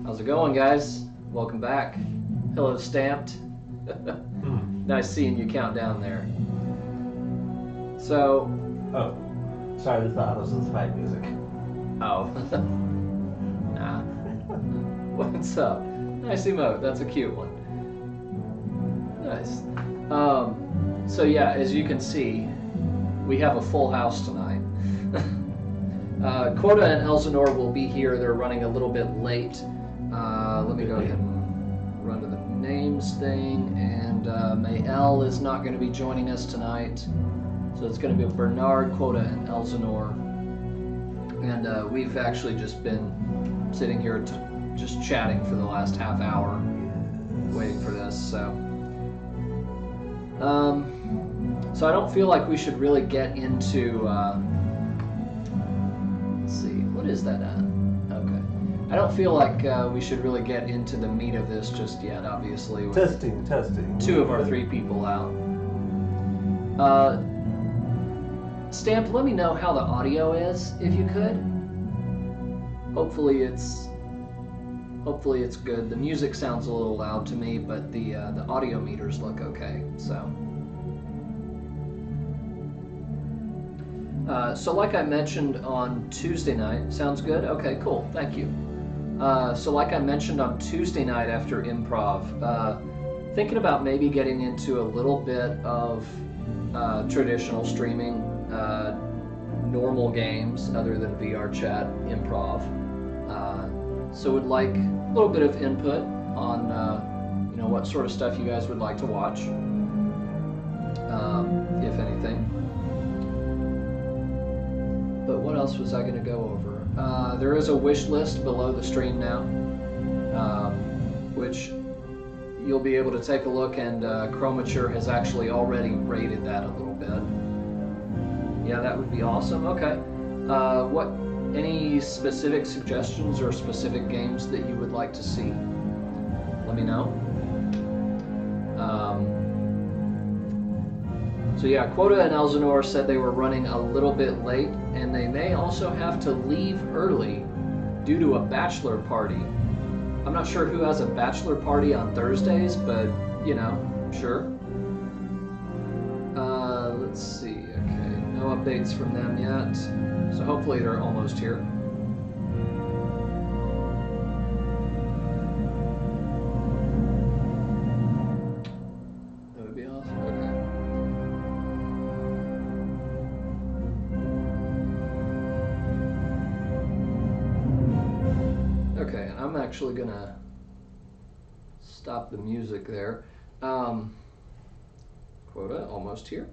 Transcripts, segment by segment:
How's it going, guys? Welcome back. Hello, Stamped. Nice seeing you count down there. So, Oh, sorry, I thought this was fight music. oh, nah. What's up? Nice emote. That's a cute one. Nice. So yeah, as you can see, we have a full house tonight. Quota and Elsinore will be here. They're running a little bit late. Let me go ahead and run to the names thing. And Mayel is not going to be joining us tonight. So it's going to be Bernard, Quota, and Elsinore. And we've actually just been sitting here just chatting for the last half hour, waiting for this. So I don't feel like we should really get into. Let's see, what is that at? Okay. I don't feel like we should really get into the meat of this just yet, obviously. With Testing. Two of our three people out. Stamp, let me know how the audio is, if you could. Hopefully it's good. The music sounds a little loud to me, but the audio meters look okay, so. So like I mentioned on Tuesday night, sounds good? Okay, cool, thank you. So like I mentioned on Tuesday night after improv, thinking about maybe getting into a little bit of traditional streaming, normal games other than VR chat, improv. So would like a little bit of input on what sort of stuff you guys would like to watch, if anything. But what else was I going to go over? There is a wish list below the stream now, which you'll be able to take a look, and Chromature has actually already rated that a little bit. Yeah, that would be awesome. Okay. Any specific suggestions or specific games that you would like to see? Let me know. So yeah, Quota and Elsinore said they were running a little bit late, and they may also have to leave early due to a bachelor party. I'm not sure who has a bachelor party on Thursdays, but, sure. Let's see, okay, no updates from them yet, so hopefully they're almost here. That would be awesome, okay. Okay, and I'm actually gonna stop the music there. Quota, almost here.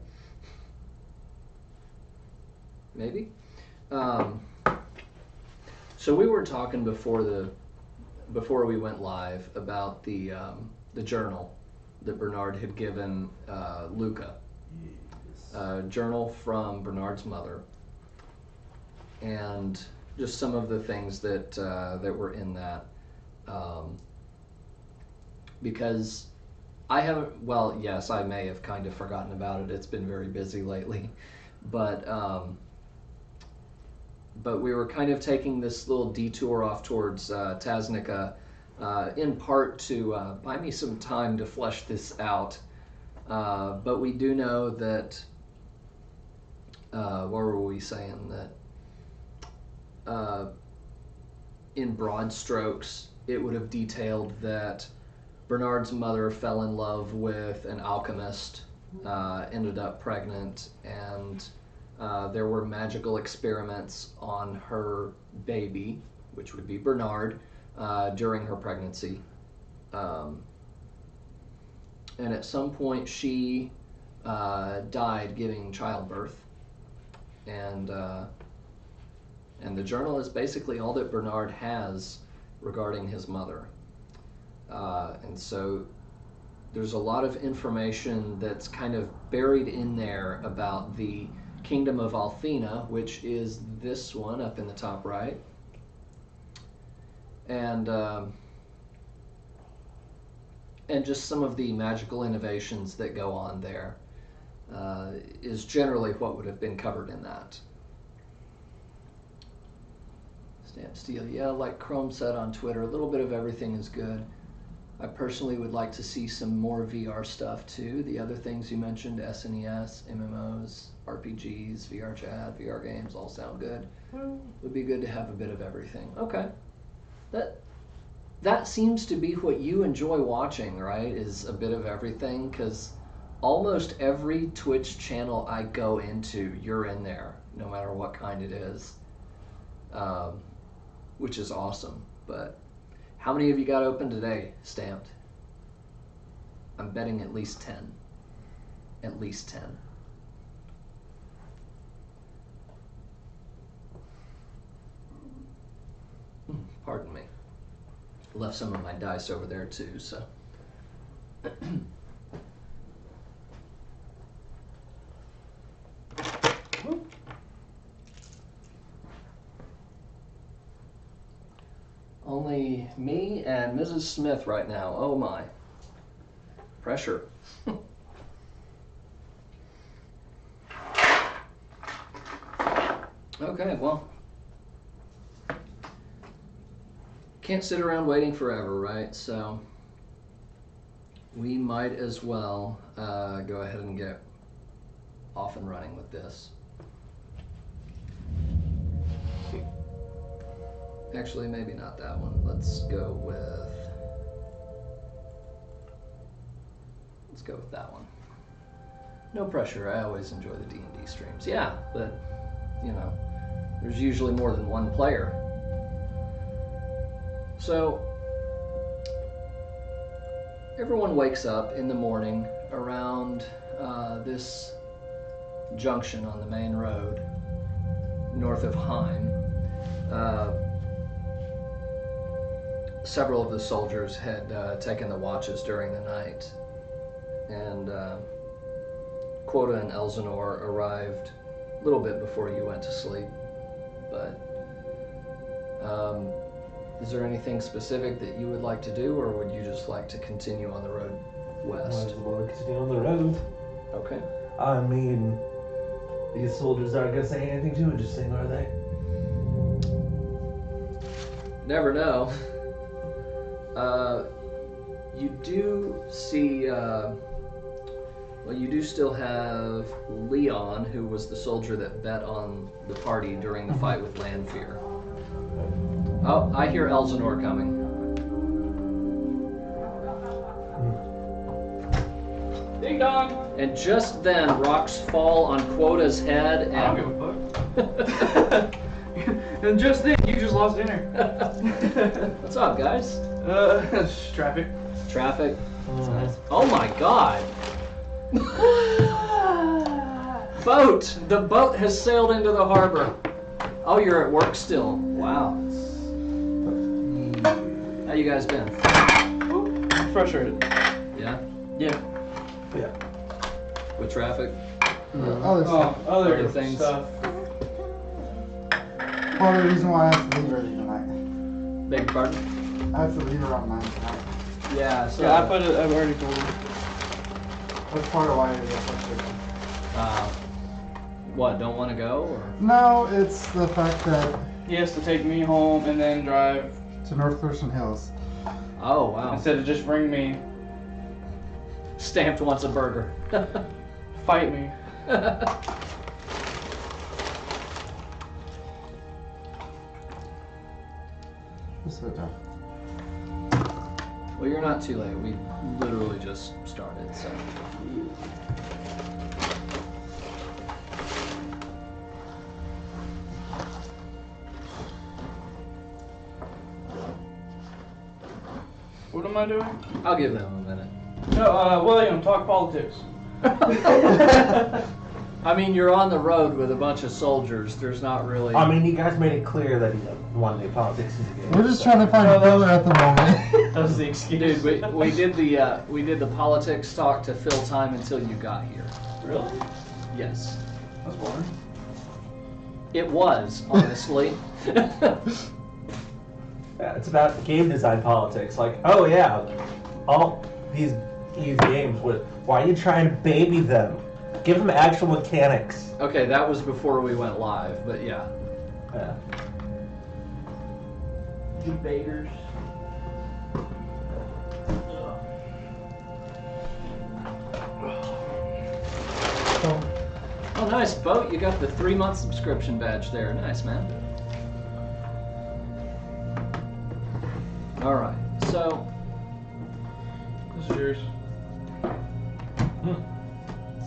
Maybe. So we were talking before we went live about the journal that Bernard had given Luca. A journal from Bernard's mother, and just some of the things that were in that. Because I haven't. Well, yes, I may have kind of forgotten about it. It's been very busy lately, but we were kind of taking this little detour off towards Tasnica, in part to buy me some time to flesh this out. But we do know that, what were we saying? That in broad strokes, it would have detailed that Bernard's mother fell in love with an alchemist, ended up pregnant, and there were magical experiments on her baby, which would be Bernard, during her pregnancy. And at some point she died giving childbirth. And the journal is basically all that Bernard has regarding his mother. And so there's a lot of information that's kind of buried in there about the Kingdom of Althena, which is this one up in the top right. And just some of the magical innovations that go on there is generally what would have been covered in that. Stamp Steel. Yeah, like Chrome said on Twitter, a little bit of everything is good. I personally would like to see some more VR stuff too. The other things you mentioned, SNES, MMOs, RPGs, VR chat, VR games, all sound good. Would be good to have a bit of everything. Okay. That seems to be what you enjoy watching, right? Is a bit of everything, because almost every Twitch channel I go into, you're in there, no matter what kind it is, which is awesome. But how many of you got open today, Stamped? I'm betting at least 10. At least 10. Pardon me. Left some of my dice over there too, so. Only me and Mrs. Smith right now. Oh my. Pressure. Okay, well. Can't sit around waiting forever, right? So we might as well go ahead and get off and running with this. Actually, maybe not that one. Let's go with that one. No pressure. I always enjoy the D&D streams. Yeah, but you know, there's usually more than one player. So everyone wakes up in the morning around this junction on the main road north of Heim. Several of the soldiers had taken the watches during the night, and Quota and Elsinore arrived a little bit before you went to sleep. But is there anything specific that you would like to do, or would you just like to continue on the road west? Might as well continue on the road. Okay. I mean, these soldiers aren't gonna say anything too interesting, are they? Never know. You do see, well, you do still have Leon, who was the soldier that bet on the party during the fight with Landfear. Oh, I hear Elsinore coming. Ding dong! And just then, rocks fall on Quota's head, I don't and give a fuck. And just then, you just lost dinner. What's up, guys? Traffic. Traffic. Oh my God! Boat! The boat has sailed into the harbor. Oh, you're at work still. Wow. How you guys been? Frustrated. Yeah? Yeah. Yeah. With traffic? Other stuff. Other things. stuff. Part of the reason why I have to leave early tonight. Beg your pardon? I have to leave around 9 tonight. Yeah, so... Yeah, I've already told him. That's part of why I get frustrated. What, don't want to go, or? No, it's the fact that He has to take me home and then drive to North Thurston Hills. Oh, wow. instead of just bring me, Stamped wants a burger. fight me. Just sit down. Well, you're not too late. We literally just started, so... What am I doing? I'll give them a minute. No, William, talk politics. I mean, you're on the road with a bunch of soldiers. There's not really... I mean, you guys made it clear that you want to do politics in the game. We're just trying to find a filler at the moment. That was the excuse. Dude, we did the politics talk to fill time until you got here. Really? Yes. That's boring. It was, honestly. Yeah, it's about game design politics. Like, oh yeah, all these games, why are you trying to baby them? Give them actual mechanics. Okay, that was before we went live, but yeah. Yeah. Debaters. Oh, nice, Boat. You got the 3-month subscription badge there. Nice, man. All right, so This is yours.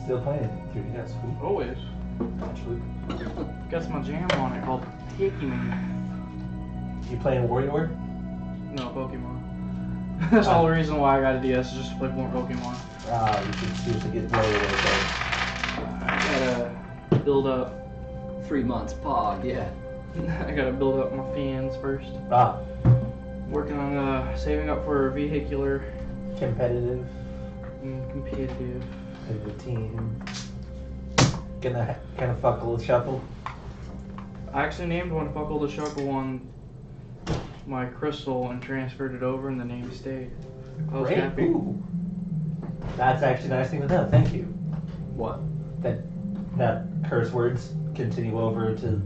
Still playing 3DS. Sweet. Always. Actually, Got my jam on it called Pikmin. you playing WarioWare? No, Pokemon. That's the whole reason why I got a DS, is just to play more Pokemon. Ah, you should seriously get WarioWare. I gotta build up. 3 months, Pog, yeah. I gotta build up my fans first. Ah, Working on saving up for a vehicular competitive. and competitive. As a team. Gonna kind of fuckle the shuffle. I actually named one Fuckle the Shuckle on my crystal and transferred it over, and the name stayed. I was Great. happy. Ooh. That's actually a nice thing to know. Thank you. What? That curse words continue over to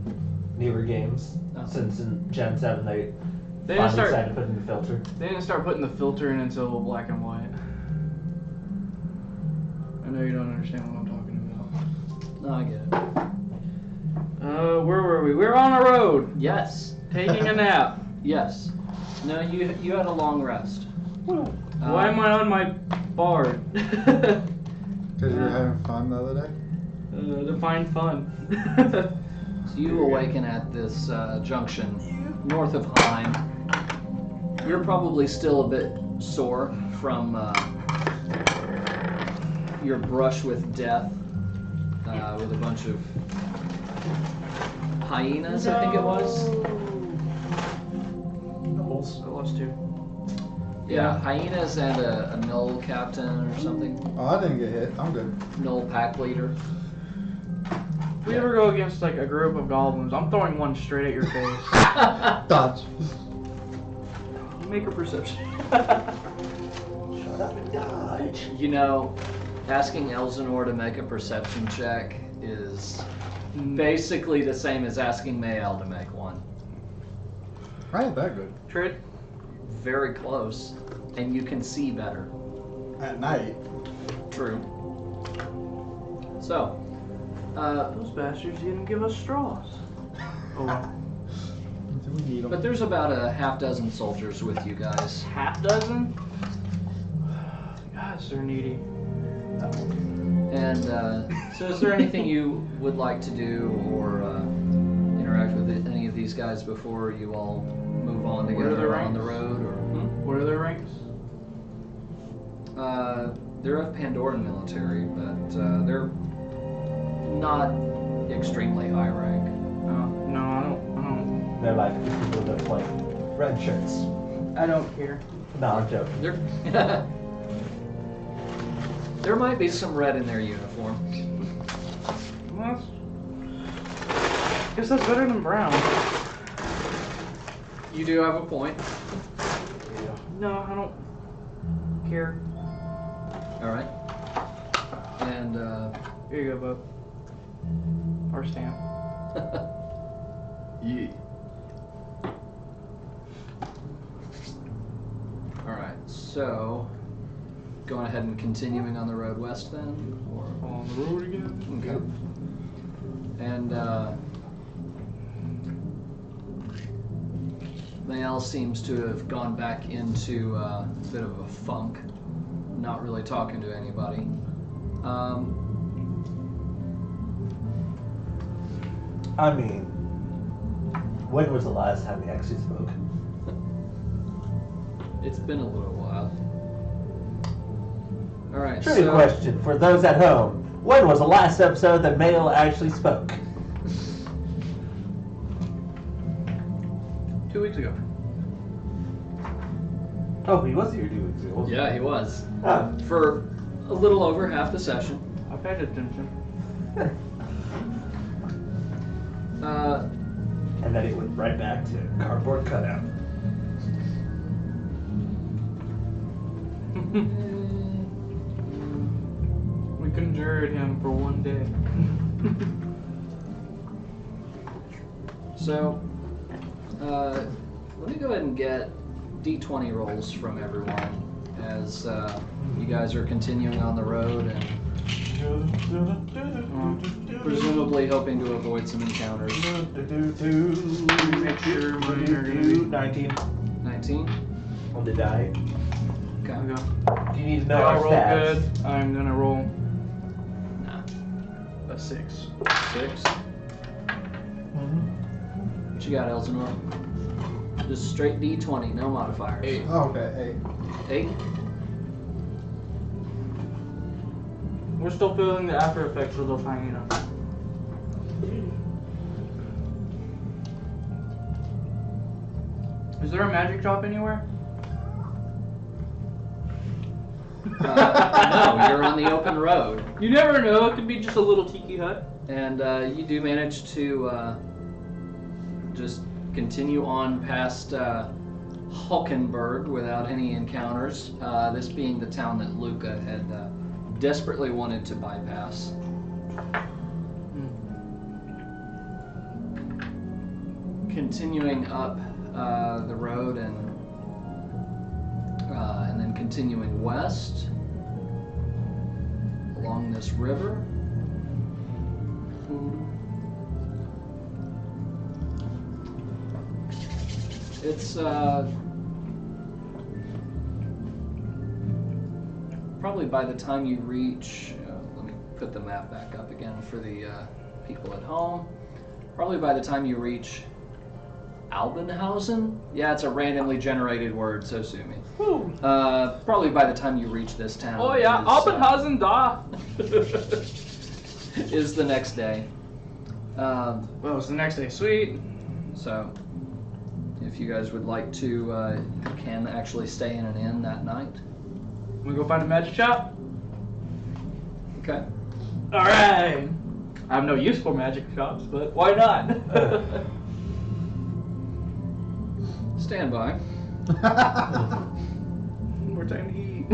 newer games. Oh. Since in Gen 7 they They finally didn't start. decided to put in the filter. They didn't start putting the filter in until black and white. I know you don't understand what I'm talking No, I get it. about. Where were we? We were on a road, Yes, taking a nap. yes. No, you had a long rest. Why am I on my bard? Because you were having fun the other day? To find fun. So you awaken at this junction north of Heim. You're probably still a bit sore from your brush with death, with a bunch of hyenas, I think it was. Knowles. I lost two. Yeah, hyenas and a knoll captain or something. Oh, I didn't get hit. I'm good. Knoll pack leader. If we ever go against like a group of goblins, I'm throwing one straight at your face. Dodge. Make a perception. Shut up and dodge. You know, asking Elsinore to make a perception check is basically the same as asking Mael to make one. I ain't that good. Trit. Very close, and you can see better. At night. True. So, Those bastards didn't give us straws. Oh, well. Do we need them? but there's about a half dozen soldiers with you guys. Half dozen? Gosh, they're needy. And so is there anything you would like to do or interact with any of these guys before you all move on What are together their on the ranks? road? Or What are their ranks? they're of Pandoran military, but they're not extremely high rank. No, I don't. They're like people that like red shirts. I don't care. No, I'm joking. There, there might be some red in their uniform. Well, guess that's better than brown. You do have a point. No, I don't care. All right. And Here you go, bub. Our stamp. yeah. All right. So, going ahead and continuing on the road west then, or On the road again. okay. And Mael seems to have gone back into a bit of a funk, not really talking to anybody. I mean, when was the last time we actually spoke? It's been a little while. All right. Trivia question for those at home. When was the last episode that Mail actually spoke? 2 weeks ago. Oh, he was here 2 weeks ago, wasn't Yeah, he was. he? Oh. For a little over half the session. I paid attention. And then he went right back to cardboard cutout. We conjured him for one day. So, Let me go ahead and get D20 rolls from everyone as you guys are continuing on the road and presumably hoping to avoid some encounters. Make sure mine are gonna be 19 19. on the die. Okay. There we go. Do you need to They know all our roll stats? good. I'm gonna roll Nah. a 6. 6. Mhm. What you got, Elsinore? Just straight D20, no modifiers. 8. Oh, okay, 8. We're still feeling the after effects of those hyenas. Is there a magic shop anywhere? No, you're on the open road. You never know. It could be just a little tiki hut. And you do manage to just continue on past Hulkenberg without any encounters. This being the town that Luca had desperately wanted to bypass. Continuing up the road and then continuing west along this river. It's probably by the time you reach, let me put the map back up again for the people at home. Probably by the time you reach Albenhausen? Yeah, it's a randomly generated word, so sue me. Probably by the time you reach this town. Oh yeah, is, Alpenhausen da. is the next day. Well, it's the next day. Sweet. So, if you guys would like to, you can actually stay in an inn that night. We go find a magic shop. Okay. All right. I have no use for magic shops, but why not? Stand by. okay. More time to eat.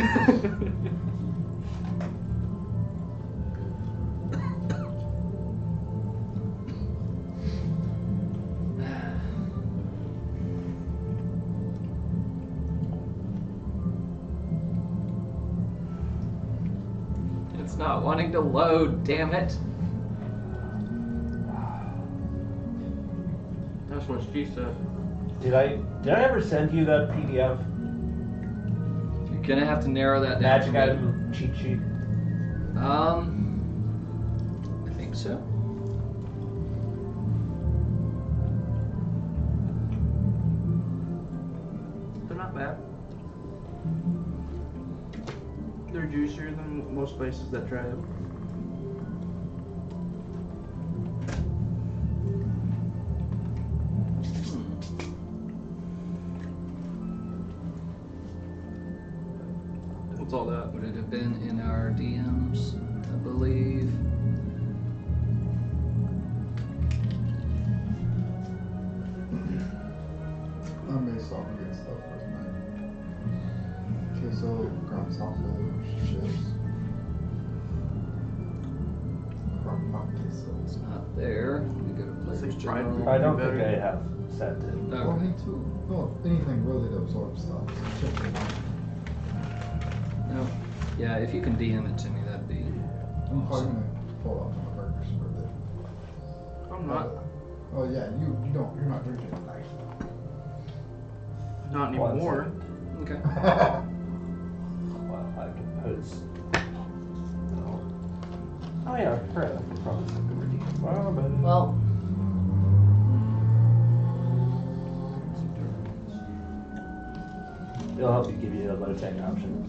It's not wanting to load, damn it. That's what she said. Did I ever send you that PDF? You're gonna have to narrow that down. Magic for me. item cheat sheet. I think so. They're not bad. They're juicier than most places that try them. What's all that? Would it have been in our DMs? I believe. I'm based off of good stuff for tonight. Queso, ground sausage, chips. Crock pot queso. It's not there. We go to Players It's like General. I don't think I have sent it. Well, Okay. me too. No, anything really to absorb stuff. Chips are fine. No. Yeah, if you can DM it to me, that'd be I'm probably awesome. gonna pull up on the burgers for a bit. I'm not. Oh yeah, you're not drinking tonight. Not anymore. Okay. Well, I can post. Oh yeah, crap. I could probably send the redeem. Well. It'll help you give you a low tech options.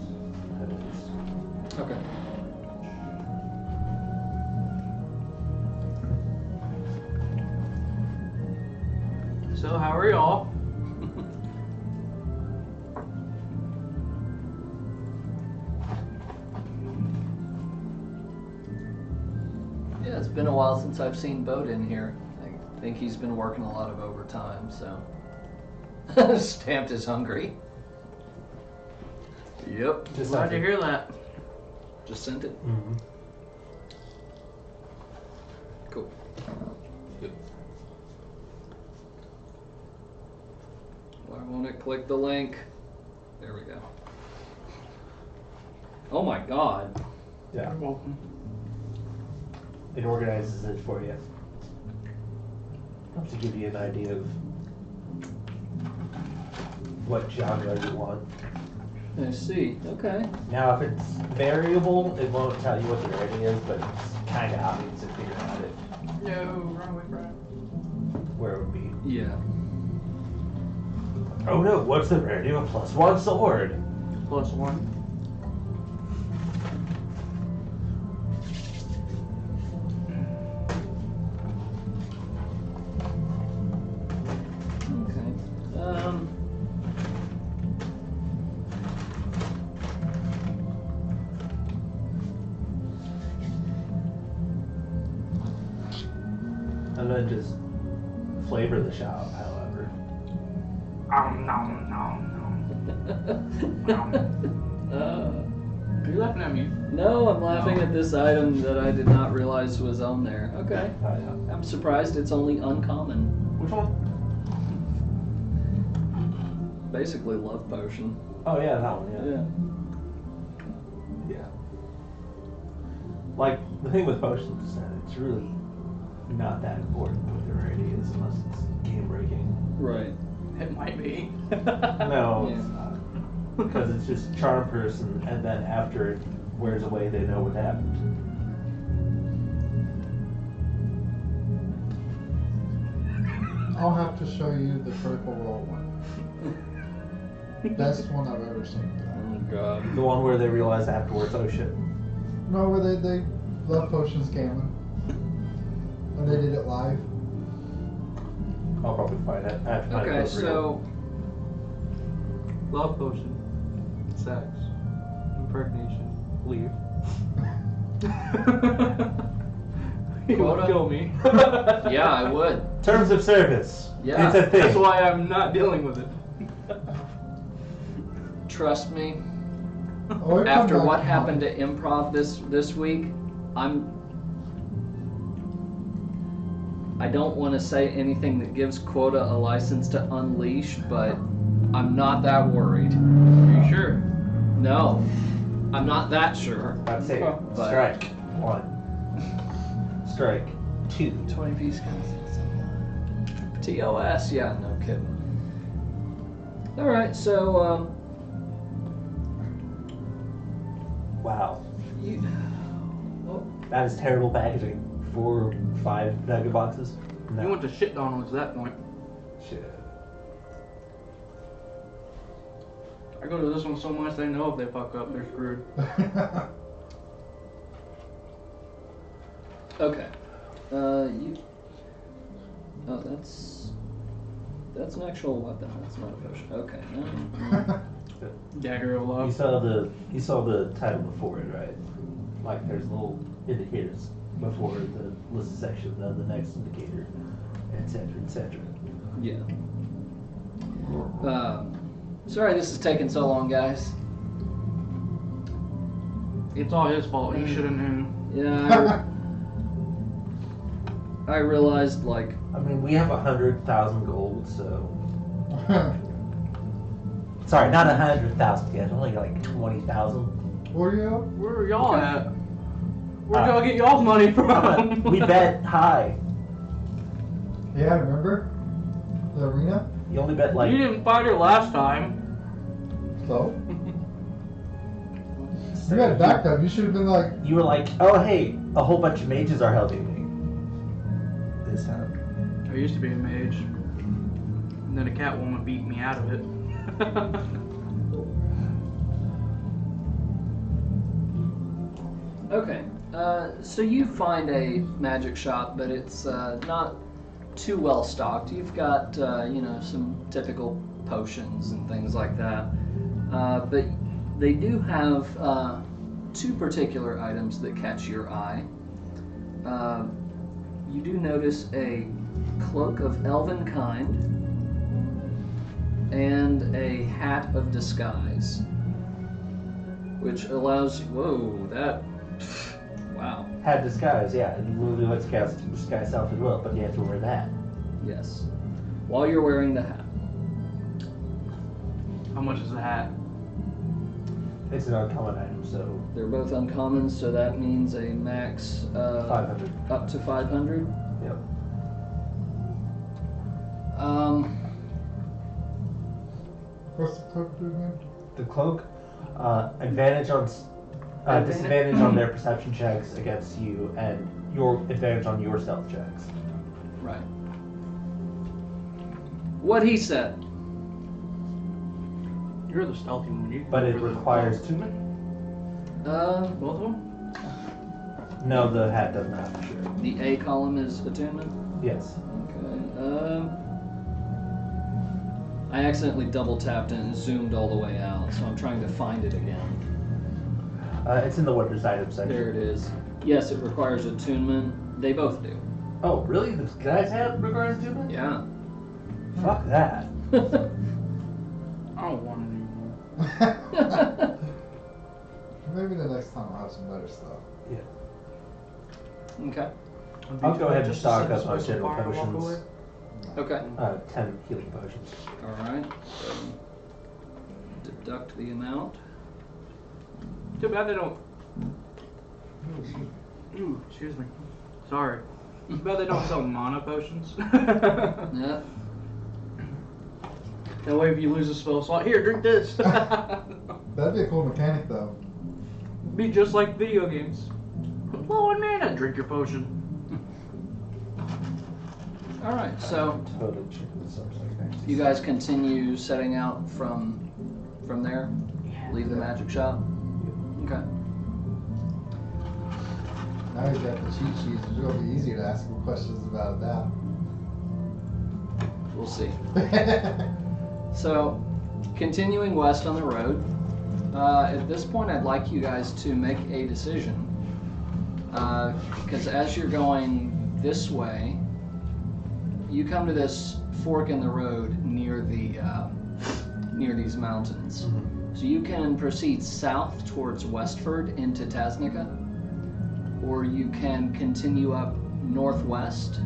Okay. So how are y'all? Yeah, it's been a while since I've seen Bode in here. I think he's been working a lot of overtime, so. Stamped as hungry. Yep. Glad to hear that. Just sent it. Mm-hmm. Cool. Good. Why won't it click the link? There we go. Oh my god. Yeah. You're welcome. It organizes it for you. Helps to give you an idea of what genre you want. I see. Okay. Now, if it's variable, it won't tell you what the rarity is, but it's kind of obvious if you're at it No, run away from it. where it would be. Yeah. Oh no, what's the rarity of a +1 sword? +1. Okay. And then just flavor the shop, however. Nom, nom, nom. Are you laughing at me? No, I'm laughing at this item that I did not realize was on there. Okay. Oh, yeah. I'm surprised it's only uncommon. Which one? Basically, love potion. Oh yeah, that one, Yeah. yeah. Like, the thing with potions is that it's really not that important what the rarity is unless it's game breaking. Right. It might be. No, Yeah. it's not. Because it's just charm person, and then after it wears away, they know what happened. I'll have to show you the Critical Role one. Best one I've ever seen. Oh god. The one where they realize afterwards, oh shit. No, where they love potions canon. And they did it live. I'll probably find it. I have to find Okay, it for real. so Love potion. Sex. Impregnation. Leave. You would Quota? kill me. yeah, I would. Terms of service. Yeah. It's a thing. That's why I'm not dealing with it. Trust me. Oh, it After comes what out happened common. to improv this week, I don't want to say anything that gives Quota a license to unleash, but I'm not that worried. Are you sure? No, I'm not that sure. That's it. But- Strike 1. Strike 2. 20 piece TOS, yeah, no kidding. Alright, so, Wow. you. Oh, That is terrible packaging. 4 or 5 nugget boxes. No. You went to shit Donald's at that point. Shit. I go to this one so much they know if they fuck up, they're screwed. okay. You. Oh, that's an actual weapon. That's not a potion. Okay. No. Dagger of You love. saw the title before it, right? Like there's little indicators before the list section, then the next indicator, etc., etc. Yeah. Sorry this is taking so long, guys. It's all his fault. He should have known. Yeah, I realized, like, I mean, we have 100,000 gold, so sorry, not 100,000 yet. Only like 20,000. Where are you? Where are y'all at? Where'd y'all get y'all's money from? We bet high. Yeah, remember? The arena? You only bet like You didn't fight her last time. So? You got backed up. You should have been like, you were like, oh hey, a whole bunch of mages are helping me this time. I used to be a mage. And then a Catwoman beat me out of it. okay. So you find a magic shop, but it's not too well stocked. You've got, some typical potions and things like that. But they do have 2 particular items that catch your eye. You do notice a cloak of elven kind and a hat of disguise, which allows you. Whoa, that. Wow. Had disguise, yeah. It literally lets cast disguise self as well, but you have to wear that. Yes. While you're wearing the hat. much is the hat? It's an uncommon item, so They're both uncommon, so that means a max 500. up to 500. Yep. What's the cloak do again? The cloak, advantage on disadvantage on their perception checks against you, and your advantage on your stealth checks. Right. What he said. You're the stealthy one. You can But go it for the- requires attunement. both of them. No, the hat does not for sure. The A column is attunement. Yes. Okay. I accidentally double tapped and zoomed all the way out, so I'm trying to find it again. It's in the Wonders item section. There it is. Yes, it requires attunement. They both do. Oh, really? The guy's hat requires attunement? Yeah. Fuck that. I don't want it anymore. Maybe the next time I'll have some better stuff. Okay. I'll go ahead and Just stock set up on this general fire and walk potions. away. Okay. 10 healing potions. All right. So deduct the amount. Too bad they don't. Ooh, excuse me. Sorry. Too bad they don't sell mana potions. Yeah. That way, if you lose a spell slot, here, drink this. That'd be a cool mechanic though. Be just like video games. Low on mana, drink your potion. All right. So Totally chicken subs like that. you guys continue setting out from there. Leave the magic shop. Okay. Now he's got the cheat sheets. It's gonna be easier to ask him questions about it now. We'll see. So, continuing west on the road, at this point I'd like you guys to make a decision. Because as you're going this way, you come to this fork in the road near these mountains. Mm-hmm. So you can proceed south towards Westford into Tasnica, or you can continue up northwest,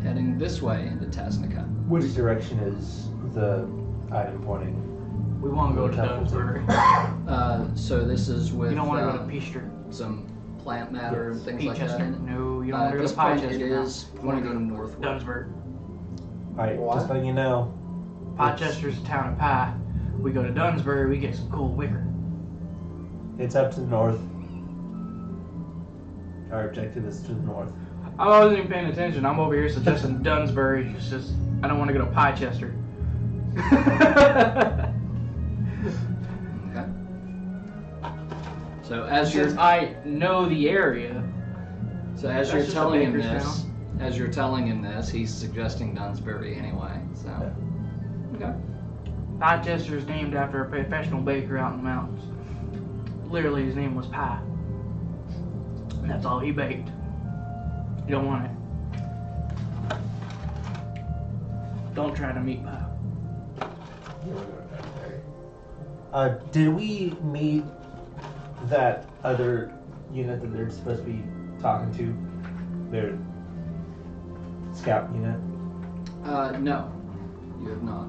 heading this way into Tasnica. Which direction is the item pointing? We want to go to Temple. Dunsbury. So this is with You don't want to go to Peachtree. some plant matter and things like that Peachester. in it. No, you don't At want to go this to point, Pichester. it is pointing northward. Dunsbury. Alright, What? just letting you know. Pichester's a town of pie. We go to Dunsbury, we get some cool wicker. It's up to the north. Our objective is to the north. I wasn't even paying attention. I'm over here suggesting Dunsbury. It's just, I don't want to go to Pichester. Okay. So as Since you're I know the area, so as That's you're just a telling him baker's this, as you're telling him this, he's suggesting Dunsbury anyway. So okay. Pichester is named after a professional baker out in the mountains. Literally, his name was Pie. And that's all he baked. You don't want it. Don't try to meet Pie. Did we meet that other unit that they're supposed to be talking to? Their scout unit? No, you have not.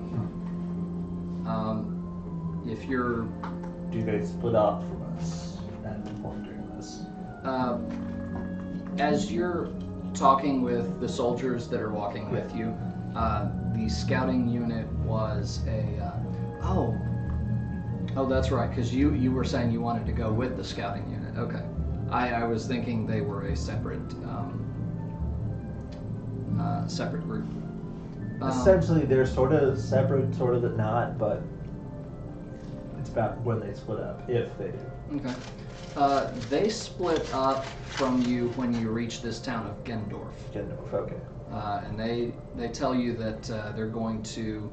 If you're Do they split off from us at any point during this? as you're talking with the soldiers that are walking with you, the scouting unit was a oh, that's right, because you were saying you wanted to go with the scouting unit. Okay, I was thinking they were a separate separate group. Essentially, they're sort of separate, sort of not, but it's about when they split up, if they do. Okay. They split up from you when you reach this town of Gendorf. Okay. And they tell you that they're going to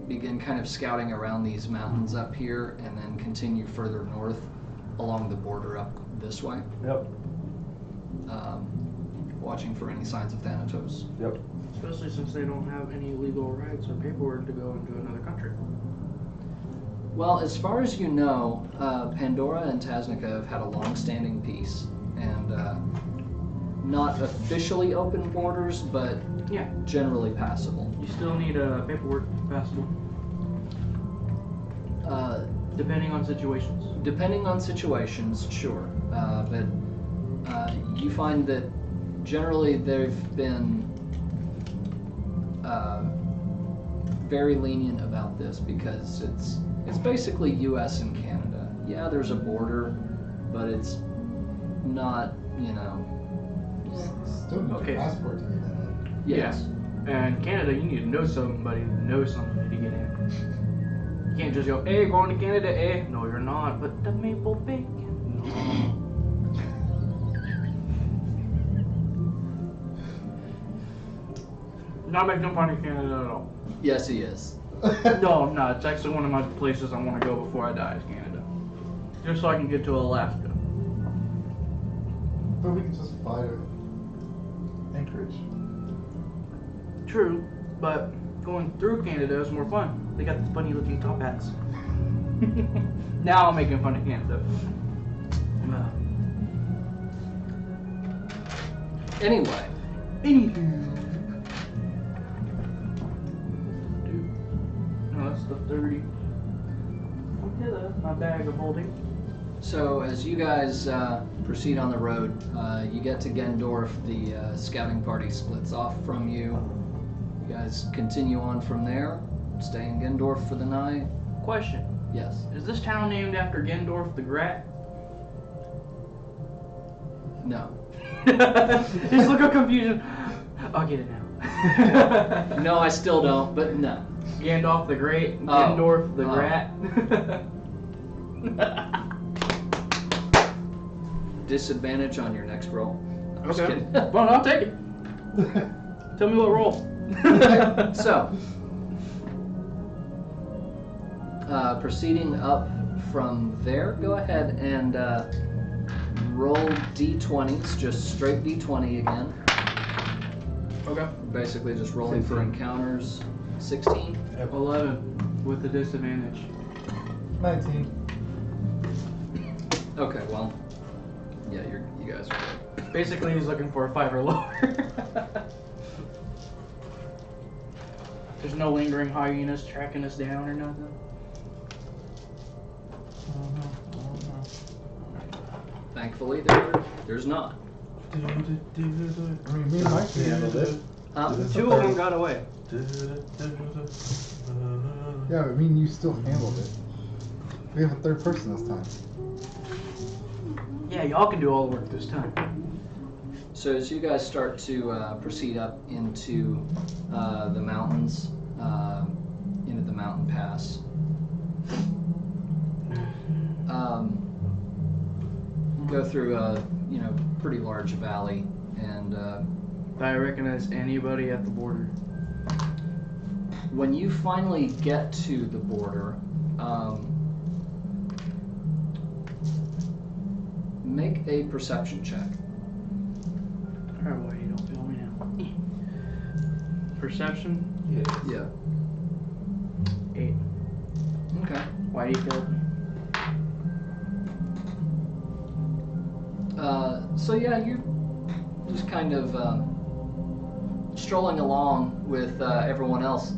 begin kind of scouting around these mountains up here and then continue further north along the border up this way, Yep. watching for any signs of Thanatos. Yep. Especially since they don't have any legal rights or paperwork to go into another country. Well, as far as you know, Pandora and Tasnica have had a long-standing peace, and not officially open borders, but Yeah. generally passable. You still need paperwork passable, depending on situations. Depending on situations, sure. But you find that generally they've been very lenient about this because it's basically U.S. and Canada. Yeah, there's a border, but it's not, Still need Okay. your passport to get that out. Yes. And Canada, you need to know somebody to know somebody to get in. You can't just go, hey, going to Canada, eh? No, you're not. But the maple bacon. No. Not making fun of Canada at all. Yes, he is. No, I'm not. It's actually one of my places I want to go before I die is Canada. Just so I can get to Alaska. But we can just fly to Anchorage. True, but going through Canada is more fun. They got the funny looking top hats. Now I'm making fun of Canada. Anyway, Anywho. No, that's the 30. Okay, that's my bag of holding. so as you guys proceed on the road, you get to Gendorf. The scouting party splits off from you. You guys continue on from there, stay in Gendorf for the night. Question. Yes. Is this town named after Gendorf the Grat? No. Just look of confusion. I'll get it now. No, I still don't, but no. Gandalf the Great, Oh. Gendorf the Oh. Grat. Disadvantage on your next roll. I'm just Okay. kidding. Well, I'll take it. Tell me what roll. So, proceeding up from there, go ahead and roll d20s, just straight d20 again. Okay. Basically, just rolling for encounters. 16. 11 with the disadvantage. 19. Okay, well, yeah, you guys are good. Basically, he's looking for a 5 or lower. There's no lingering hyenas tracking us down or nothing. Thankfully, there's not. I mean, me and Mike handled it. Two of them got away. Yeah, but me and you still handled it. We have a third person this time. Yeah, y'all can do all the work this time. So as you guys start to proceed up into the mountains, into the mountain pass, go through a pretty large valley, and Do I recognize anybody at the border? when you finally get to the border, make a perception check. Alright, well, you don't feel me now. Perception? Yeah. 8. Okay. Why do you feel me? So yeah, you just kind of strolling along with everyone else.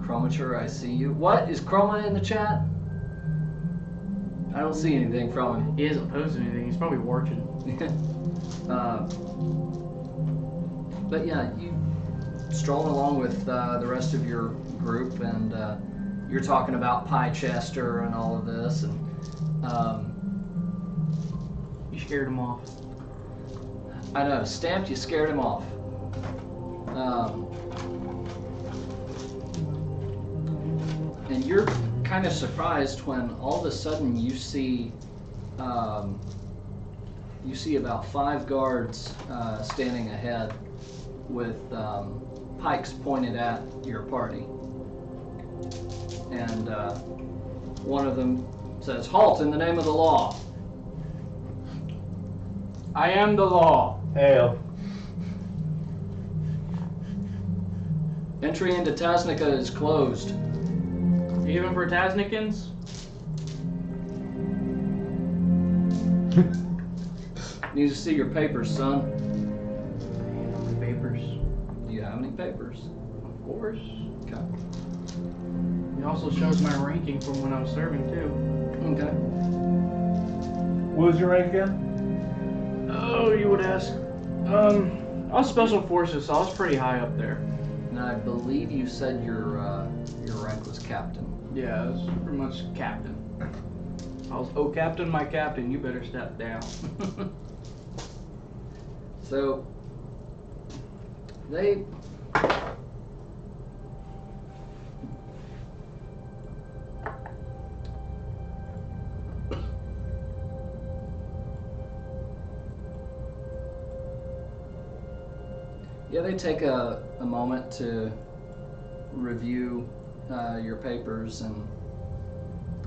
Chromature, I see you. What? Is Chroma in the chat? I don't see anything from him. He hasn't posted anything. He's probably watching. But yeah, you strolling along with the rest of your group, and you're talking about Pie Chester and all of this, and You scared him off. I know, Stamped, you scared him off. And you're kind of surprised when all of a sudden you see about 5 guards standing ahead with pikes pointed at your party. And one of them says, "Halt in the name of the law." I am the law. Hail. Entry into Tasnica is closed. Even for Tasnicans? Need to see your papers, son. Papers. Do you have any papers? Of course. Okay. It also shows my ranking from when I was serving too. Okay. What was your rank again? Oh, you would ask. I was special forces, so I was pretty high up there. And I believe you said your rank was captain. Yeah, I was pretty much captain. I was, oh, captain, my captain, you better step down. So they they take a moment to review your papers, and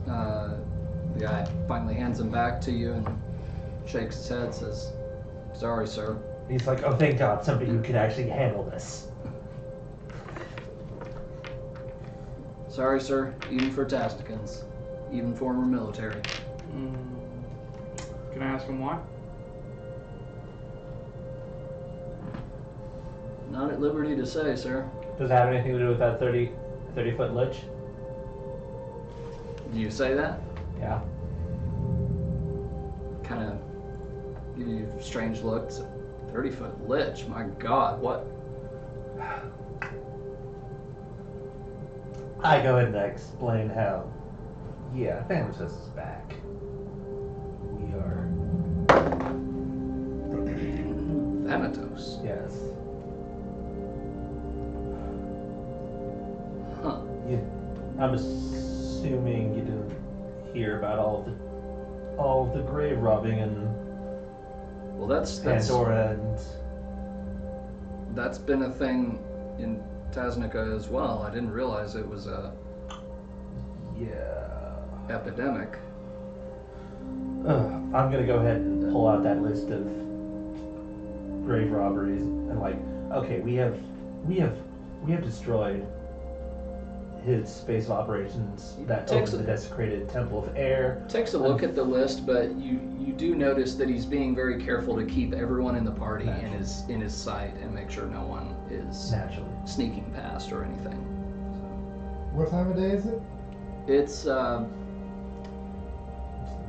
the guy finally hands them back to you and shakes his head, says, "Sorry, sir." He's like, oh, thank God, somebody who can actually handle this. Sorry, sir. Even for Tasnicans, even former military. Can I ask him why? Not at liberty to say, sir. Does it have anything to do with that 30-foot lich? Do you say that? Yeah. Kind of give you strange looks. 30-foot lich. My God, what? I go ahead and explain how. Yeah, Thanos is back. We are. Thanatos. Yes. Huh. I'm assuming you didn't hear about all of the grave robbing and Well, that's Pandora and. that's been a thing in Tasnica as well. I didn't realize it was a Yeah. epidemic. I'm gonna go ahead and pull out that list of grave robberies and like, okay, we have destroyed his space of operations that Takes opened the desecrated Temple of Air. Takes a look at the list, but you do notice that he's being very careful to keep everyone in the party in his sight and make sure no one is Naturally. sneaking past or anything. What time of day is it? It's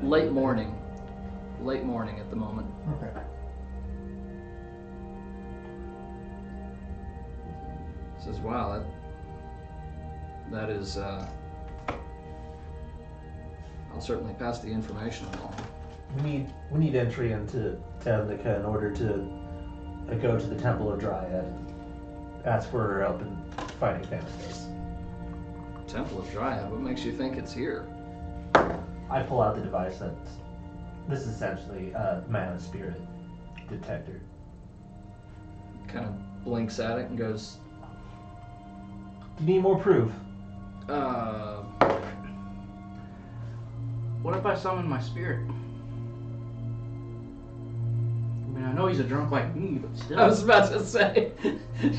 late morning. Late morning at the moment. Okay. Says, wow, that is, I'll certainly pass the information along. We need entry into Tasnica in order to go to the Temple of Dryad. That's where we're up and fighting Thanos. Temple of Dryad, what makes you think it's here? I pull out the device this is essentially a mana spirit detector. Kind of blinks at it and goes, Do you need more proof? What if I summon my spirit? I mean, I know he's a drunk like me, but still. I was about to say,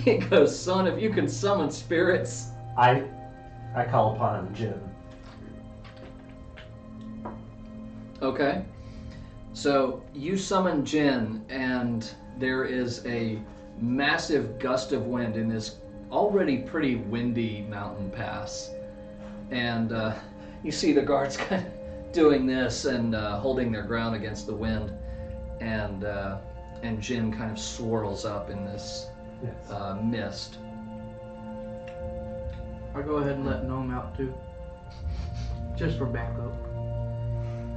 he goes, son, if you can summon spirits. I call upon Jim. Okay. So you summon Jin, and there is a massive gust of wind in this already pretty windy mountain pass. And you see the guards kind of doing this and holding their ground against the wind. And Jin kind of swirls up in this mist. I'll go ahead and let Gnome out too. Just for backup.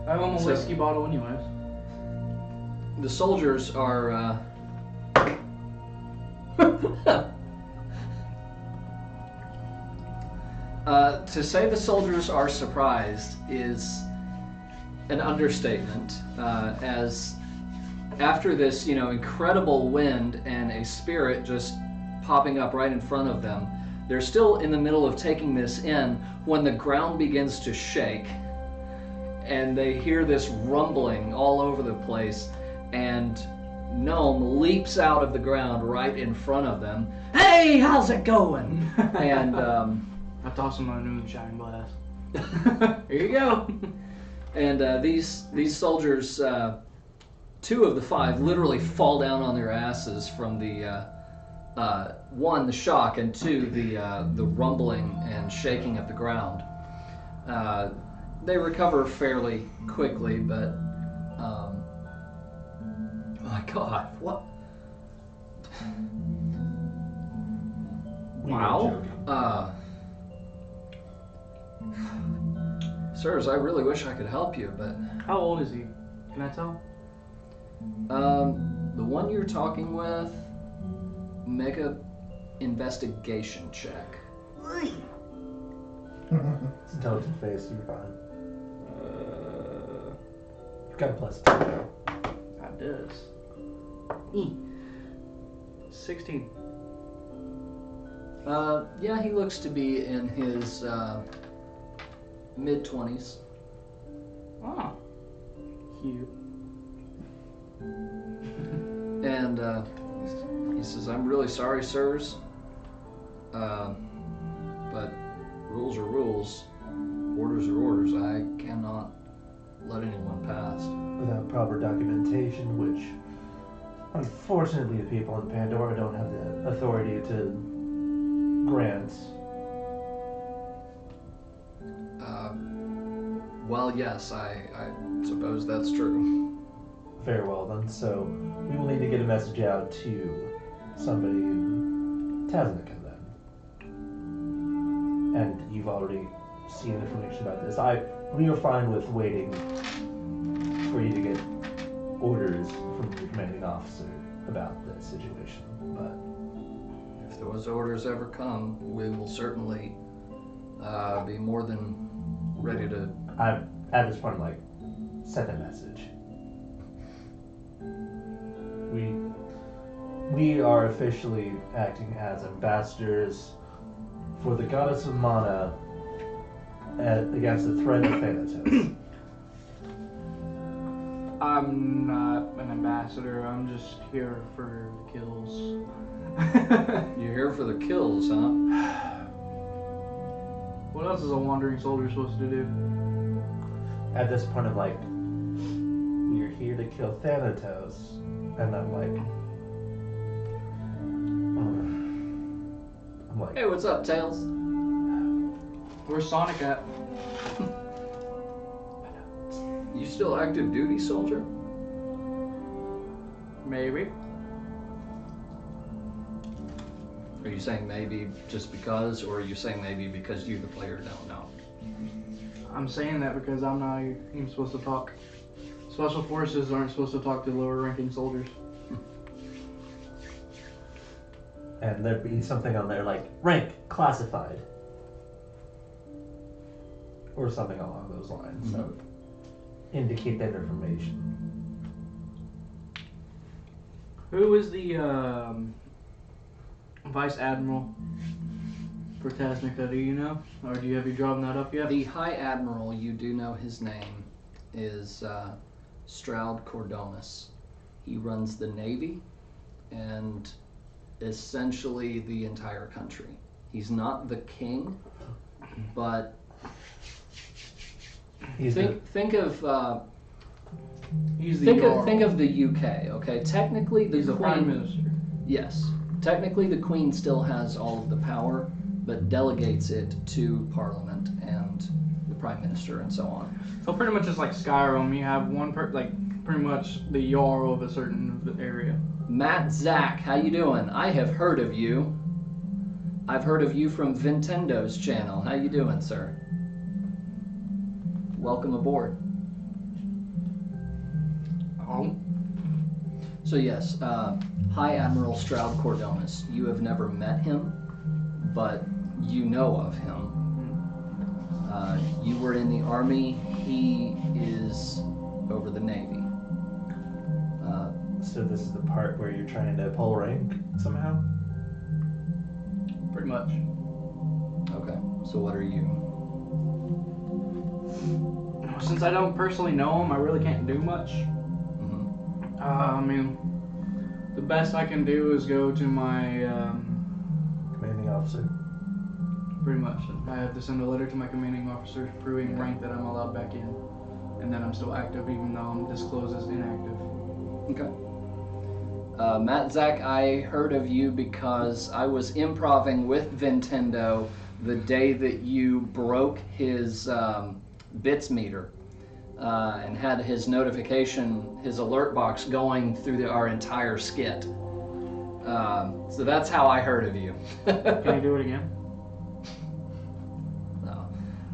I have a whiskey bottle anyways. The soldiers are to say the soldiers are surprised is an understatement, as after this, incredible wind and a spirit just popping up right in front of them, they're still in the middle of taking this in when the ground begins to shake and they hear this rumbling all over the place, and Gnome leaps out of the ground right in front of them. Hey, how's it going? And I toss him my moonshine glass. Here you go. And these soldiers, 2 of the 5, literally fall down on their asses from the one, the shock, and two, the rumbling and shaking of the ground. They recover fairly quickly, but my God, what? We were Wow. joking. Sirs, I really wish I could help you, but How old is he? Can I tell? the one you're talking with, make a investigation check. It's intelligent face, you're fine. You've got a +2 though. That does. 16. Yeah, he looks to be in his mid-20s. Oh. Cute. And he says, I'm really sorry, sirs. But rules are rules. Orders are orders. I cannot let anyone pass. Without proper documentation, which unfortunately the people in Pandora don't have the authority to grant. Well, yes, I suppose that's true. Very well then, so we will need to get a message out to somebody in Tasnica then. And you've already seen information about this. We are fine with waiting for you to get orders from your commanding officer about the situation, but If those orders ever come, we will certainly be more than ready to. at this point I'm like, send a message. We are officially acting as ambassadors for the goddess of mana against the threat of Thanatos. I'm not an ambassador. I'm just here for kills. You're here for the kills, huh? What else is a wandering soldier supposed to do? At this point I'm like, we're here to kill Thanatos, and I'm like, Hey, what's up, Tails? Where's Sonic at? You still active duty, soldier? Maybe. Are you saying maybe just because, or are you saying maybe because you, the player, don't know? I'm saying that because I'm not even supposed to talk. Special forces aren't supposed to talk to lower ranking soldiers. and there'd be something on there like rank classified or something along those lines that would indicate that information. Who is the Vice Admiral for Tasnica? Do you know? Or have you drawn that up yet? The High Admiral, you do know his name, is Stroud Cordonis. He runs the Navy and essentially the entire country. He's not the king, but think of He's the think of the UK. Okay, technically He's the Queen. Prime Minister. Yes, technically the Queen still has all of the power, but delegates it to Parliament and the Prime Minister and so on. So pretty much just like Skyrim, you have one pretty much the Jarl of a certain area. Matt Zach, how you doing? I have heard of you. I've heard of you from Vintendo's channel. How you doing, sir? Welcome aboard. Oh. So yes, High Admiral Stroud Cordonis. You have never met him, but you know of him. You were in the Army. He is over the Navy. So this is the part where you're trying to pull rank somehow? Pretty much. Okay, so what are you? Since I don't personally know him, I really can't do much. Mm-hmm. I mean, the best I can do is go to my, Commanding officer. pretty much. I have to send a letter to my commanding officer proving rank that I'm allowed back in. And then I'm still active even though I'm disclosed as inactive. Okay. Matt Zach, I heard of you because I was improving with Nintendo the day that you broke his bits meter and had his notification, his alert box going through our entire skit. So that's how I heard of you. Can you do it again?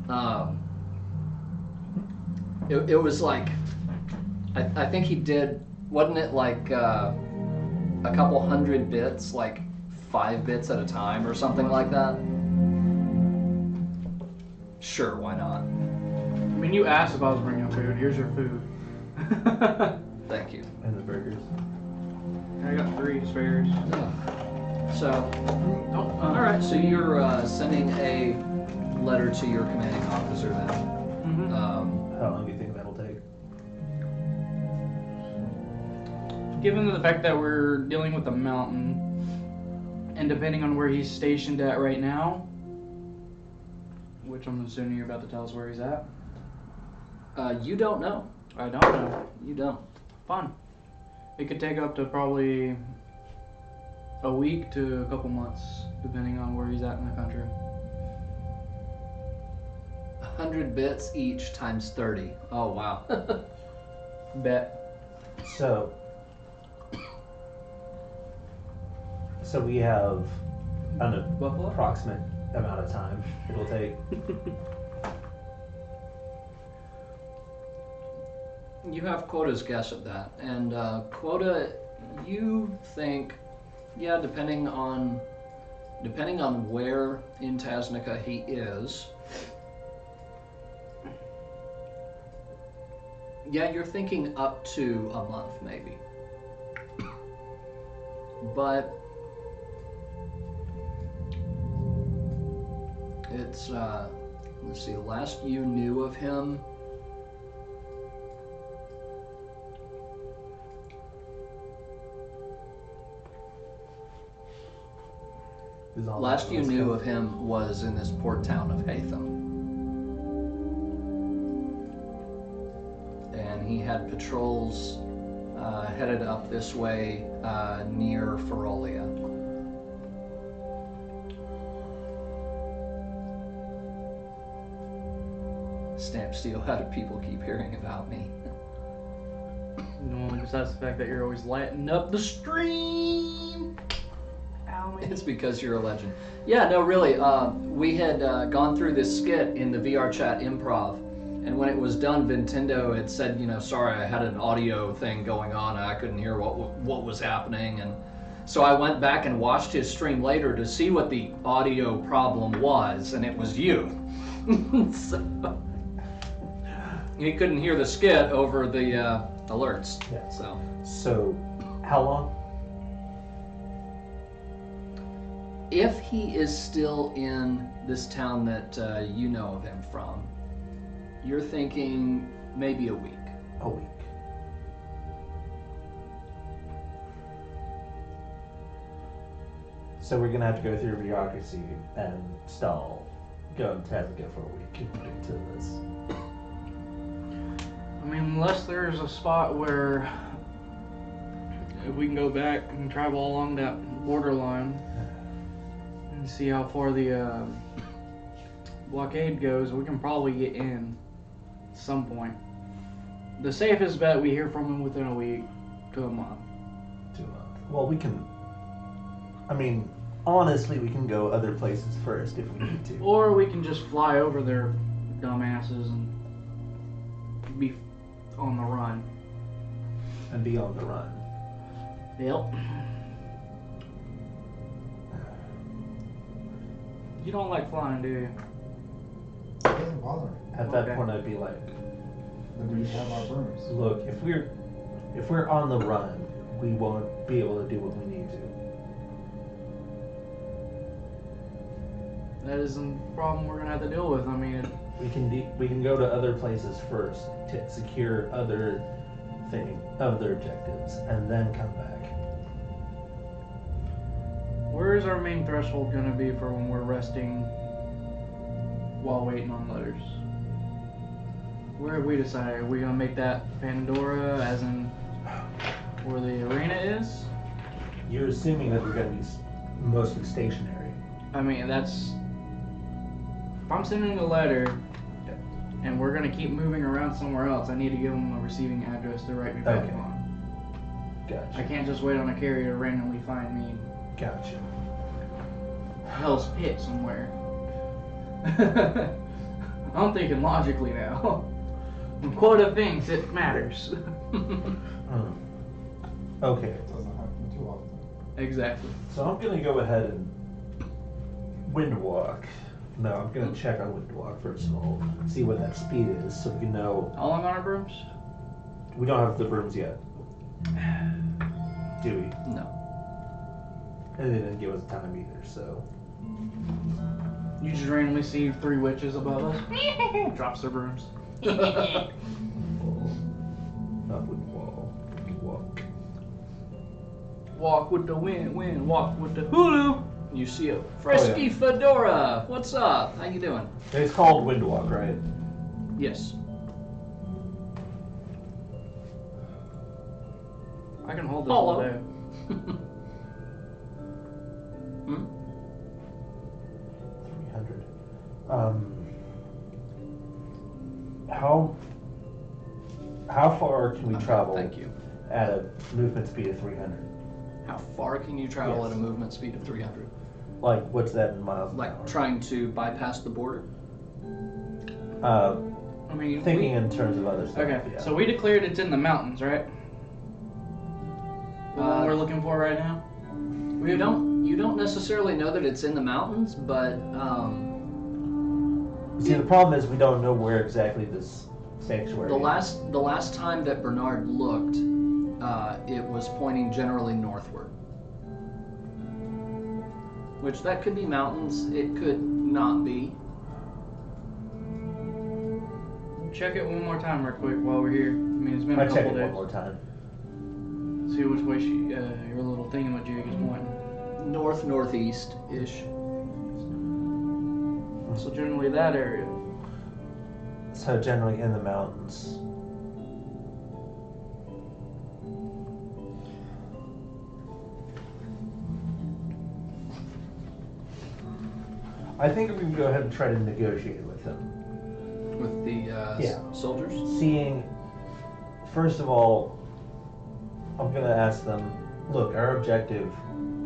No. It was like, I think he did, wasn't it like a couple hundred bits, like 5 bits at a time or something like that? Sure, why not? I mean, you asked if I was bringing food. Here's your food. Thank you. And the burgers. I got 3 spares. So, alright, so you're sending a letter to your commanding officer then. Mm-hmm. How long do you think that'll take? Given the fact that we're dealing with a mountain, and depending on where he's stationed at right now, which I'm assuming you're about to tell us where he's at. You don't know. I don't know. You don't. Fun. It could take up to probably a week to a couple months, depending on where he's at in the country. 100 bits each times 30. Oh, wow. Bet. So we have an Buffalo? approximate amount of time it'll take. You have Quota's guess at that. And Quota, you think, yeah, depending on where in Tasnica he is, yeah, you're thinking up to a month maybe. But it's, let's see, last you knew of him, last you knew of him was in this port town of Hatham. And he had patrols headed up this way near Ferolia. Stamp Steel, how do people keep hearing about me? No, besides the fact that you're always lighting up the stream. Ow, man. It's because you're a legend. Yeah, no, really. We had gone through this skit in the VR chat improv, and when it was done, Nintendo had said, you know, sorry, I had an audio thing going on, and I couldn't hear what was happening, and so I went back and watched his stream later to see what the audio problem was, and it was you. So, he couldn't hear the skit over the alerts. Yeah. So, how long? if he is still in this town that you know of him from, you're thinking maybe a week. A week. So we're gonna have to go through bureaucracy and stall, go to Tasnica for a week and get to this. I mean, unless there's a spot where if we can go back and travel along that borderline and see how far the blockade goes, we can probably get in at some point. The safest bet, we hear from him within a week to a month. 2 months. Well, we can. I mean, honestly, we can go other places first if we need to. Or we can just fly over their dumbasses and be on the run. And be on the run. Yep. You don't like flying, do you? It doesn't bother me. At that Okay. point, I'd be like, Then we have our brooms. look, if we're on the run, we won't be able to do what we need to. That isn't a problem we're gonna have to deal with. I mean, We can go to other places first to secure other objectives, and then come back. where is our main threshold gonna be for when we're resting while waiting on letters? Where have we decided? Are we gonna make that Pandora, as in where the arena is? You're assuming that we're going to be mostly stationary. I mean, that's. If I'm sending a letter and we're gonna keep moving around somewhere else, I need to give them a receiving address to write me back Okay. on. Gotcha. I can't just wait on a carrier to randomly find me Gotcha. Hell's Pit somewhere. I'm thinking logically now. When quota thinks it matters. Okay. It doesn't happen too often. Exactly. So I'm going to go ahead and wind walk. No, I'm going to check on wind walk first of all. See what that speed is so we can know. How long on our brooms? We don't have the brooms yet. Do we? No. And they didn't give us time either, so. You just randomly see 3 witches above us. Drops their brooms. Not wind wall. Wind walk. Walk with the wind, walk with the Hulu. You see a frisky fedora. What's up? How you doing? It's called wind walk, right? Yes. I can hold this all Hello. day. Hmm? 300. How far can we travel Thank you. at a movement speed of 300? How far can you travel Yes. at a movement speed of 300? Like, what's that in miles an Like hour? trying to bypass the border? I mean, Thinking in terms of other stuff. Okay, yeah. so we declared it's in the mountains, right? The one we're looking for right now? You don't necessarily know that it's in the mountains, but See, the problem is we don't know where exactly this sanctuary the is. last time that Bernard looked, it was pointing generally northward. Which that could be mountains, it could not be. Check it one more time real quick while we're here. I mean, it's been I a check couple it one days. more time. See which way your little thingamajig is pointing. Northeast-ish. So generally that area. So generally in the mountains. I think we can go ahead and try to negotiate with them. With the Yeah. soldiers? Seeing, first of all, I'm going to ask them, look, our objective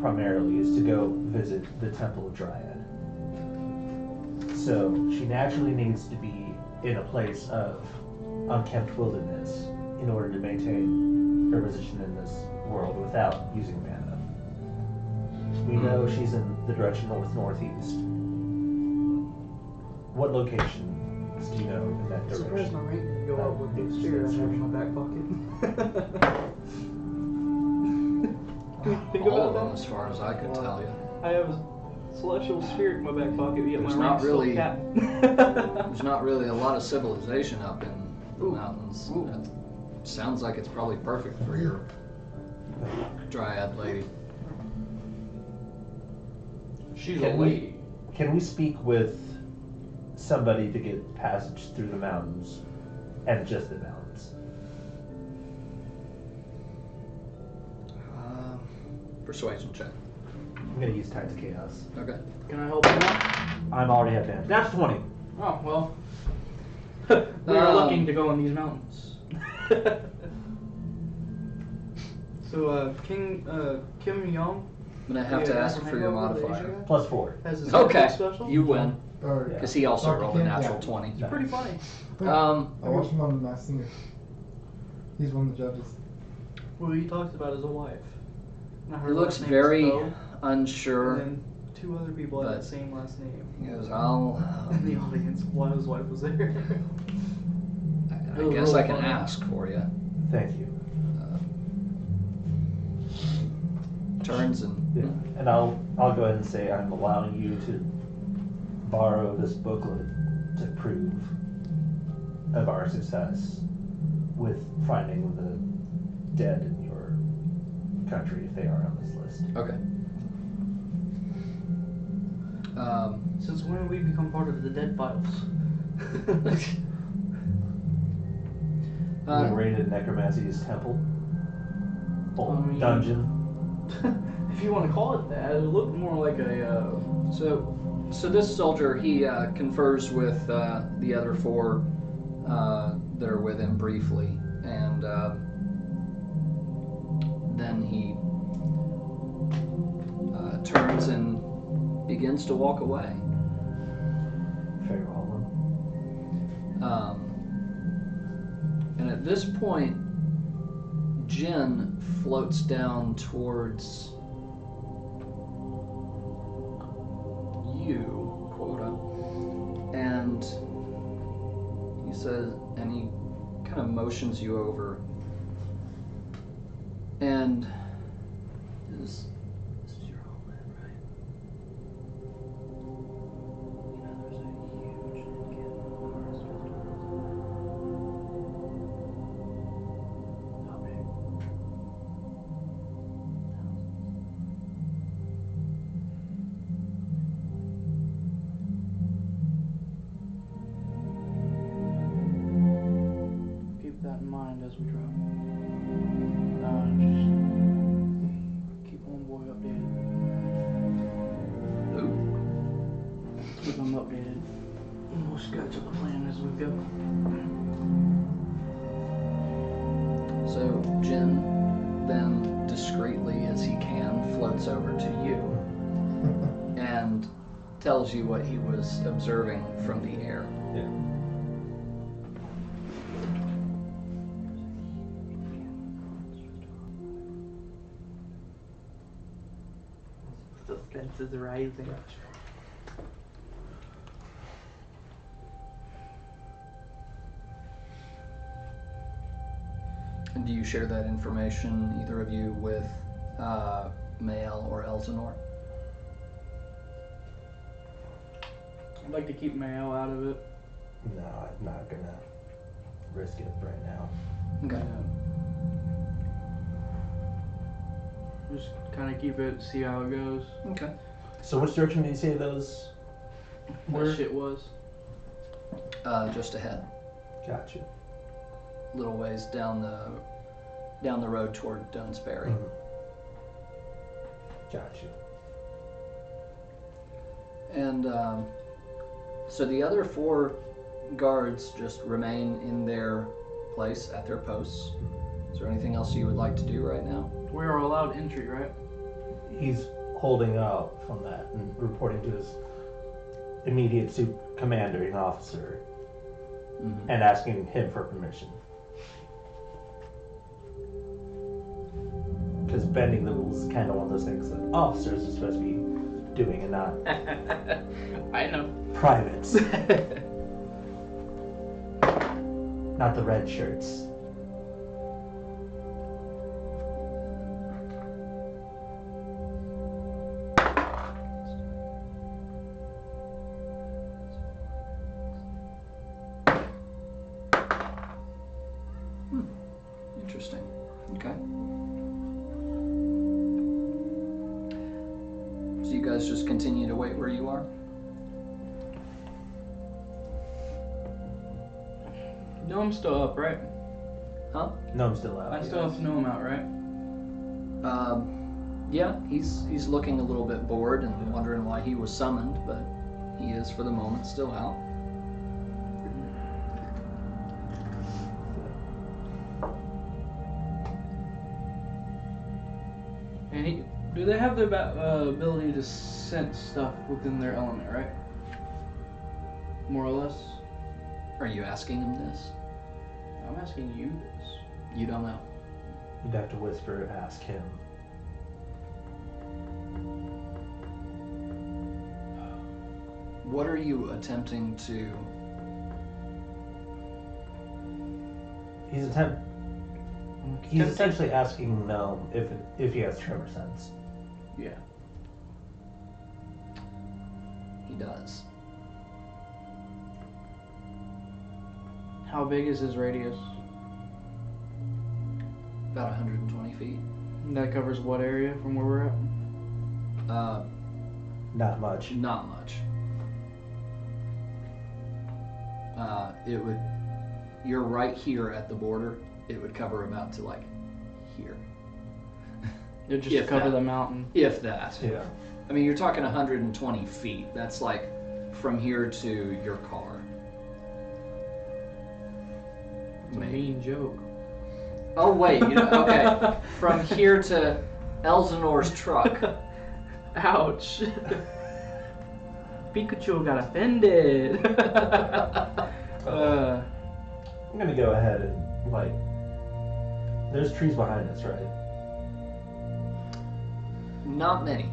primarily is to go visit the Temple of Dryad. So she naturally needs to be in a place of unkempt wilderness in order to maintain her position in this world without using mana. We know she's in the direction north-northeast. What locations do you know in that direction? my rate didn't go up with the spirit I have in my back pocket. Think All about of them, that. as far as I could tell you. I have a celestial spirit in my back pocket, yet There's my not rank's still really- capped. There's not really a lot of civilization up in the Ooh. mountains. Ooh. That sounds like it's probably perfect for your dryad lady. She's Can a we- lady. Can we speak with somebody to get passage through the mountains and just the mountains? Persuasion check. I'm going to use Tides Chaos. Okay. Can I help you out? I'm already at advantage. That's 20. Oh, well. We are looking to go in these mountains. So, Kim Young I'm gonna have to ask for your modifier. Plus 4. has his Okay, special. you win. Or, Yeah. Because he also Dr. rolled a Kim, natural yeah. 20. It's pretty funny. I watched him on The Masked Singer. He's one of the judges. Well, he talks about his wife. Now, her He looks last name's very Bo, unsure. And then 2 other people have but- the same last name. He goes, I'll. In the audience, while his wife was there. I It was guess real I can funny. ask for you. Thank you. Turns and. Yeah. And I'll go ahead and say I'm allowing you to borrow this booklet to prove of our success with finding the dead in your country if they are on this list. Okay. Since when did we become part of the Dead Files? We raided Necromancy's temple. Old I mean- dungeon. If you want to call it that, it looked more like a. So this soldier, he confers with the other four that are with him briefly, and then he turns and begins to walk away. Very well And at this point, Jin floats down towards you, quota, and he says, and he kind of motions you over, and this is your homeland, right? You know, there's a huge encampment on the forest. How big? Keep that in mind as we travel. Just keep homeboy updated. Who? Keep him updated. And we'll sketch out the plan as we go. So Jin then discreetly as he can floats over to you and tells you what he was observing from the air. Yeah. Suspense is rising. And do you share that information, either of you, with Mael or Elsinore? I'd like to keep Mayo out of it. No, I'm not gonna risk it right now. Okay. Just kind of keep it, see how it goes. Okay. So which direction did you say those What were? shit was. Just ahead, Gotcha. little ways down the road toward Dunsbury. Mhm. Gotcha. And so the other four guards just remain in their place at their posts. Is there anything else you would like to do right now? We are allowed entry, right? He's holding out from that and reporting to his immediate commanding officer Mm-hmm. and asking him for permission. Because bending the rules is kind of one of those things that officers are supposed to be doing and not I know. privates. Not the red shirts. Interesting. Okay. So you guys just continue to wait where you are? No, I'm still up, right? Huh? No, I'm still out. I still have to know him out, right? Yeah, he's looking a little bit bored and wondering why he was summoned, but he is for the moment still out. And do they have the ability to sense stuff within their element, right? More or less. Are you asking him this? I'm asking you this. You don't know. You'd have to whisper and ask him. What are you attempting to... He's essentially asking Gnome if he has tremor sense. Yeah. He does. How big is his radius? About 120 feet. And that covers what area from where we're at? Not much. Not much. It would... You're right here at the border. It would cover about to, like, here. They're just If to cover that. the mountain. If that. Yeah. I mean, you're talking 120 feet. That's like from here to your car. It's a mean joke. Oh wait, okay. From here to Elsinor's truck. Ouch. Pikachu got offended. I'm gonna go ahead and like. There's trees behind us, right? Not many.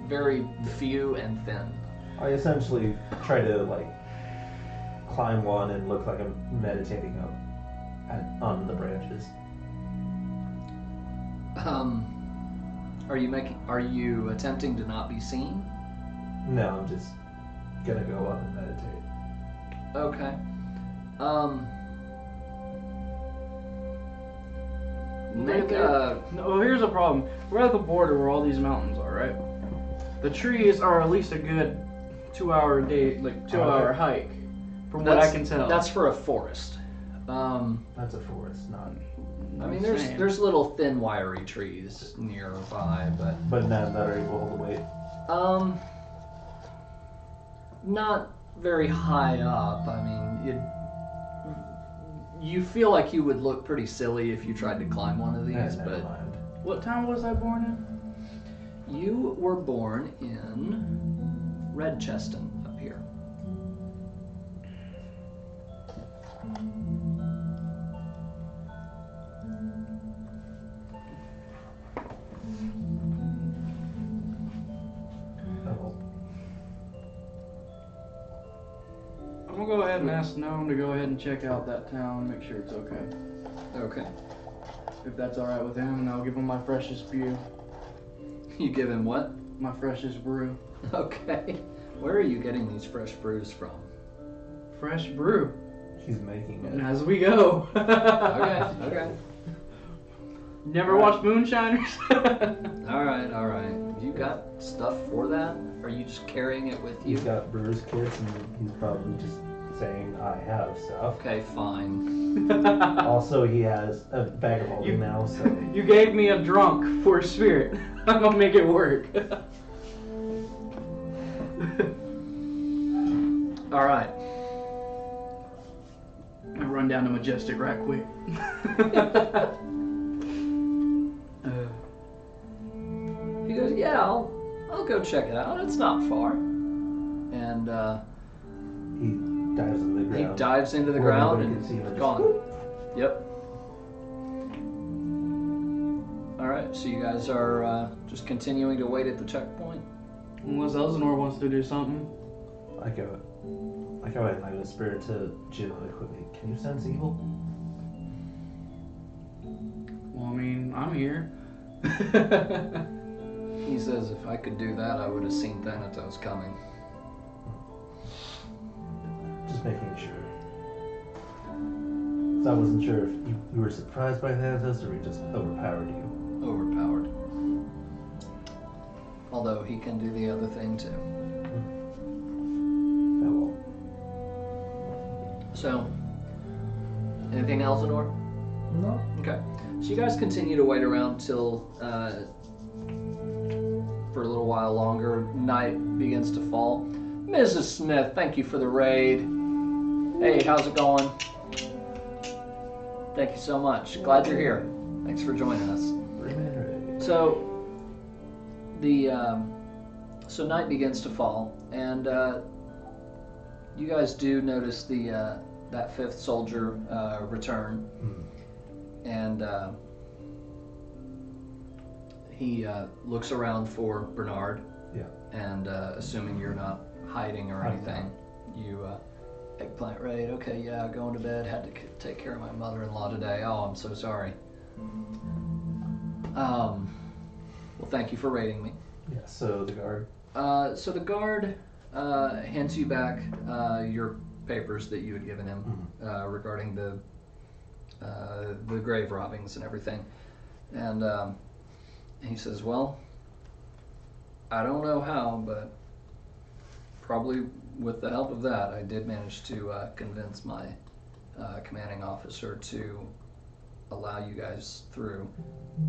Very few and thin. I essentially try to like climb one and look like I'm meditating up on the branches. Are you attempting to not be seen? No, I'm just gonna go up and meditate. Okay. Make a No, here's a problem. We're at the border where all these mountains are, right? The trees are at least a good 2-hour day, like 2-hour hike, from what I can tell. That's for a forest. That's a forest, not. I mean, Same. there's little thin, wiry trees nearby, But none that are able to hold the weight. but not very high up. I mean, you feel like you would look pretty silly if you tried to climb one of these, Never but mind. What town was I born in? you were born in Redcheston up here. Oh, I'm gonna go ahead and ask Gnome to go ahead and check out that town, make sure it's okay. Okay. If that's alright with him, and I'll give him my freshest brew. You give him what? My freshest brew. Okay. Where are you getting these fresh brews from? Fresh brew. she's making And it. as we go. Okay, okay. Never watched Moonshiners? All right. You got stuff for that? Are you just carrying it with you? He's got brewer's kits and he's probably just saying, I have stuff. Okay, fine. Also, he has a bag of holding now, so. You gave me a drunk for a spirit. I'm gonna make it work. All right. I run down to Majestic right quick. He goes, yeah, I'll go check it out. It's not far. And He dives in the he ground. dives into the Where ground nobody and can see him, and gone. just- Yep. All right, so you guys are just continuing to wait at the checkpoint. Unless Elsinore wants to do something. I go ahead and I whisper to Jim really quickly, can you sense evil? Well, I mean, I'm here. He says, if I could do that, I would have seen Thanatos coming. Just making sure. So I wasn't sure if you were surprised by Thanatos or he just overpowered you. Overpowered. Although he can do the other thing too. Oh So, anything else, Elsinore? well. No. Okay. So you guys continue to wait around till, for a little while longer. Night begins to fall. Mrs. Smith, thank you for the raid. Hey, how's it going? Thank you so much. Glad you're here. Thanks for joining us. So, so night begins to fall, and you guys do notice that fifth soldier return, and he looks around for Bernard. Yeah. And assuming you're not hiding or I'm anything, you eggplant raid. Okay, yeah, going to bed. Had to take care of my mother-in-law today. Oh, I'm so sorry. Well, thank you for raiding me. Yeah, so the guard. So the guard hands you back your papers that you had given him regarding the grave robbings and everything, and he says, "Well, I don't know how, but probably with the help of that, I did manage to convince my commanding officer to allow you guys through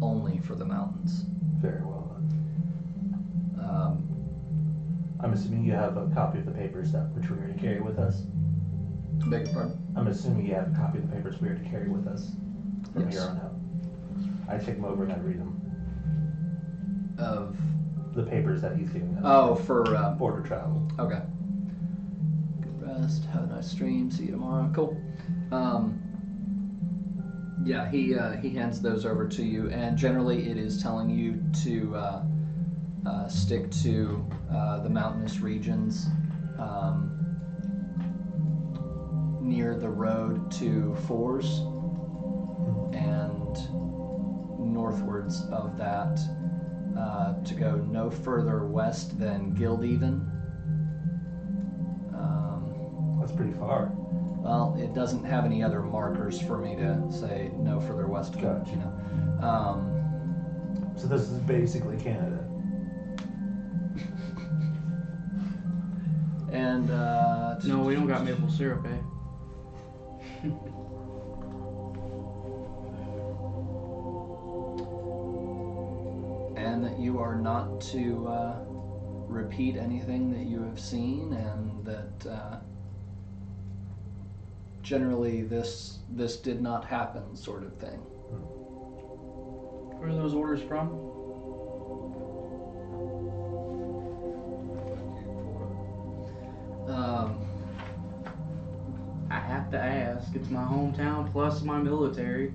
only for the mountains. Very well then. Um, I'm assuming you have a copy of the papers which we're going to carry with us. beg your pardon? I'm assuming you have a copy of the papers we are to carry with us from Yes. here on out. I take them over and I read them. Of The papers that he's giving us. for border travel. okay. Good rest. Have a nice stream. See you tomorrow. Cool. Yeah, he hands those over to you, and generally it is telling you to stick to the mountainous regions near the road to Fours, and northwards of that to go no further west than Guildeven. That's pretty far. Well, it doesn't have any other markers for me to say no further west. Gotcha. You know. So this is basically Canada. And No, we don't got maple syrup, eh? and that you are not to repeat anything that you have seen, and that generally this did not happen, sort of thing. Where are those orders from? I have to ask. It's my hometown plus my military.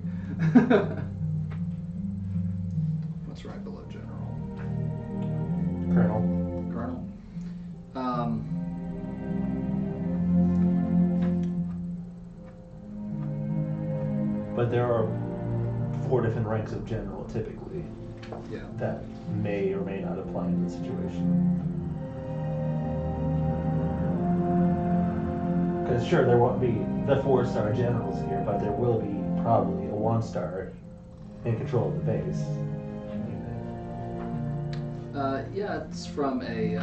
What's right below General? Colonel. Colonel. But there are 4 different ranks of general typically Yeah. that may or may not apply in this situation. Because sure, there won't be the 4-star generals here, but there will be probably a 1-star in control of the base. Yeah, it's from a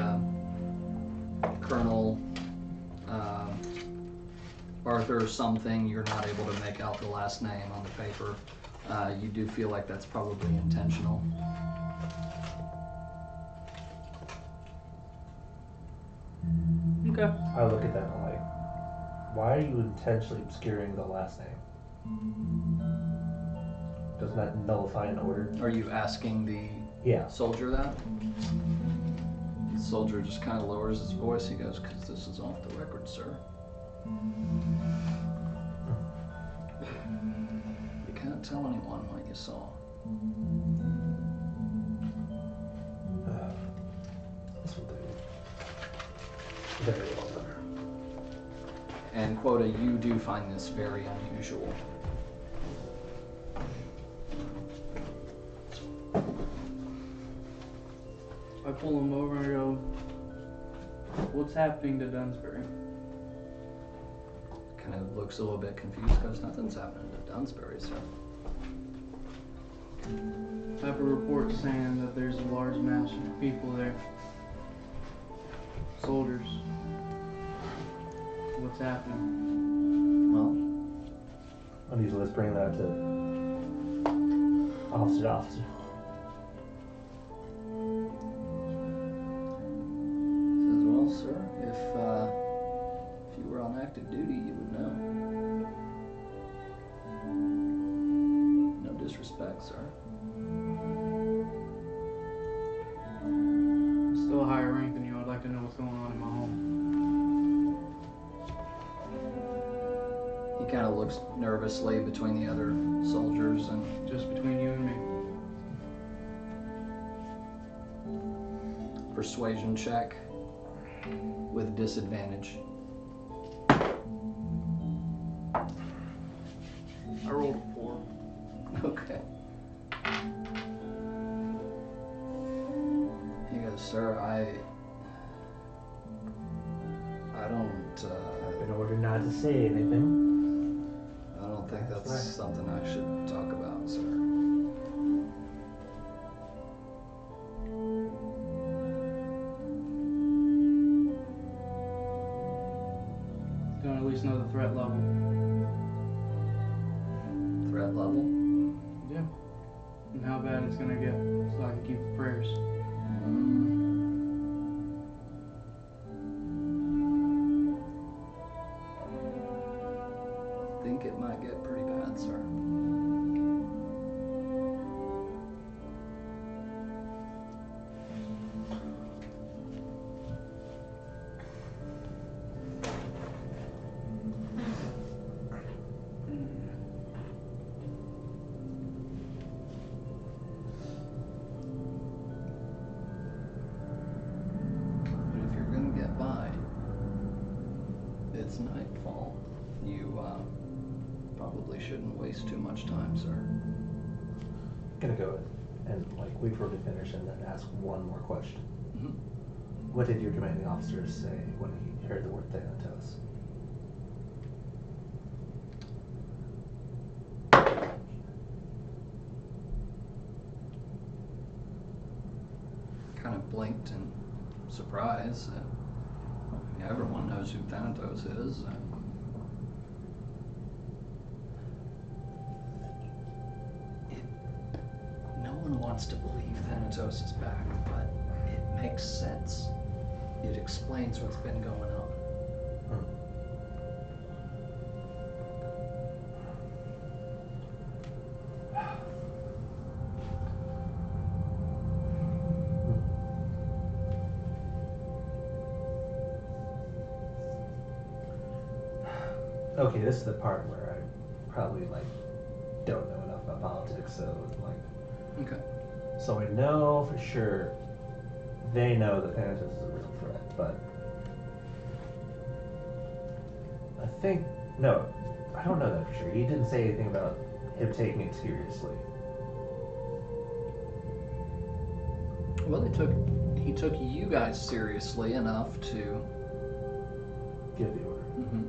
Colonel Arthur something. You're not able to make out the last name on the paper. You do feel like that's probably intentional. Okay. I look at that and I'm like, why are you intentionally obscuring the last name? Doesn't that nullify an order? Are you asking the Yeah. soldier that? The soldier just kind of lowers his voice. He goes, "Because this is off the record, sir. You can't tell anyone what you saw." This will do. Very well done. And quota, you do find this very unusual. I pull him over and I go, "What's happening to Dunsbury?" Kind of looks a little bit confused, goes, "Nothing's happening to Dunsbury, sir." I have a report saying that there's a large mass of people there. Soldiers. What's happening? Well, And he's whispering that to officer to officer. says, "Well, sir, if you were on active duty, you would know. No disrespect, sir." I'm still a higher rank than you. I'd like to know what's going on in my home. He kind of looks nervously between the other soldiers and Just between you and me. persuasion check with disadvantage. I rolled a 4. Okay. He goes, "Sir, I don't, In order not to say anything. I don't think That's that's right. something I should talk about, sir." Don't at least know the threat level. Threat level? Yeah. And how bad it's gonna get, so I can keep the prayers. I think it might get pretty bad, sir. But if you're gonna get by, it's nightfall. You probably shouldn't waste too much time, sir. I'm gonna go and like wait for her to finish and then ask one more question. Mhm. What did your commanding officer say when he heard the word Thanatos? Kind of blinked in surprise. Everyone knows who Thanatos is. No one wants to believe Thanatos is back, but it makes sense. It explains what's been going on. Okay, this is the part where I probably like don't know enough about politics, so like, Okay. so I know for sure they know that Thanatos is a real threat, but I think no, I don't know that for sure. He didn't say anything about him taking it seriously. Well, he took you guys seriously enough to. Give the order. Mm-hmm.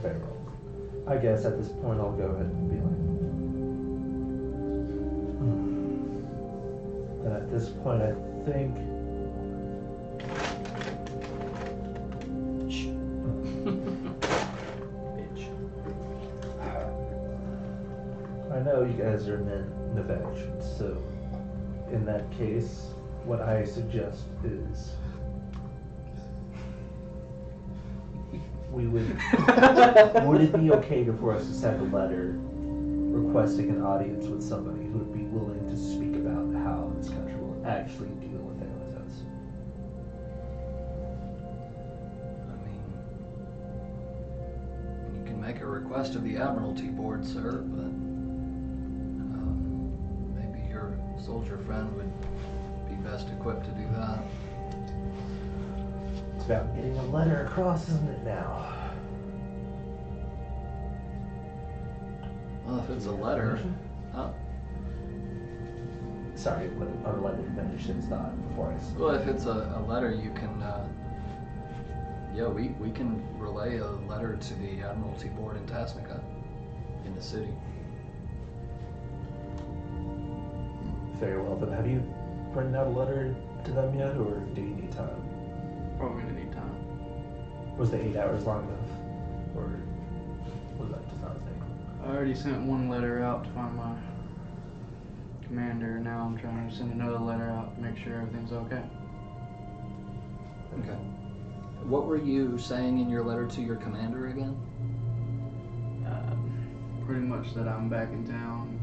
Very well. I guess at this point I'll go ahead and be like, And at this point I think Bitch. I know you guys are men of action, so in that case, what I suggest is we would it be okay for us to send a letter requesting an audience with somebody who would be willing to speak about how this country will actually deal with Thanatos? I mean, you can make a request of the Admiralty Board, sir, but maybe your soldier friend would be best equipped to do that. It's about getting a letter across, isn't it now? Well, if it's a letter, Sorry, but I'll let him finish his thought before I speak. well, if it's a letter, you can, yeah, we can relay a letter to the Admiralty Board in Tasnica, in the city. Very well, then have you written out a letter to them yet, or do you need time? Probably gonna need time. Was the 8 hours long enough? Or was that just not a thing? I already sent one letter out to find my commander. Now I'm trying to send another letter out to make sure everything's okay. Okay. What were you saying in your letter to your commander again? Pretty much that I'm back in town,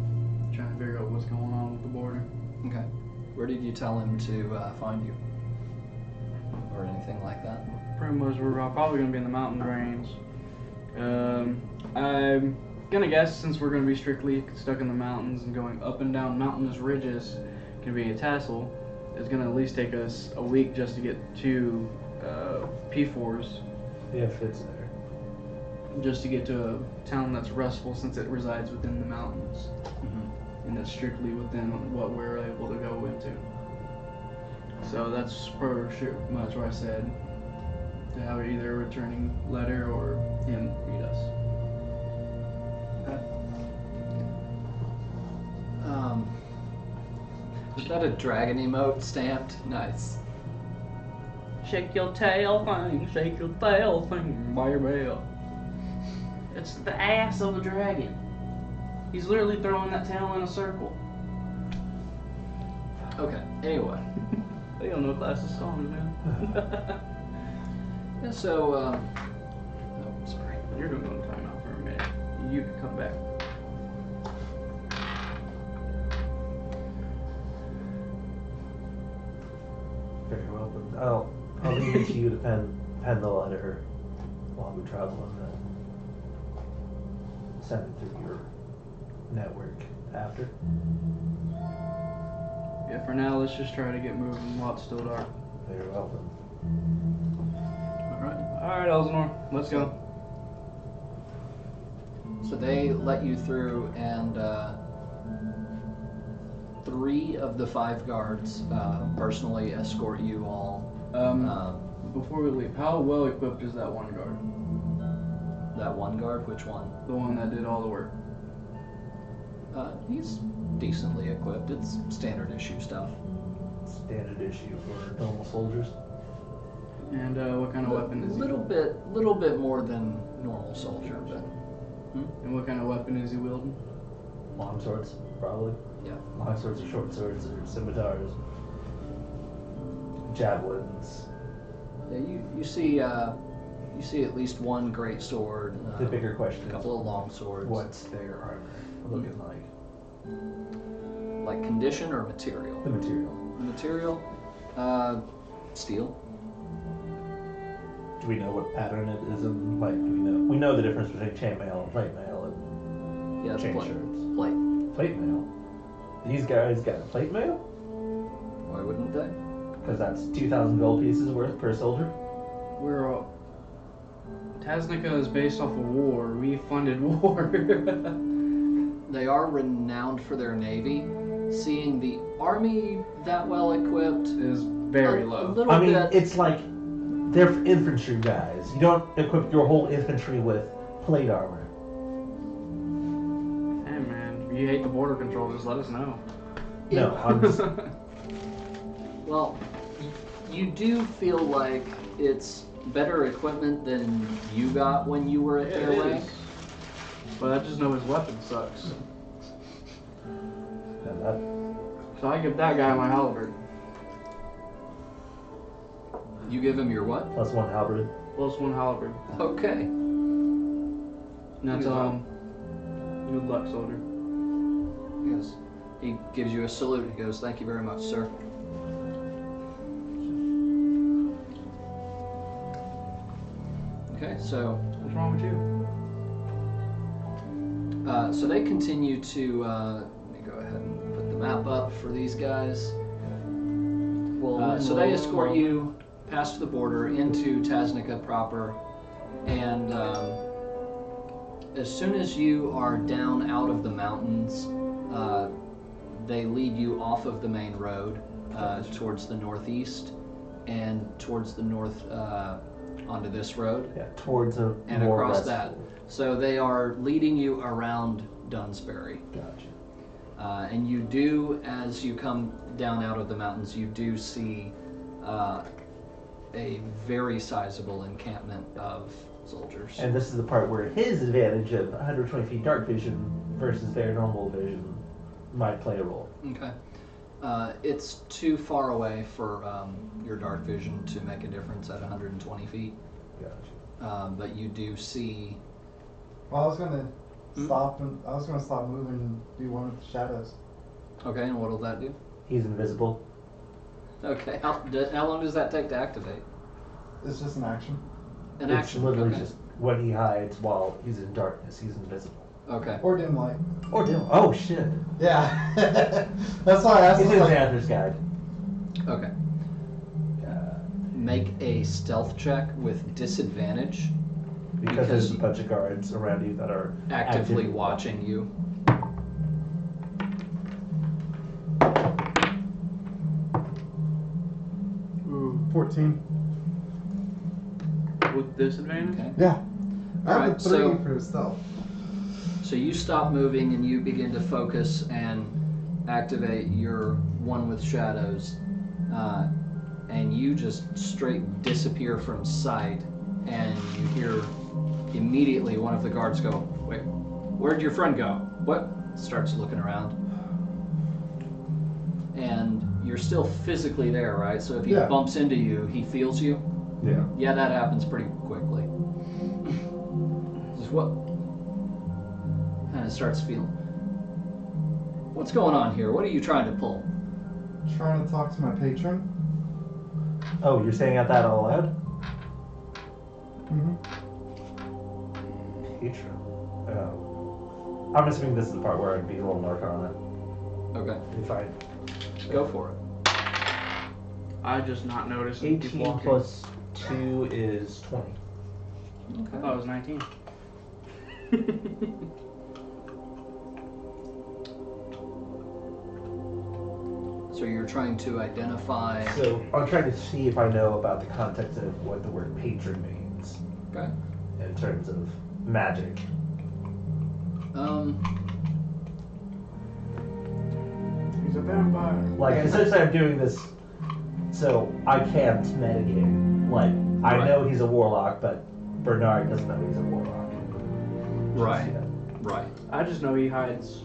trying to figure out what's going on with the border. Okay. Where did you tell him to find you? Or anything like that? Pretty much we're probably gonna be in the mountain range. I'm gonna guess since we're gonna be strictly stuck in the mountains and going up and down mountainous ridges, can be a tassel. It's gonna at least take us a week just to get to P4s, If it's there. just to get to a town that's restful since it resides within the mountains, and it's strictly within what we're able to go into. So that's pretty much what I said, to have either a returning letter or him read us. Okay. Is that a dragon emote stamped? Nice. Shake your tail thing, shake your tail thing, baby. It's the ass of the dragon. He's literally throwing that tail in a circle. Okay. Anyway. They don't know classic songs, man. Yeah, so, oh, sorry. You're going to go time out for a minute. You can come back. Very well, but I'll leave it to you to pen the letter while we travel and then send it through your network after. Yeah, for now, let's just try to get moving while it's still dark. Very well then. Alright, Elsinore, let's go. So they let you through, and 3 of the 5 guards personally escort you all. Before we leave, how well equipped is that one guard? That one guard, which one? The one that did all the work. He's decently equipped. It's standard issue stuff. Standard issue for normal soldiers. And what kind of weapon is he? Little bit more than normal soldier, but. And what kind of weapon is he wielding? Long swords, probably. Yeah. Long swords or short swords or scimitars, javelins. Yeah, you see at least one great sword. The bigger question A couple of long swords. what's their armor looking like? Like condition or material? The material. Material, steel. Do we know what pattern it is in? Like, we know the difference between chainmail and plate mail and Yeah, it's chain plate. shirts. Plate. Plate mail. These guys got plate mail? Why wouldn't they? Because that's 2,000 gold pieces worth per soldier. We're Tasnica is based off of war. We funded war. They are renowned for their navy. Seeing the army that well equipped is very a low. little I mean, bit. it's like they're infantry guys. You don't equip your whole infantry with plate armor. Hey man, if you hate the border control, just let us know. No, I'm just, Well, you do feel like it's better equipment than you got when you were at Yeah, their it rank. is. But I just know his weapon sucks. and that, So I give that guy my halberd. You give him your what? +1 halberd. +1 halberd. Okay. And that's good luck, soldier. Yes. He gives you a salute. He goes, "Thank you very much, sir." Okay, so What's wrong with you? so they continue to. Let me go ahead and put the map up for these guys. So they escort you past the border into Tasnica proper, and as soon as you are down out of the mountains, they lead you off of the main road towards the northeast and towards the north onto this road Yeah, towards a and more across restful. that. So they are leading you around Dunsbury. Gotcha. And you do, as you come down out of the mountains, you do see a very sizable encampment of soldiers. And this is the part where his advantage of 120 feet dark vision versus their normal vision might play a role. Okay. It's too far away for your dark vision to make a difference at 120 feet. Gotcha. But you do see. Well, I was gonna stop moving and do one with the shadows. Okay, and what'll that do? He's invisible. Okay, how long does that take to activate? It's just an action. An It's action. literally Okay. just when he hides while he's in darkness, he's invisible. Okay. Or dim light. Or dim. Oh shit! Yeah. That's why I asked. It's him, in like, Xander's guide. Okay. Make a stealth check with disadvantage Because there's a bunch of guards around you that are actively watching you. Ooh. 14. With disadvantage? Okay. Yeah. I have Alright, a 3 so- for stealth. So you stop moving and you begin to focus and activate your one with shadows. and you just straight disappear from sight, and you hear immediately one of the guards go, "Wait, where'd your friend go? What?" Starts looking around. And you're still physically there, right? So if he Yeah. bumps into you, he feels you? Yeah. Yeah, that happens pretty quickly. Just what? And it starts feeling. What's going on here? What are you trying to pull? Trying to talk to my patron. Oh, you're saying out that all loud? Mm-hmm. Patron. Oh. I'm assuming this is the part where I'd be a little darker on it. Okay, If I go for it. I just not noticed. And keep 18 walking. plus 2 is 20. I thought it was 19. So you're trying to identify. So I'm trying to see if I know about the context of what the word patron means Okay. in terms of magic. He's a vampire. Like, essentially I'm doing this so I can't metagame. Like, I Right. know he's a warlock, but Bernard doesn't know he's a warlock. Right. Just yet. Right. I just know he hides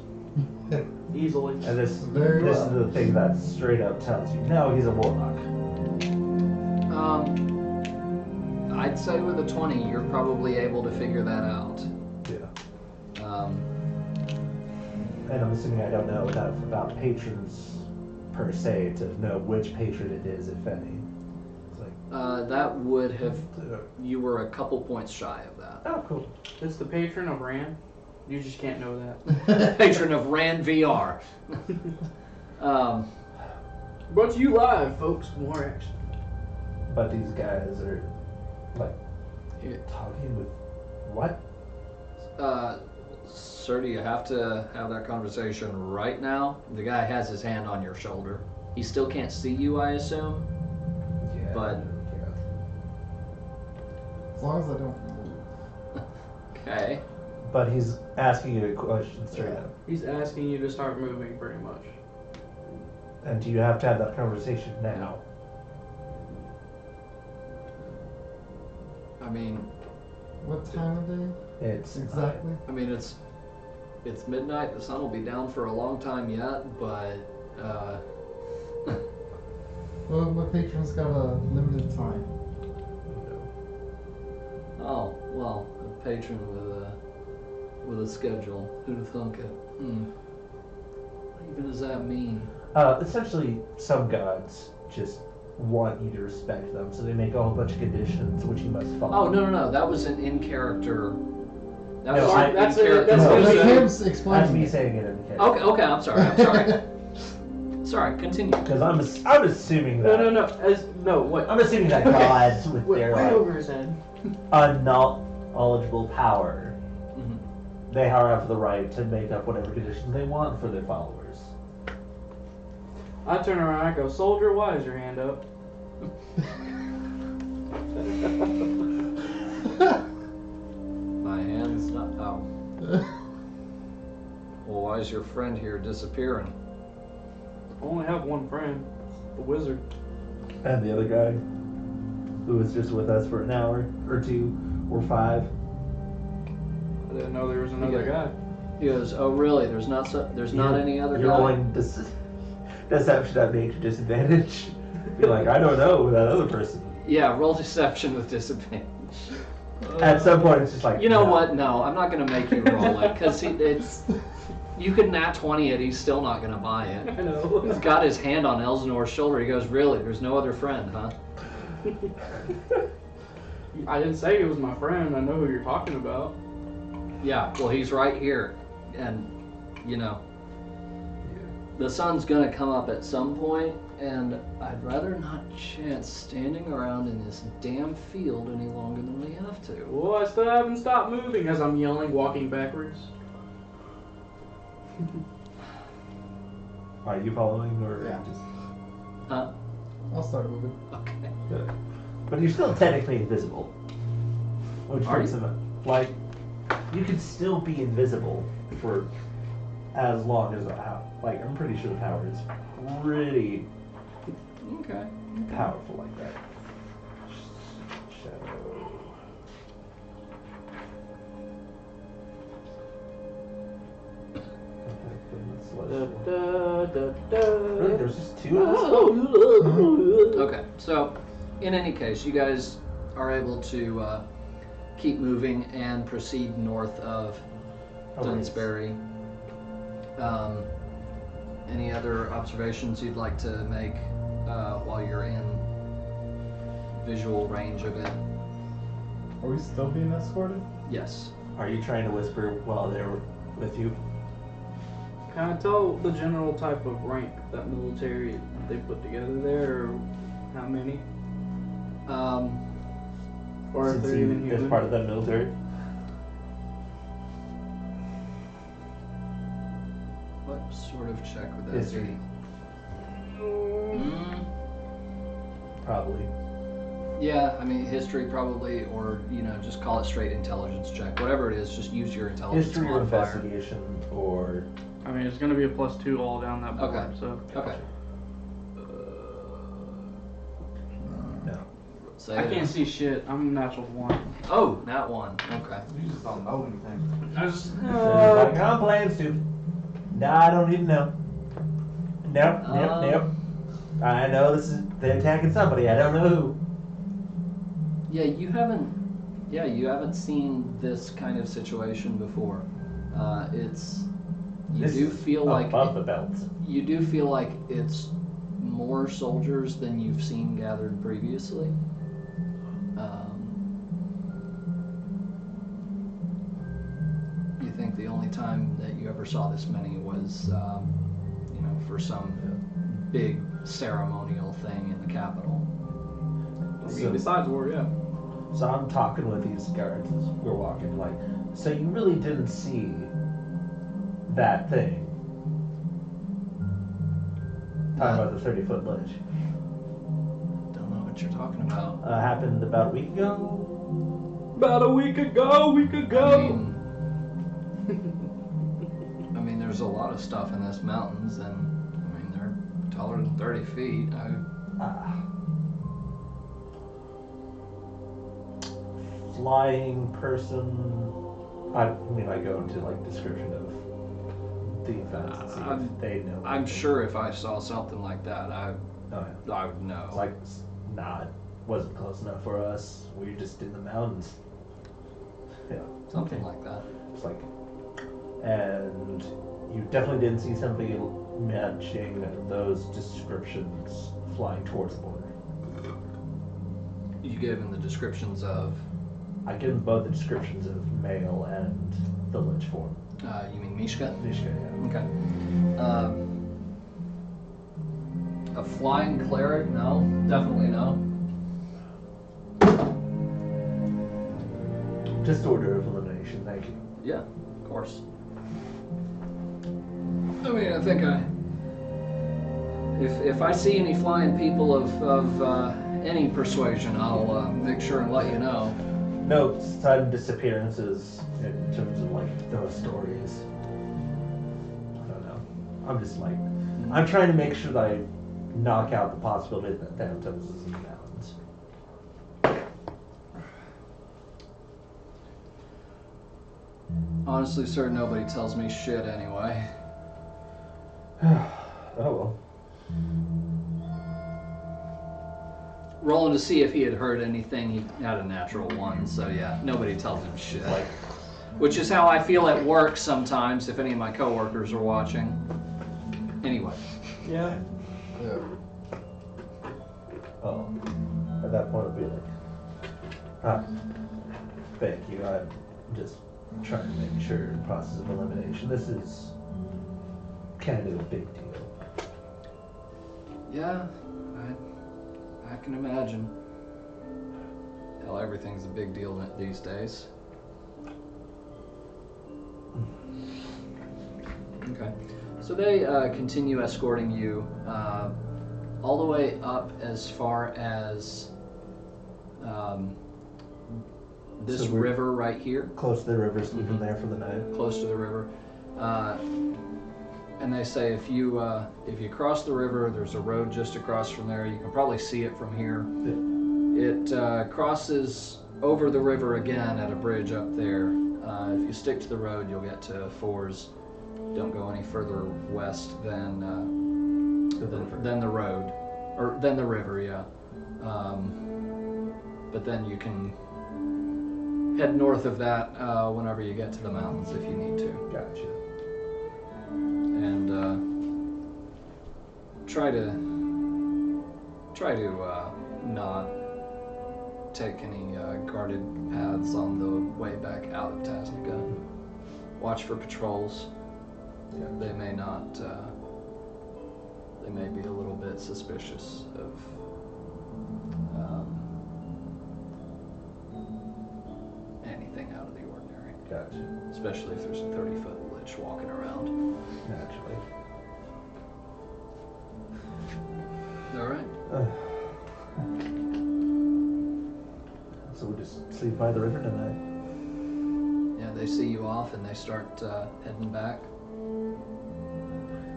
easily. And this Very this well. is the thing that straight up tells you, no, he's a warlock. I'd say with a 20, you're probably able to figure that out. Yeah. And I'm assuming I don't know enough about patrons per se to know which patron it is, if any. It's like, That would have. You were a couple points shy of that. oh, cool. It's the patron of Ran. You just can't know that. Patron of Rand VR. Brought to you live, folks. More action. But these guys are like Yeah. talking with what? Sir, do you have to have that conversation right now? The guy has his hand on your shoulder. He still can't see you, I assume. Yeah. But- yeah. As long as I don't move. Okay. But he's asking you a question straight up. He's asking you to start moving, pretty much. And do you have to have that conversation now? I mean, What time of day? It's Exactly. it's midnight. The sun will be down for a long time yet, but Well, my patron's got a limited time. oh well, a patron with a schedule. Who'd have thunk it? What even does that mean? Essentially, some gods just want you to respect them, so they make a whole bunch of conditions which you must follow. Oh no! That was an in character. That No, was I- in that's character. it, that's No, what The he said. cam's That's explaining me it. saying it in the case. Okay, I'm sorry. Sorry, continue. Because I'm assuming that. No, what? I'm assuming that gods with Way, their way like, over his head. unknowledgeable power, Mhm. they have the right to make up whatever conditions they want for their followers. I turn around and I go, soldier, why is your hand up? My hand's not. Oh. Well, why is your friend here disappearing? I only have one friend, the wizard. And the other guy, who was just with us for an hour or 2 or 5. I didn't know there was another guy. He goes, "Oh, really? There's not any other You're guy." rolling deception at major disadvantage. Be like, I don't know that other person. Yeah, roll deception with disadvantage. At some point, it's just like, You know no. what? No, I'm not gonna make you roll it because it's. You could nat 20 it. He's still not gonna buy it. I know. He's got his hand on Elsinor's shoulder. He goes, "Really? There's no other friend, huh?" I didn't say he was my friend. I know who you're talking about. Yeah. Well, he's right here, and you know, the sun's gonna come up at some point, and I'd rather not chance standing around in this damn field any longer than we have to. Well, I still haven't stopped moving as I'm yelling, walking backwards. Are you following or Yeah. just? Huh? I'll start moving. Okay. Good. But you're still technically invisible. Which Are makes you? them like you could still be invisible for as long as the power. Like I'm pretty sure the power is pretty Okay. powerful like that. Shadow. Really, there's just two of us? Okay, so in any case, you guys are able to keep moving and proceed north of Dunsbury. Any other observations you'd like to make while you're in visual range of it? Are we still being escorted? Yes. Are you trying to whisper while they're with you? Can I tell the general type of rank that military they put together there, or how many? Or if Since they're even he is human? part of the military? What sort of check would that History. be? Probably. Yeah, I mean history probably, or just call it straight intelligence check. Whatever it is, just use your intelligence History or modifier. investigation or... I mean, it's going to be a +2 all down that board, Okay. so. Okay. No. Say I it. can't see shit. I'm natural 1. Oh, not one. Okay. You just don't know anything. I just. Like, I'm playing stupid. Nah, I don't need to know. Nope, nope. I know they're attacking somebody. I don't know who. Yeah, you haven't seen this kind of situation before. You do feel like above the belt. you do feel like it's more soldiers than you've seen gathered previously. You think the only time that you ever saw this many was, for some big ceremonial thing in the capital. I mean, besides war, yeah. So I'm talking with these guards as we're walking, like, so you really didn't see that thing. Talking about the 30-foot ledge. Don't know what you're talking about. Happened about a week ago. About a week ago. I mean, there's a lot of stuff in this mountains, and I mean, they're taller than 30 feet. Flying person. I go into like description of the events and see if they know. I'm sure if I saw something like that, I would know. It's like, nah, it wasn't close enough for us. We were just in the mountains. Yeah, Something like that. it's like, and you definitely didn't see somebody matching those descriptions flying towards the border. You gave him the descriptions of. I give them both the descriptions of male and the lich form. You mean Mishka? Mishka, yeah. Okay. A flying cleric? No, definitely no. Just order of elimination, thank you. Yeah, of course. I mean, I think if I see any flying people of any persuasion, I'll make sure and let you know. No sudden disappearances in terms of like those stories. I don't know. I'm just like, I'm trying to make sure that I knock out the possibility that Thanatos is in the mountains. Honestly, sir, nobody tells me shit anyway. Oh well. Rolling to see if he had heard anything, he had a natural 1, so yeah, nobody tells him shit. Like, Which is how I feel at work sometimes, if any of my coworkers are watching. Anyway. Yeah. Yeah. oh, at that point it'll be like, thank you. I'm just trying to make sure process of elimination. This is kind of a big deal. Yeah, I can imagine. Hell, everything's a big deal these days. Okay. So they continue escorting you all the way up as far as this So we're river right here, close to the river, sleeping there for the night. close to the river. And they say if you cross the river, there's a road just across from there. You can probably see it from here. It crosses over the river again at a bridge up there. If you stick to the road, you'll get to Fours. Don't go any further west than the road, or than the river, yeah. But then you can head north of that whenever you get to the mountains if you need to. Gotcha. And try to not take any guarded paths on the way back out of Tasnica. Watch for patrols. Yeah. They may not. They may be a little bit suspicious of anything out of the ordinary. Gotcha. Especially if there's a 30-foot lich walking around. Naturally. All right. So we just sleep by the river tonight. Yeah, they see you off and they start heading back.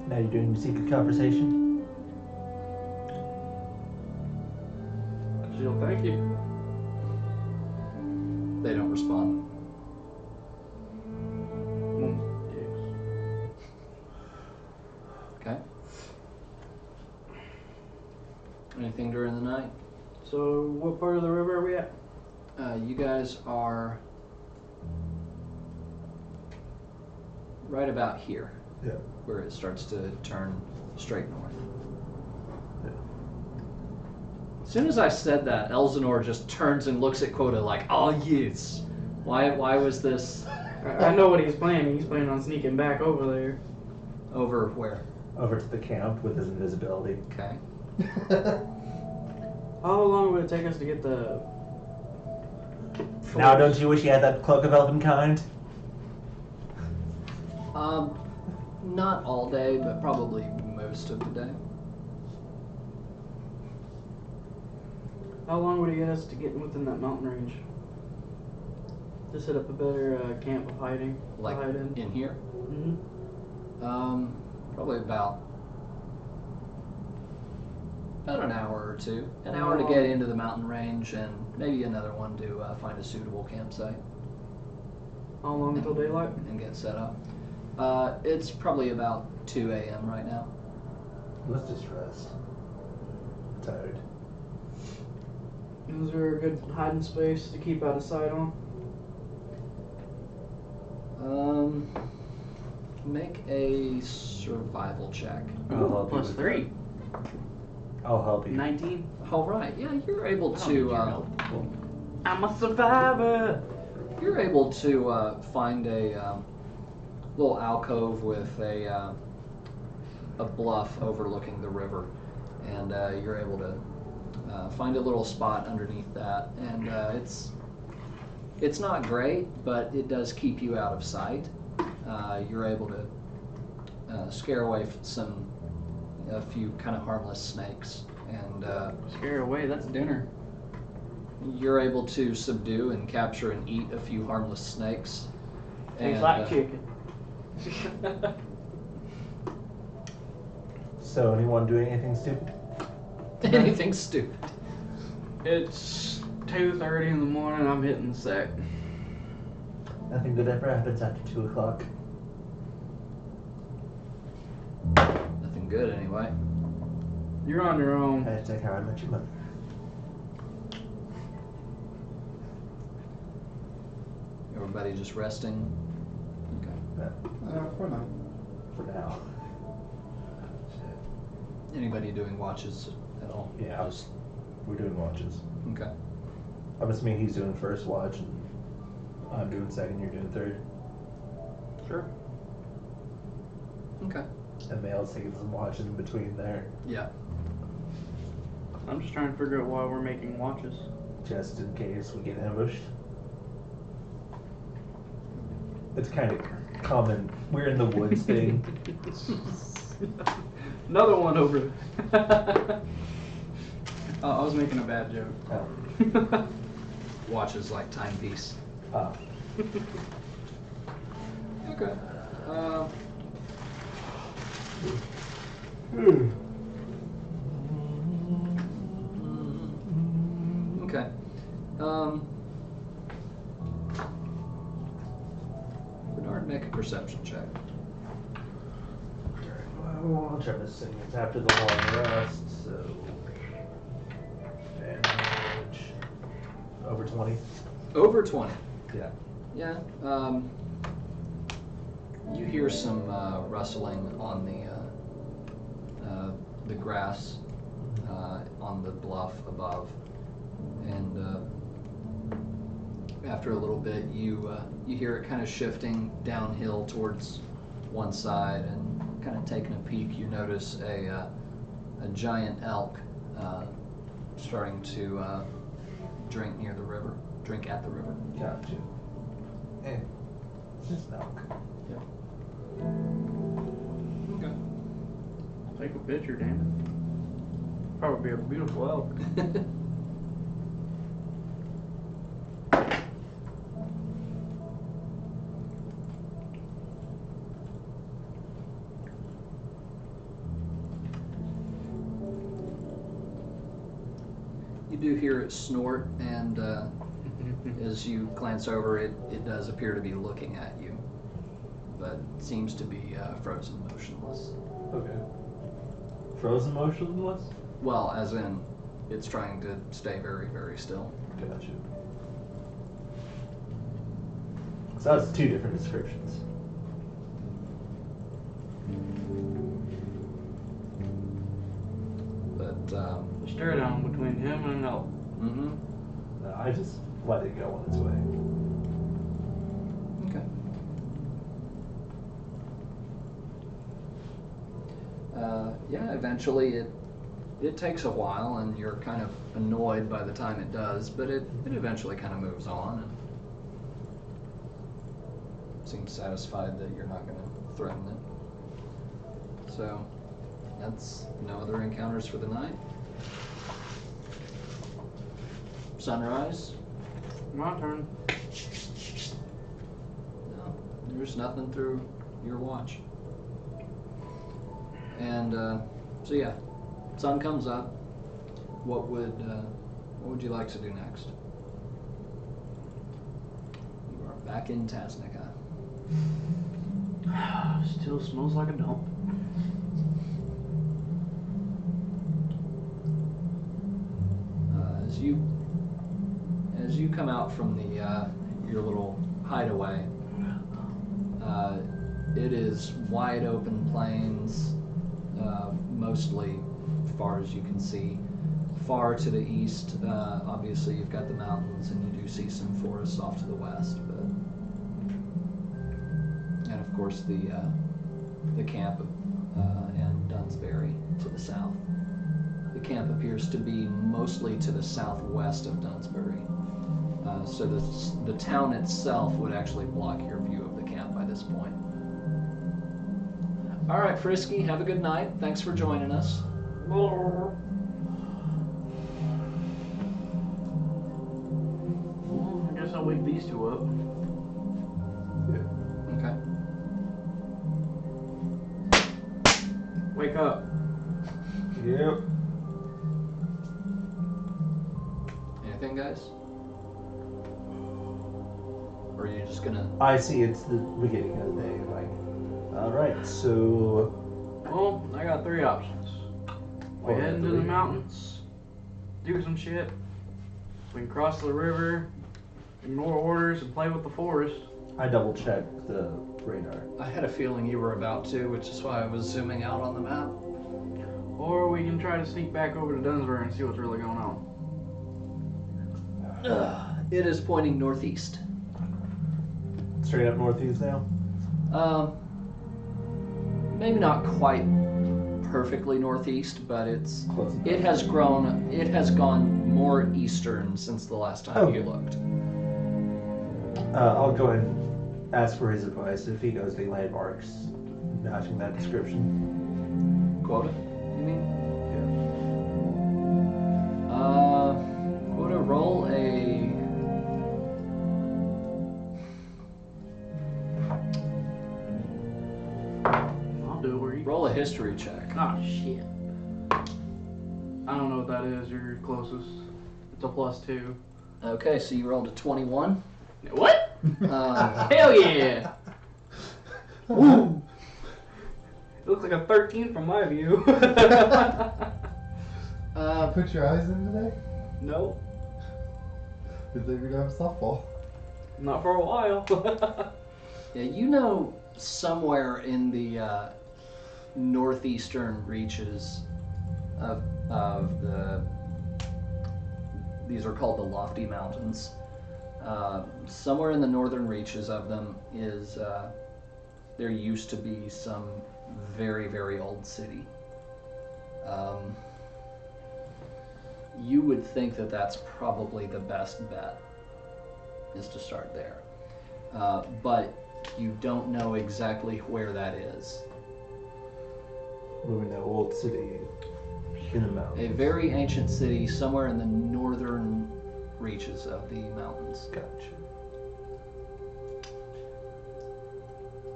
Now you're doing secret conversation? She'll thank you. They don't respond. Okay. Anything during the night? So, what part of the river are we at? You guys are right about here, Yeah. where it starts to turn straight north. Yeah. As soon as I said that, Elsinore just turns and looks at Quota like, "Oh yes, why was this I know what he's planning. He's planning on sneaking back over there. over where?" Over to the camp with his invisibility. Okay. How long would it take us to get the... Now don't you wish you had that cloak of elvenkind? Not all day, but probably most of the day. How long would it get us to get within that mountain range? To set up a better camp of hiding? to Like hide in? in here? Mm-hmm. Probably about an hour or two. An hour to get into the mountain range, and maybe another one to find a suitable campsite How long until daylight? and get set up. It's probably about 2 a.m. right now. Let's just rest. I'm tired. Is there a good hiding space to keep out of sight on? Make a survival check. I'll help you Plus with 3. that. I'll help you. 19. All right, yeah, you're able I don't need to. your help. I'm a survivor! You're able to find a little alcove with a bluff overlooking the river, and you're able to find a little spot underneath that, and it's not great, but it does keep you out of sight. You're able to scare away a few kind of harmless snakes, and Scare away, that's dinner. you're able to subdue and capture and eat a few harmless snakes. Tastes And, like chicken. So, anyone doing anything stupid? anything stupid. It's 2:30 in the morning, I'm hitting the sack. Nothing good ever happens after 2 o'clock. Nothing good, anyway. You're on your own. Hashtag how I met your mother. Everybody just resting. Okay. For now. For now. Anybody doing watches at all? Yeah, we're doing watches. Okay. I'm assuming he's doing first watch, and I'm doing second, you're doing third. Sure. Okay. And Male's taking some watches in between there, Yeah. I'm just trying to figure out why we're making watches. just in case we get ambushed. It's kind of common. We're in the woods thing. Another one over. I was making a bad joke. Oh. Watches like timepiece. Ah. Okay. Okay. Bernard, make a perception check. Well, I'll try to sing it after the long rest, so. Damage. Over 20. Over 20. Yeah. Yeah. You hear some rustling on the grass on the bluff above, and after a little bit, you hear it kind of shifting downhill towards one side, and kind of taking a peek, you notice a giant elk starting to drink near the river, drink at the river. Gotcha. And just elk. Yep. Okay. Take a picture, damn it. Probably be a beautiful elk. You do hear it snort, and as you glance over, it does appear to be looking at you, but seems to be frozen motionless. Okay. Frozen motionless? Well, as in, it's trying to stay very, very still. Gotcha. So that's two different descriptions. But, Stare down between him and an elk. mm-hmm. No, I just let it go on its way. Okay. Yeah, eventually it takes a while, and you're kind of annoyed by the time it does, but it eventually kind of moves on and seems satisfied that you're not going to threaten it. So, that's no other encounters for the night. Sunrise. My turn. No, there's nothing through your watch. And so yeah, sun comes up. What would you like to do next? You are back in Tasnica. Still smells like a dump. As you come out from the your little hideaway, it is wide open plains, mostly far as you can see. Far to the east, obviously you've got the mountains, and you do see some forests off to the west, and of course the camp and Dunsbury to the south. The camp appears to be mostly to the southwest of Dunsbury. So the town itself would actually block your view of the camp by this point. All right, Frisky, have a good night. Thanks for joining us. Well, I guess I'll wake these two up. Okay. Wake up. Yep. Anything, guys? Or are you just gonna... I see it's the beginning of the day. Like, alright, so. Well, I got three options. We head into the mountains, do some shit. We can cross the river, ignore orders, and play with the forest. I double checked the radar. I had a feeling you were about to, which is why I was zooming out on the map. Or we can try to sneak back over to Dunsbury and see what's really going on. It is pointing northeast. Straight up northeast now? Maybe not quite perfectly northeast, but Close enough. it has gone more eastern since the last time you looked. I'll go ahead and ask for his advice if he knows any landmarks matching that description. Quota, you mean? Yeah. Quota, roll a... I'll do it where you Roll a history check. Ah, shit. I don't know what that is. You're closest. It's a +2. Okay, so you rolled a 21. What? Um, Hell yeah! Woo! It looks like a 13 from my view. Put your eyes in today? No, Good thing we don't have softball. not for a while. yeah, you know, somewhere in the northeastern reaches of the, these are called the Lofty Mountains. Somewhere in the northern reaches of them is, there used to be some very, very old city. You would think that that's probably the best bet, is to start there. But you don't know exactly where that is. What do we know? Old city in the mountains. A very ancient city somewhere in the northern reaches of the mountains. Gotcha.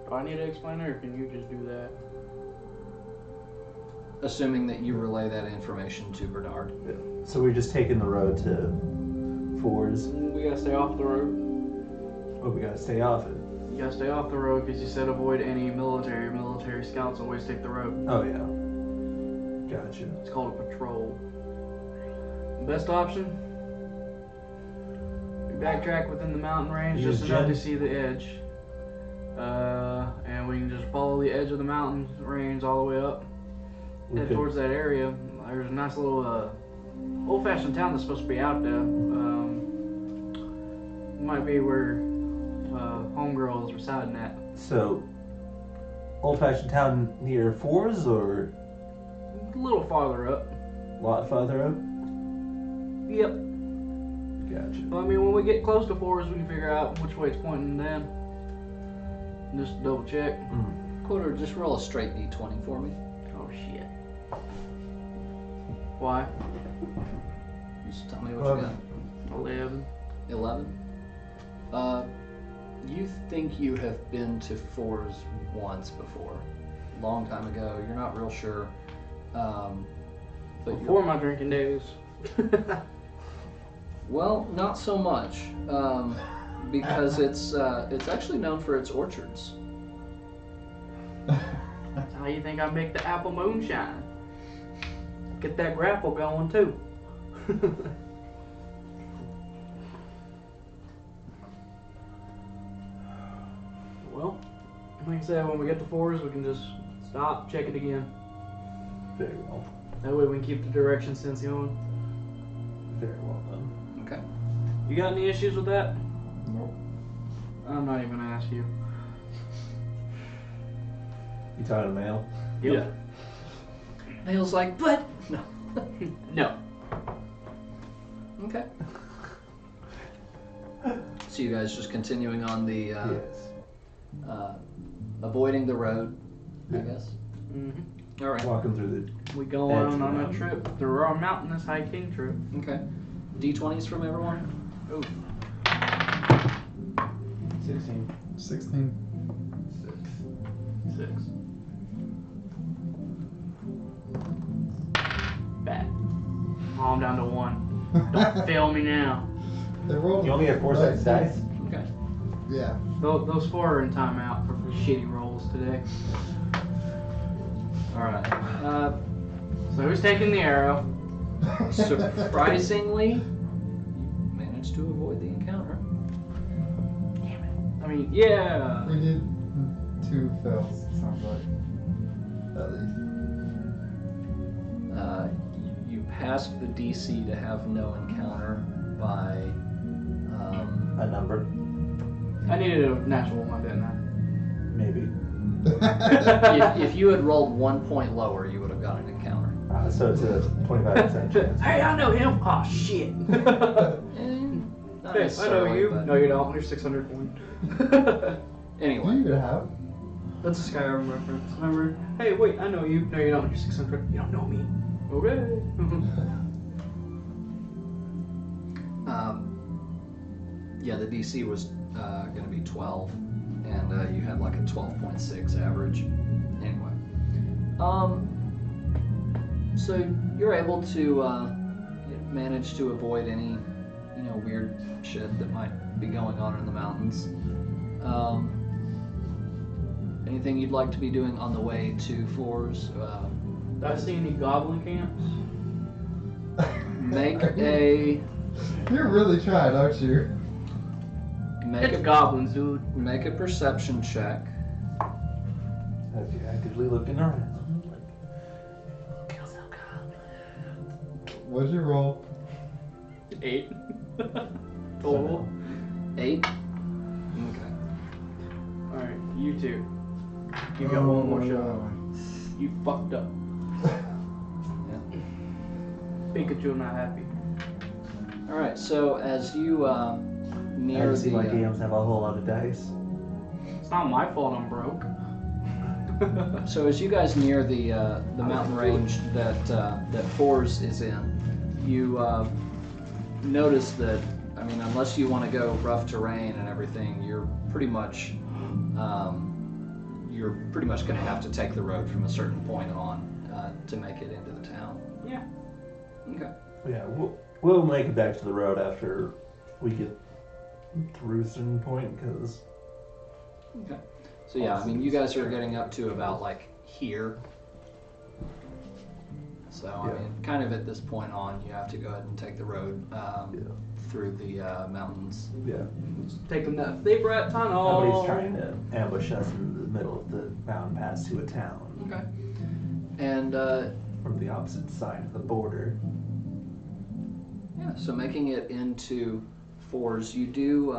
Do I need to explain it, or can you just do that? Assuming that you relay that information to Bernard. Yeah. So we're just taking the road to Fours. We gotta stay off the road. Oh, we gotta stay off it. You gotta stay off the road because you said avoid any military. Military scouts always take the road. Oh yeah. Gotcha. It's called a patrol. Best option? We backtrack within the mountain range Use just enough to Jen. see the edge. And we can just follow the edge of the mountain range all the way up. We Head could- towards that area. There's a nice little old-fashioned town that's supposed to be out there. Might be where homegirl is residing at. So, old-fashioned town near Fours or A little farther up. a lot farther up? Yep. Gotcha. But I mean, when we get close to Forest, we can figure out which way it's pointing then. Just double check. Quarter, just roll a straight d20 for me. Oh shit. Why? Just tell me what you got. 11. 11. You think you have been to Fours once before, long time ago. You're not real sure, but Before my drinking days. well, not so much, because it's actually known for its orchards. That's how you think I make the apple moonshine. Get that grapple going too. Well, like I said, when we get to Forest, we can just stop, check it again. Very well. That way we can keep the direction sense going. Very well done. Okay. You got any issues with that? Nope. I'm not even gonna ask you. You talking to Mail? Yep. Neil's like, but no. No. Okay. So you guys just continuing on the Yes. avoiding the road, I guess. Mm-hmm. All right. Walking through We go Edge on a mountain. trip through our mountainous hiking trip. Okay. D20s from everyone. Oh. 16. 16. 6. Bad. Oh, I'm down to 1. Don't fail me now. They the. rolled. You only have 4 sides dice? Okay. Yeah. Those 4 are in timeout for shitty rolls today. All right. So who's taking the arrow? Surprisingly, you managed to avoid the encounter. Damn it. I mean, yeah. We did 2 fails, it sounds like. At least. You passed the DC to have no encounter by. A number? I needed a natural one, didn't I? Maybe. If you had rolled 1 point lower, you would have got an encounter. So it's a 25% chance. Hey, I know him. Oh shit. Not Hey, I know necessarily, you. but- No, you don't. You're 600 coin. Anyway. You could have. That's a Skyrim reference. Remember? Hey, wait, I know you. No, you don't. You're 600. You don't know me. Okay. Yeah, the DC was going to be 12, and you had like a 12.6 average. Anyway, So you're able to manage to avoid any, weird shit that might be going on in the mountains. Anything you'd like to be doing on the way to Fours? Do I see any goblin camps? Make a You're really trying, aren't you? It's goblins, dude. make a perception check. As you're actively looking around. Kill some goblins. What'd you roll? 8. Total. 8. Okay. Alright, you two. You got one more shot. You fucked up. Pikachu not happy. All right. So as you I near see the my DMs have a whole lot of dice. It's not my fault I'm broke. so as you guys near the mountain range that Fours is in, you notice that unless you want to go rough terrain and everything, you're pretty much going to have to take the road from a certain point on to make it into the town. Yeah. Okay. Yeah, we'll make it back to the road after we get through a certain point, because... Okay. So yeah, you guys are getting up to about like here. So kind of at this point on, you have to go ahead and take the road through the mountains. Yeah. Taking that thick rat tunnel. Nobody's trying to ambush us in the middle of the mountain pass to a town. Okay. And From the opposite side of the border. yeah, so making it into Fours, you do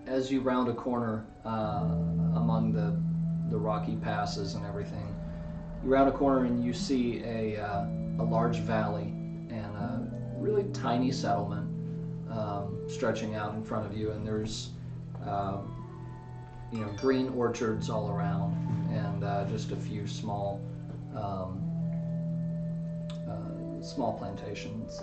as you round a corner among the rocky passes and everything. You round a corner and you see a large valley and a really tiny settlement stretching out in front of you, and there's green orchards all around and just a few small plantations.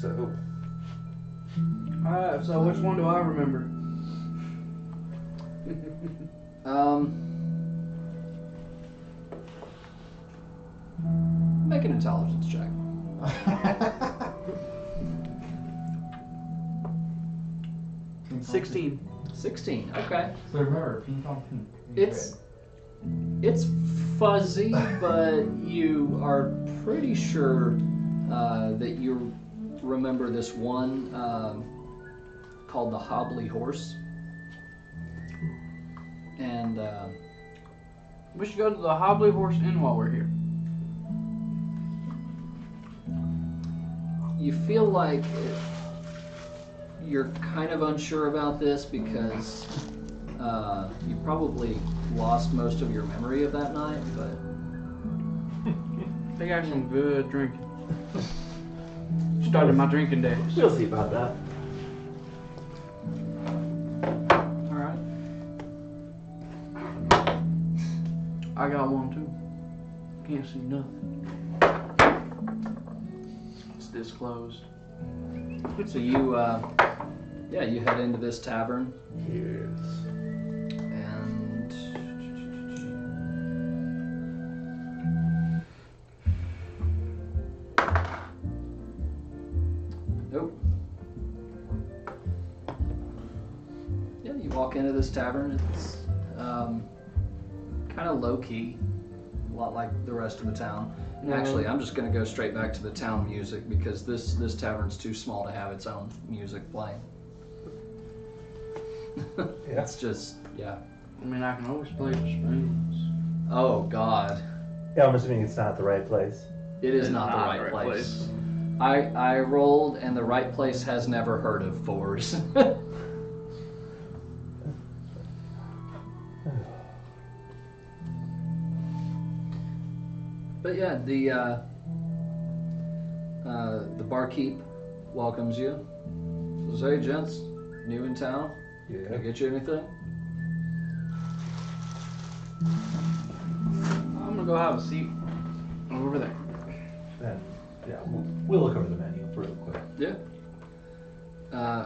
So, Alright, so which one do I remember? Make an intelligence check. 16. 16. Okay. So remember, pink on pink. It's fuzzy, but you are pretty sure that you remember this one called the Hobbly Horse. And We should go to the Hobbly Horse Inn while we're here. you feel like you're kind of unsure about this because you probably lost most of your memory of that night, but They got some good drinking. Started my drinking days. we'll see about that. all right. I got one too. Can't see nothing. It's disclosed. So you you head into this tavern. Yes. And nope. Yeah, you walk into this tavern. It's kind of low key, a lot like the rest of the town. Actually, I'm just going to go straight back to the town music because this tavern's too small to have its own music playing. Yeah. It's just, yeah. I mean, I can always play the spoons. Oh, God. Yeah, I'm assuming it's not the right place. It is not the right place. I rolled, and the right place has never heard of Fours. But yeah, the barkeep welcomes you. Says, "Hey, gents, new in town? Can I get you anything?" I'm gonna go have a seat over there. Then, yeah, we'll look over the menu real quick. Yeah.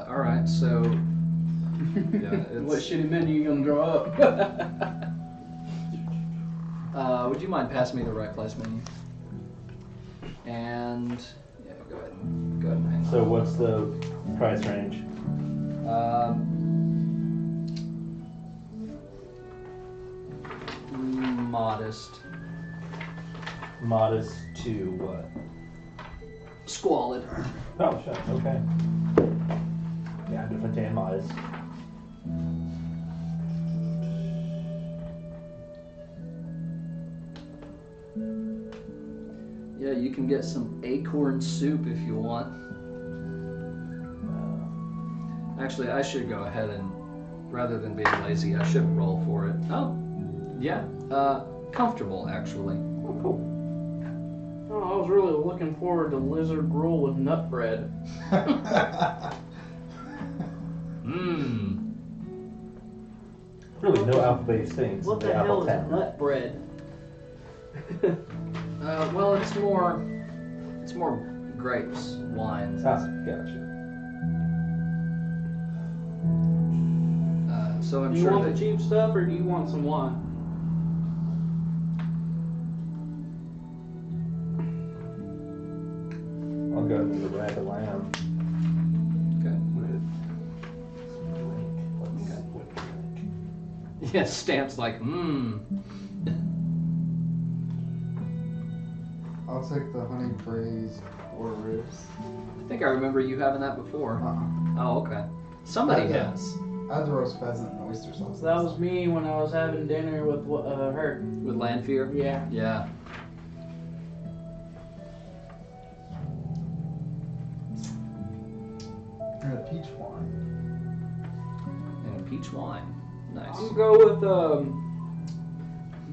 All right. So Yeah, What it's, shitty menu you gonna draw up? would you mind passing me the right place menu? And yeah, go ahead and hang on. So what's the price range? Modest. Modest to what? Squalid. Oh, shit. Okay. Yeah, different than modest. Yeah, you can get some acorn soup if you want. Actually, I should go ahead and, rather than being lazy, I should roll for it. Oh, yeah. Comfortable, actually. Oh, cool. Oh, I was really looking forward to lizard roll with nut bread. Mmm. Really, no alpha-based things. What in the hell Apple is Town. nut bread? Well, it's more grapes, wines. Ah, gotcha. So I'm Do you sure want that the cheap stuff or do you want some wine? I'll go with the rabbit lamb. Okay. With some drink. Let's see what drink. Yeah, Stamp's like, I'll take the honey braised or ribs. I think I remember you having that before. Oh, okay. Somebody Yeah. has. I had the roast pheasant and oyster sauce. So that was me when I was having dinner with her. With Lanfear? Yeah. Yeah. And a peach wine. And a peach wine. Nice. I'm gonna go with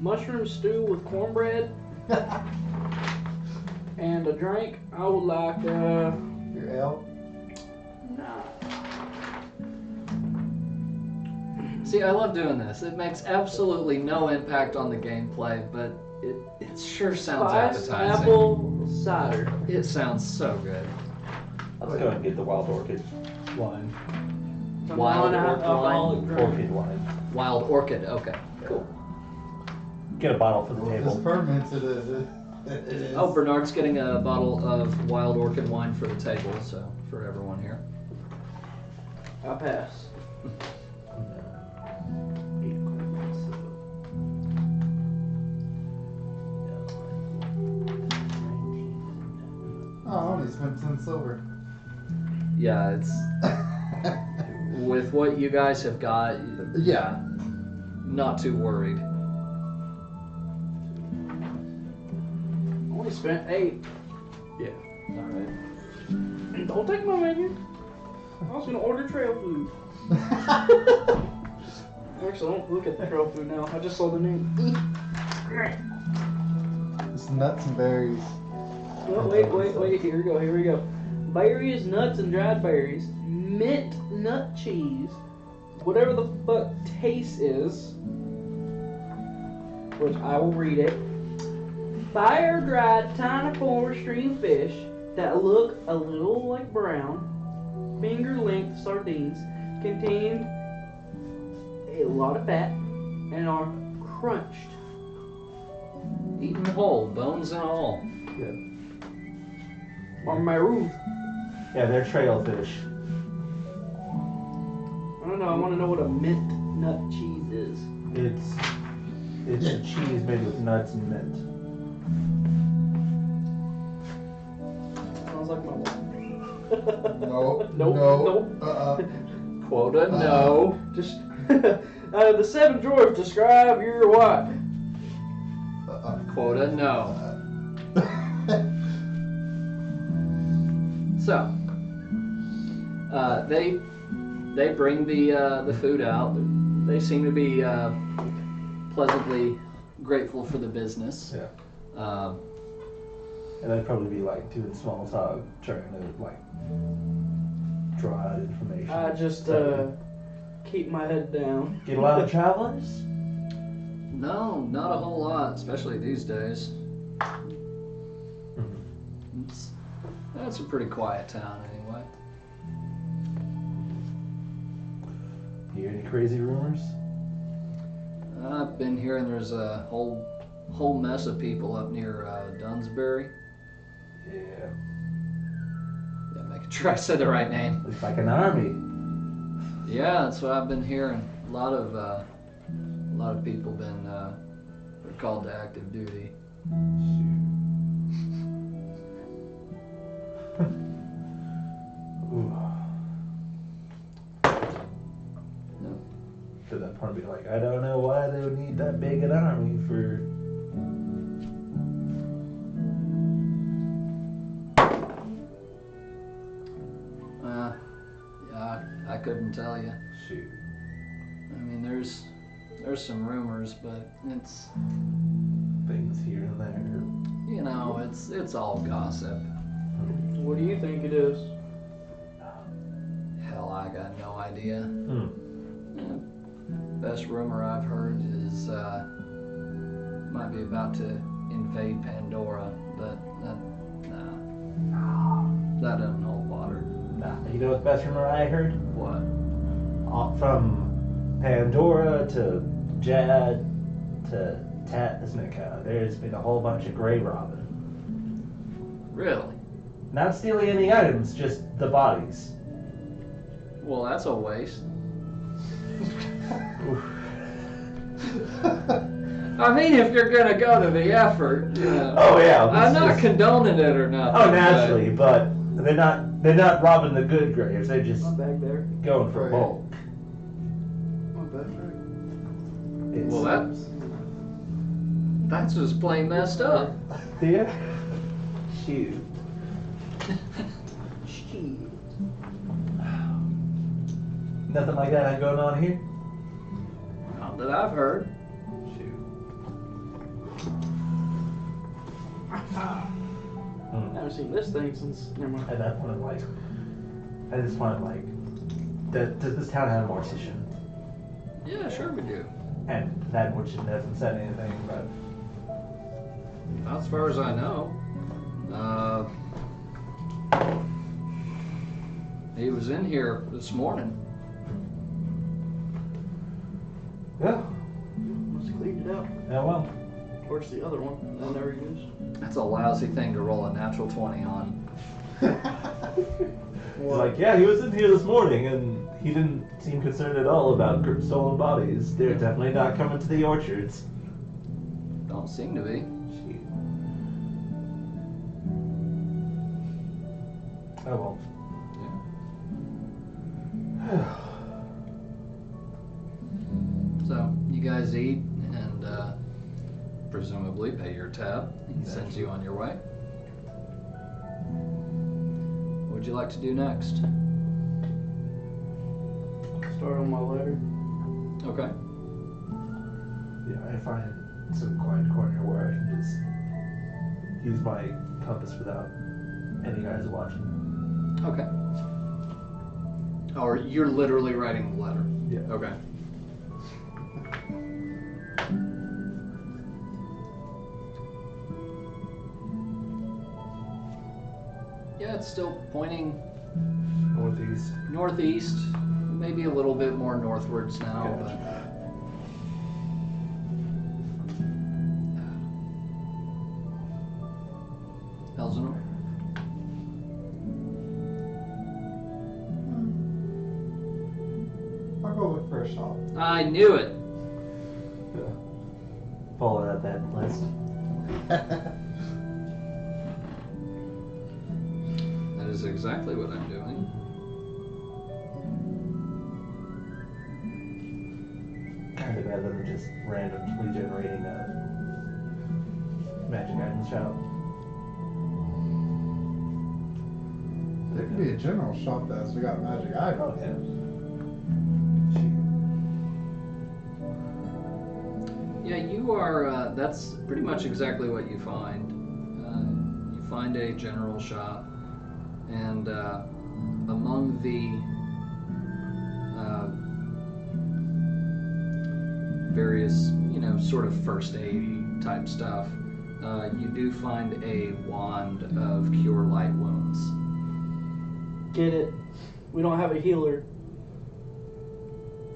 mushroom stew with cornbread and a drink. I would like Your ale? nah. See, I love doing this. It makes absolutely no impact on the gameplay, but it sure sounds Spice appetizing. apple cider. It sounds so good. Let's go and get the wild orchid wine. Some Wild non-alcoholic orchid drink. Orchid wine. Wild orchid. Okay. Cool. Get a bottle for the It's table. fermented. It is. Oh, Bernard's getting a bottle of wild orchid wine for the table, so for everyone here. I pass. Oh, I only spent 10 silver. Yeah, it's with what you guys have got. Yeah. Not too worried. Only spent 8. Yeah. All right. Don't take my menu. I was gonna order trail food. Actually, don't look at the trail food now. I just saw the name. It's nuts and berries. Oh, wait. Here we go. Berries, nuts, and dried berries. Mint nut cheese. Whatever the fuck taste is. Which I will read it. Fire dried tiny forest stream fish that look a little like brown. Finger length sardines contain a lot of fat and are crunched. Eaten whole, bones and all. Yeah. On my roof. Yeah, they're trail fish. I don't know, I want to know what a mint nut cheese is. It's a cheese made with nuts and mint. Sounds like my wife. No. Nope. Quota no. Just the 7 drawers describe your wife. Quota no. So, they bring the food out. They seem to be pleasantly grateful for the business. Yeah. And I'd probably be like doing small talk, trying to like draw out information. I just keep my head down. Get a lot of travelers? No, not a whole lot, especially these days. That's a pretty quiet town anyway. Hear any crazy rumors? I've been hearing there's a whole mess of people up near Dunsbury. Yeah. Yeah, making sure I said the right name. Looks like an army. Yeah, that's what I've been hearing. A lot of people been called to active duty. Ooh. Yep. To that part, be like, I don't know why they would need that big an army for. Yeah, I couldn't tell you. Shoot. I mean, there's some rumors, but it's Things here and there. it's all gossip. What do you think it is? Hell, I got no idea. Hmm. Best rumor I've heard is might be about to invade Pandora, but that doesn't hold water. Nah, you know what the best rumor I heard? What? From Pandora to Jad to Tasnica, there's been a whole bunch of grave robbing. Really? Not stealing any items, just the bodies. Well, that's a waste. I mean, if you're gonna go to the effort, Oh yeah. I'm not just- condoning it or nothing. Oh, naturally, but they're not robbing the good graves. They're just Not back there. going for Right. bulk. Not bad, right? It's, Well, that's just plain messed up. yeah. Shoot. Shit. Nothing like that going on here. Not that I've heard. Shoot. Never seen this thing since. Never mind. At that point, does this town have a mortician? Yeah, sure we do. And that mortician hasn't said anything, but Not as far as I know. He was in here this morning. yeah. Must have cleaned it out. Yeah, well. Towards the other one. And there he is. That's a lousy thing to roll a natural 20 on. He's like, yeah, he was in here this morning, and he didn't seem concerned at all about stolen bodies. They're definitely not coming to the orchards. Don't seem to be. Shoot. Oh well. So, you guys eat and presumably pay your tab. He sends you on your way. What would you like to do next? Start on my letter. Okay. Yeah, I find some quiet corner where I can just use my compass without any guys watching. Okay. Or you're literally writing the letter. Yeah. Okay. Yeah, it's still pointing Northeast. northeast, maybe a little bit more northwards now, Gotcha. but Elsinore? I'll go look for a shop. I knew it. Yeah. Follow that list. That is exactly what I'm doing. Kind of better than just randomly generating a magic item shop. There could be a general shop that's we got magic items. Oh yeah. Yeah, you are, that's pretty much exactly what you find. You find a general shop, and among the various, sort of first aid type stuff, you do find a wand of cure light wounds. Get it. We don't have a healer.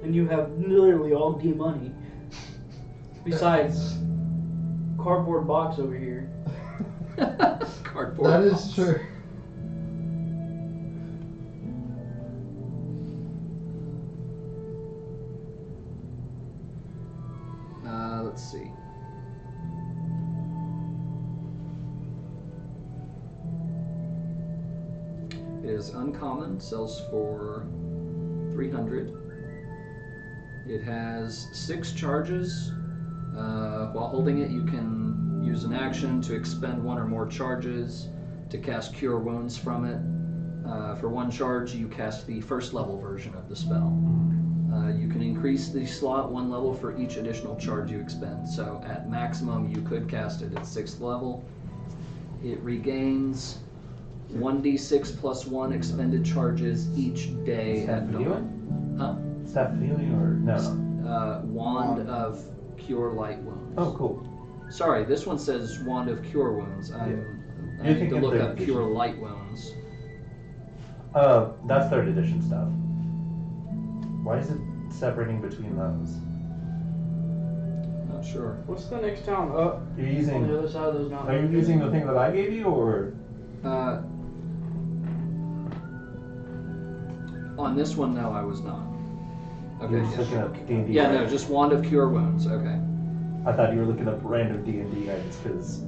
and you have literally all D money. Besides cardboard box over here. Cardboard. That box. is true. Let's see. It is uncommon, sells for 300. It has 6 charges. While holding it, you can use an action to expend 1 or more charges to cast Cure Wounds from it. For 1 charge, you cast the first level version of the spell. You can increase the slot 1 level for each additional charge you expend. So at maximum, you could cast it at 6th level. It regains 1d6 plus 1 expended charges each day Staff at of dawn. healing? Huh? Staff of healing or no? Wand of Cure Light Wounds. Oh, cool. Sorry, this one says Wand of Cure Wounds. I You're need to thinking look third up edition. Cure Light Wounds. That's 3rd edition stuff. Why is it separating between those? Not sure. What's the next town up You're on the using. other side of those mountains? Are you using the thing that I gave you, or? On this one, no, I was not. Okay. You're just Yeah, looking up D&D. yeah, no, right? just Wand of Cure Wounds. Okay. I thought you were looking up random D&D items because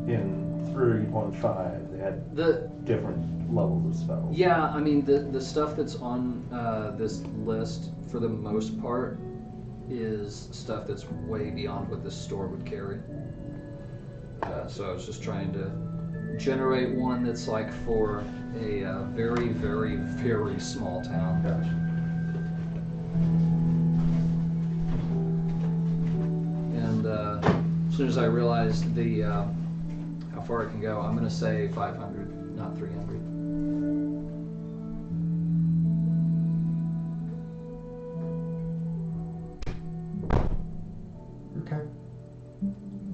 in 3.5 they had The different levels of spells. Yeah, I mean the stuff that's on this list for the most part is stuff that's way beyond what this store would carry. So I was just trying to generate one that's like for a very, very, very small town. Gotcha. And as soon as I realized the how far it can go, I'm gonna say 500, not 300. Okay.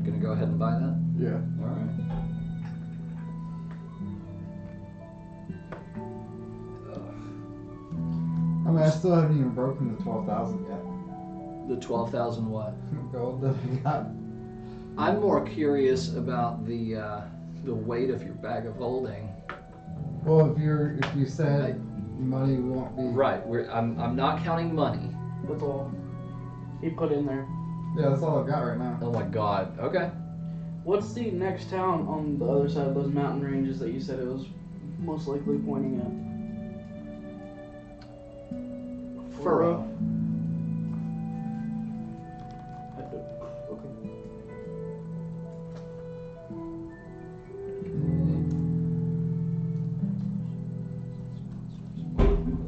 Gonna go ahead and buy that. Yeah. All right. I mean, I still haven't even broken the 12,000 yet. The 12,000 what? Gold that I got. I'm more curious about the weight of your bag of holding. Well, if you said money won't be Right. I'm not counting money. That's all he put in there. Yeah, that's all I've got right now. Oh my God. Okay. What's the next town on the other side of those mountain ranges that you said it was most likely pointing at? Furrow. Okay.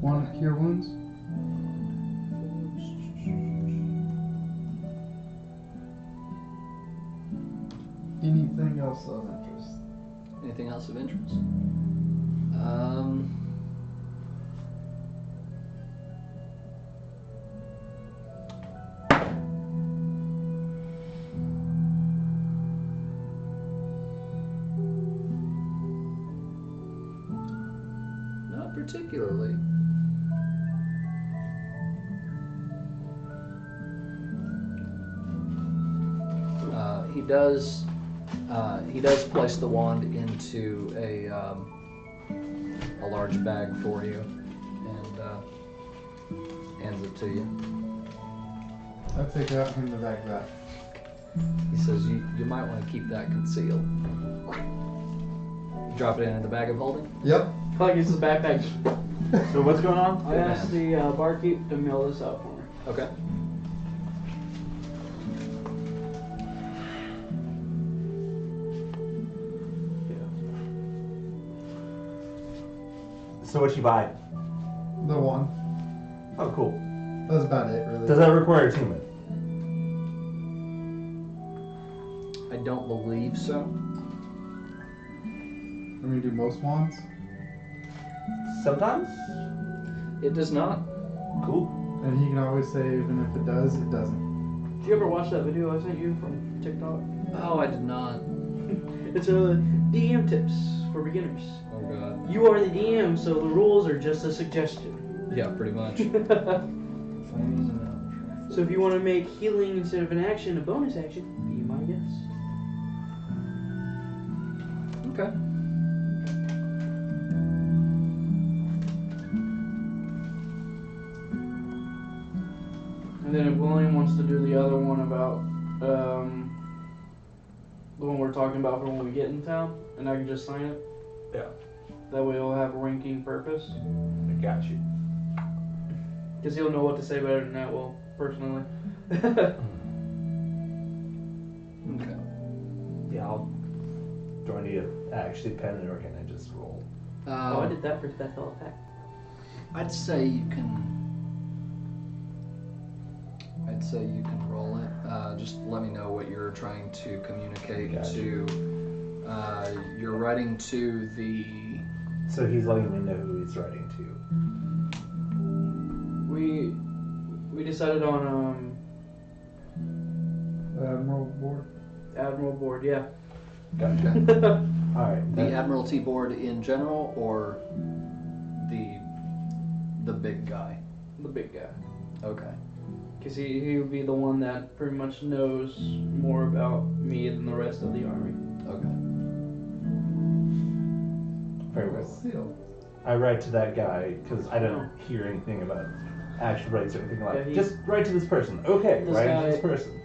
One cure wounds. Anything else of interest? Anything else of interest? Not particularly. He does place the wand into a large bag for you and hands it to you. I take it out from the bag back. He says you might want to keep that concealed. Drop it in the bag of holding. Yep. I feel like it's his backpack. So what's going on? I asked the barkeep to mail this out for me. Okay. So what you buy? The one. Oh, cool. That's about it, really. Does that require attunement? I don't believe so. I mean, do most wands? Sometimes. It does not. Cool. And he can always say, even if it does, it doesn't. Did you ever watch that video I sent you from TikTok? Oh, I did not. It's a DM tips for beginners. Oh God. You are the DM, so the rules are just a suggestion. Yeah, pretty much. Funny. So if you want to make healing instead of an action a bonus action, be my guest. Okay. And then if William wants to do the other one about the one we're talking about for when we get in town, and I can just sign it. Yeah. That way it'll have a ranking purpose. I got you. Because he'll know what to say better than that will, personally. Okay. Yeah, do I need to actually pen it or can I just roll? Oh, I did that for that fell attack. I'd say you can roll it. Just let me know what you're trying to communicate Gotcha. to. You're writing to the. So he's letting me know who he's writing to. We decided on Admiral board. Admiral board, yeah. Gotcha. Alright. The Admiralty board in general, or the big guy? The big guy. Okay. Because he would be the one that pretty much knows more about me than the rest of the army. Okay. Very well. Seal. I write to that guy because I don't hear anything about actual rights or anything like that. Yeah, Just write to this person. Okay, This write to guy this person.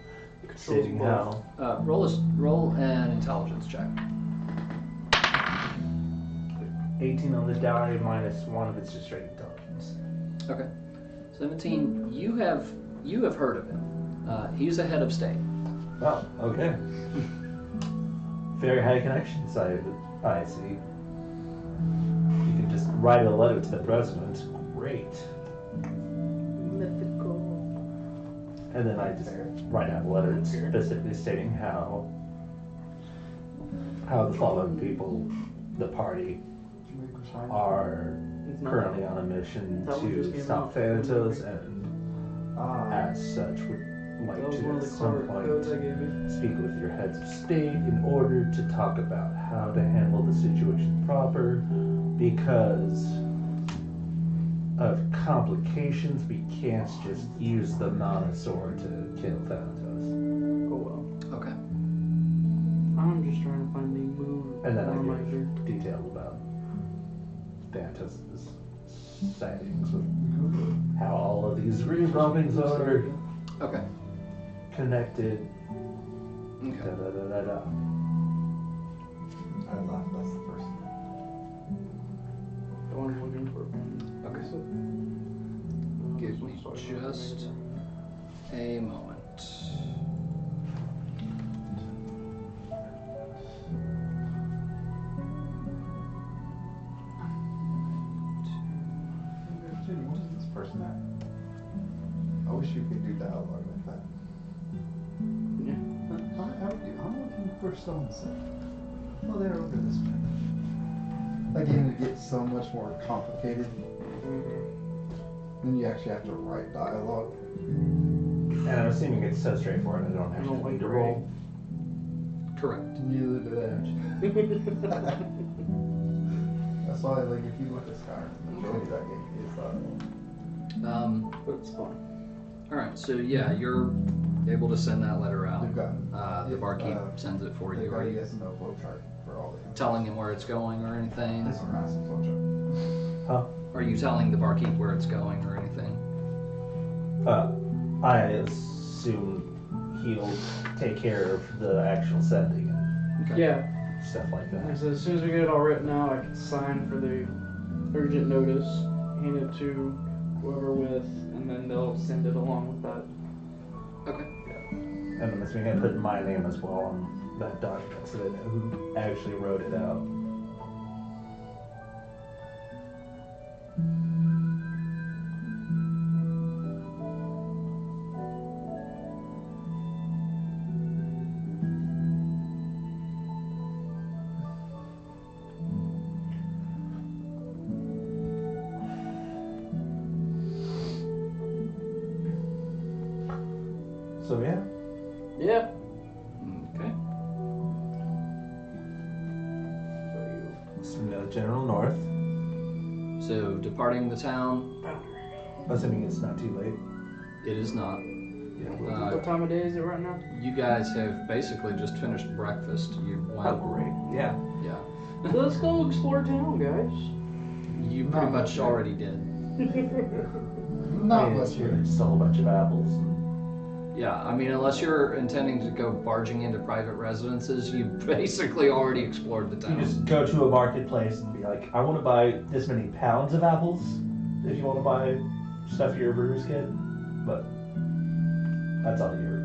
Stating both. how. Roll an intelligence check. 18 on the die minus 1 of it's just straight intelligence. Okay. 17. You have heard of him. He's a head of state. Oh, okay. Very high connections, I see. You can just write a letter to the president. Great. Mythical. And then I just write out a letter specifically stating how the following people, the party, are It's not currently on a mission That one just to came stop out. Thanatos and as such would like That was to one of at the some codes I point gave you. speak with your heads of state in order to talk about how to handle the situation proper because of complications we can't just use the Monosaur to kill Thanatos. Oh well. Okay. I'm just trying to find the move And then I reminder. give detail about Thanatos' sightings with how all of these revolvings are Okay. connected. Okay. Da, da, da, da, da. I laughed. That's the person. The one I'm looking for. Okay. Give me just a moment. Judy, what is this person at? I wish you could do dialogue like that. Yeah. I'm looking for so and so. Oh, they're over this way. That game would get so much more complicated. Then you actually have to write dialogue. And I'm assuming it's so straightforward I don't I actually don't like need to the roll. Correct. Neither do I. That's why, like, if you look at Skyrim, the majority of that game is dialogue. But it's fun. All right. So yeah, you're able to send that letter out. They've got The barkeep sends it for they've you. got Are a you yes and no flow chart for all the telling him where it's going or anything? This one has a flow chart. Huh? Are you telling the barkeep where it's going or anything? I assume he'll take care of the actual sending and Okay. Yeah. stuff like that. So as soon as we get it all written out, I can sign for the urgent notice, hand it to whoever with, and then they'll send it along with that. Okay. And I'm assuming I put my name as well on that document so they know who actually wrote it out. So yeah, Yeah. Okay. so no General North. So departing the town, Assuming it's not too late. it is not. What time of day is it right now? You guys have basically just finished breakfast. You Oh, went, great. Yeah. yeah. So let's go explore town, guys. You pretty Not much much. already did. Not I mean, much it's here. really just a whole bunch of apples. Yeah, I mean, unless you're intending to go barging into private residences, you basically already explored the You town. just go to a marketplace and be like, I want to buy this many pounds of apples if you want to buy stuff your brewers get. But that's all your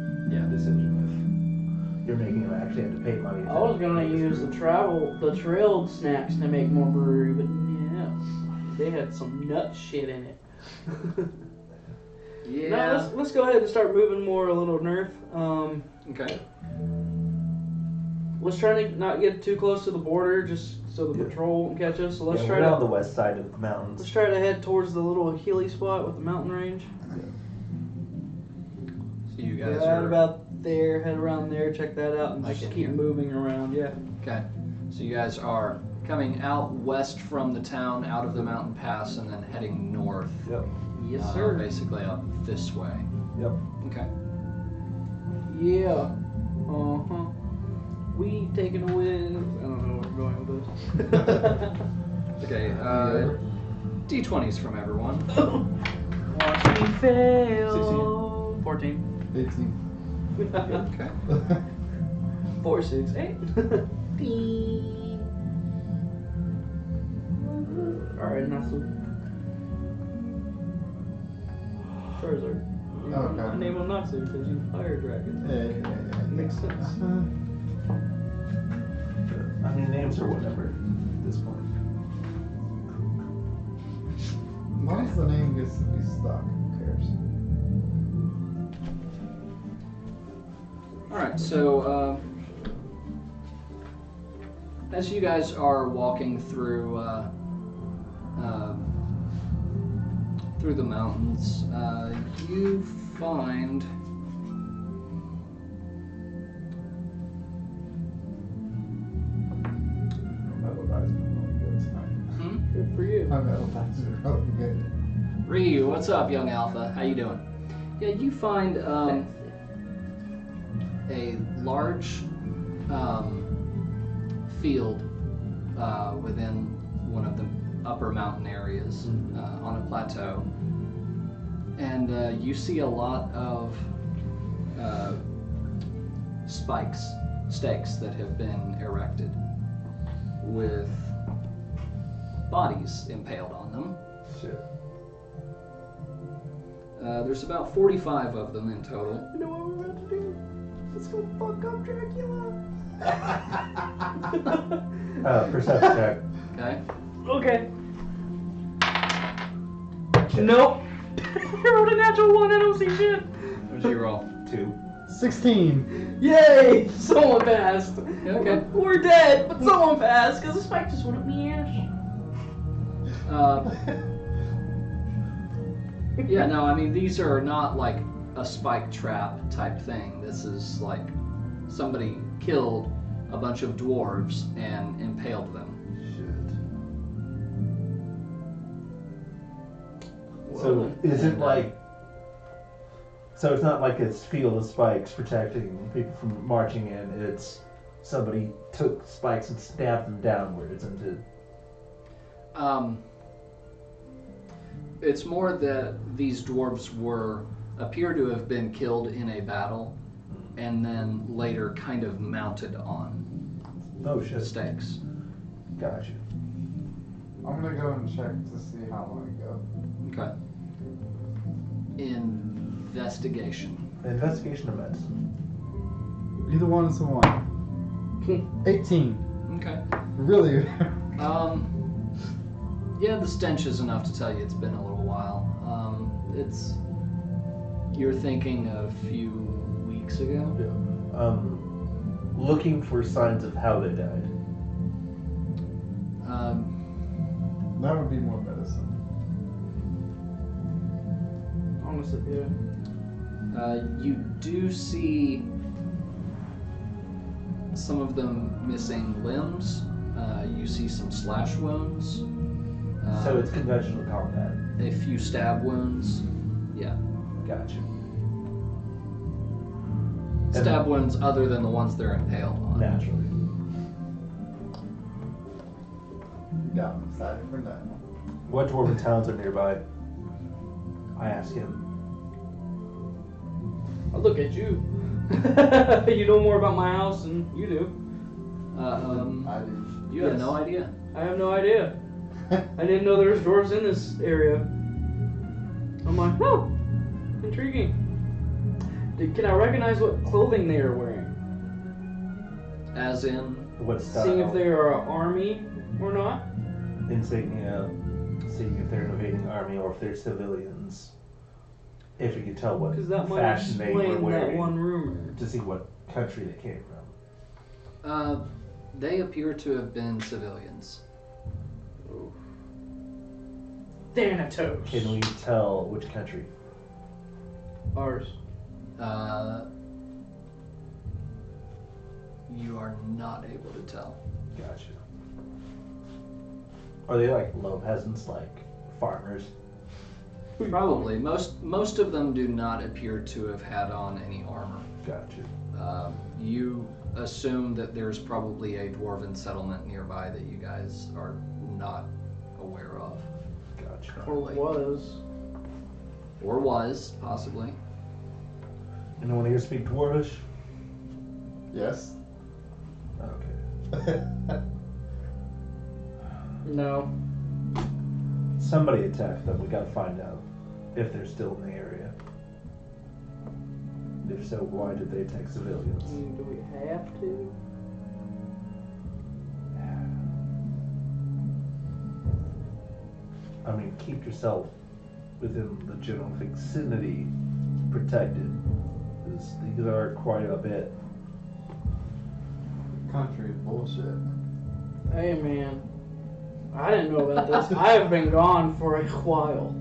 decision if you're making them actually have to pay money. I was gonna use the trailed snacks to make more brewery, but yeah, they had some nut shit in it. Yeah. No, let's go ahead and start moving more a little north. Okay. Let's try to not get too close to the border, just so the patrol won't catch us. So let's Yeah, try we're to on the west side of the mountains. let's try to head towards the little hilly spot with the mountain range. So you guys Right are about there, head around there, check that out, and Like just in keep here? moving around. Yeah. okay. So you guys are coming out west from the town, out of the mountain pass, and then heading north. Yep. Yes, sir. Basically up this way. Yep. Okay. Yeah. Uh-huh. We taking away. I don't know where we're going with this. Okay. D20s from everyone. Watch me fail. 14. 18. Okay. 4, 6, 8. Alright, Natsu. Charizard. Oh, okay. I name him Natsu because you fire dragons. Yeah. Makes sense. I mean, names are whatever at this point. As long as the name gets to be stuck, who cares? All right. So as you guys are walking through the mountains, you find Metal dice are really good tonight. Good for you. My metal dice are really good. Ryu. What's up, young alpha? How you doing? Yeah, you find a large field within one of the upper mountain areas on a plateau, and you see a lot of stakes that have been erected with bodies impaled on them. Shit. There's about 45 of them in total. You know what we're about to do? Let's go fuck up Dracula. Perception check. Okay. Okay. Nope. I rolled a natural 1. I don't see shit. What'd you roll? 2. 16. Yay! Someone passed. Okay. We're dead, but someone passed because the spike just went up my ass. Yeah, no, I mean, these are not like a spike trap type thing. This is like somebody killed a bunch of dwarves and impaled them. Shit. So is it like? So it's not like it's field of spikes protecting people from marching in. It's somebody took spikes and stabbed them downwards into. It's more that these dwarves appear to have been killed in a battle and then later kind of mounted on Oh shit. stakes. Gotcha. I'm gonna go and check to see how long I go. Okay. Investigation. Investigation of medicine. Either one is the one. 18. Okay. Really? Yeah, the stench is enough to tell you it's been a little while. You're thinking a few weeks ago? Looking for signs of how they died. That would be more medicine. Honestly, yeah. You do see some of them missing limbs. You see some slash wounds. So it's conventional combat. A few stab wounds. Yeah. Gotcha. stab wounds other than the ones they're impaled on. Naturally. Yeah, I'm excited for that. What dwarven towns are nearby? I ask him. I look at you. You know more about my house than you do. I do. You have Yes. no idea. I have no idea. I didn't know there was dwarves in this area. I'm like, oh, intriguing. Can I recognize what clothing they are wearing? As in, What style? Seeing if they are an army or not. Insignia. Seeing if they're an invading army or if they're civilians. If you could tell what Because that might fashion they were explain that wearing. one rumor. To see what country they came from. they appear to have been civilians. Thanatos. Can we tell which country? Ours. You are not able to tell. Gotcha. Are they like low peasants, like farmers? Probably. Most of them do not appear to have had on any armor. Gotcha. You assume that there's probably a dwarven settlement nearby that you guys are not aware of. Gotcha. Or was. Or was, possibly. Anyone here speak Dwarvish? Yes. Okay. No. Somebody attacked them. We gotta find out if they're still in the area. If so, why did they attack civilians? Do we have to? I mean, keep yourself within the general vicinity protected. 'Cause these are quite a bit. Country bullshit. Hey man, I didn't know about this. I have been gone for a while.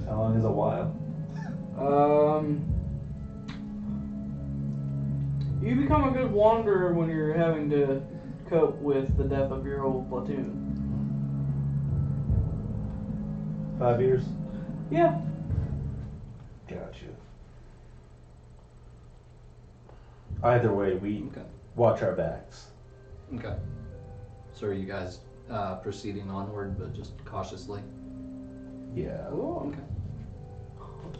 How long is a while? You become a good wanderer when you're having to cope with the death of your old platoon. 5 years? Yeah. Gotcha. Either way, we Okay. watch our backs. Okay. So are you guys proceeding onward, but just cautiously? Yeah. Oh, Okay.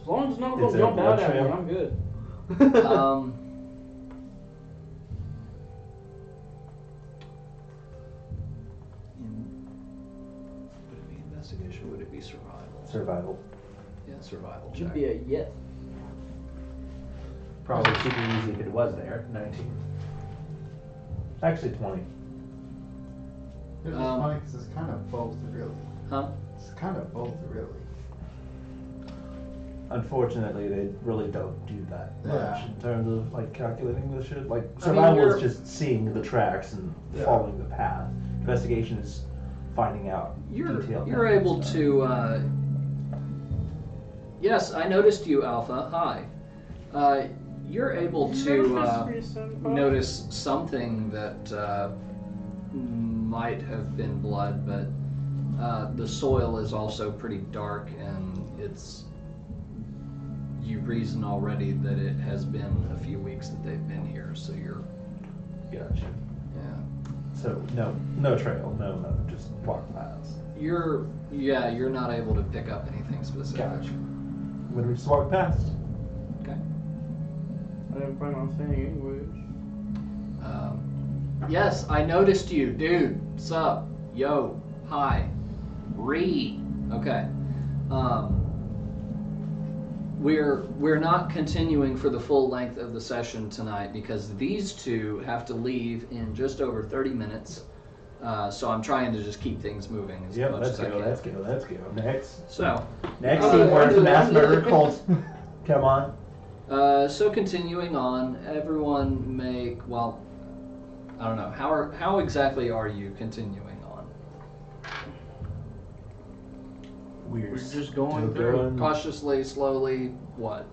as long as none of Is them there a jump blood out at me, trail? I'm good. Would it be investigation? Would it be survival? Survival. Yeah, survival Should check. be a yes. Probably super easy if it was there. 19. Actually, 20. It's just funny because it's kind of both, really. Huh? It's kind of both, really. Unfortunately, they really don't do that much Yeah. in terms of like calculating the shit. Like I mean, survival you're- is just seeing the tracks and Yeah. following the path. Investigation is finding out detailed. You're able to. Yes, I noticed you, Alpha. Hi. You're able to notice something that might have been blood, but the soil is also pretty dark, and it's. You reason already that it has been a few weeks that they've been here, so you're. Gotcha. Yeah. So no trail, no, just walk paths. You're not able to pick up anything specific. Gotcha. When we just walk past. Okay. I didn't plan on staying anyways. Yes, I noticed you, dude. Sup? Yo. Hi. Okay. We're not continuing for the full length of the session tonight because these two have to leave in just over 30 minutes. So I'm trying to just keep things moving as Yep, much let's as I go, can. let's go. Next. So, Next Uh, scene, where's the mass uh, murder cult? Come on. so continuing on, everyone make, well, I don't know, how exactly are you continuing on? We're just going still through. Cautiously, slowly, what?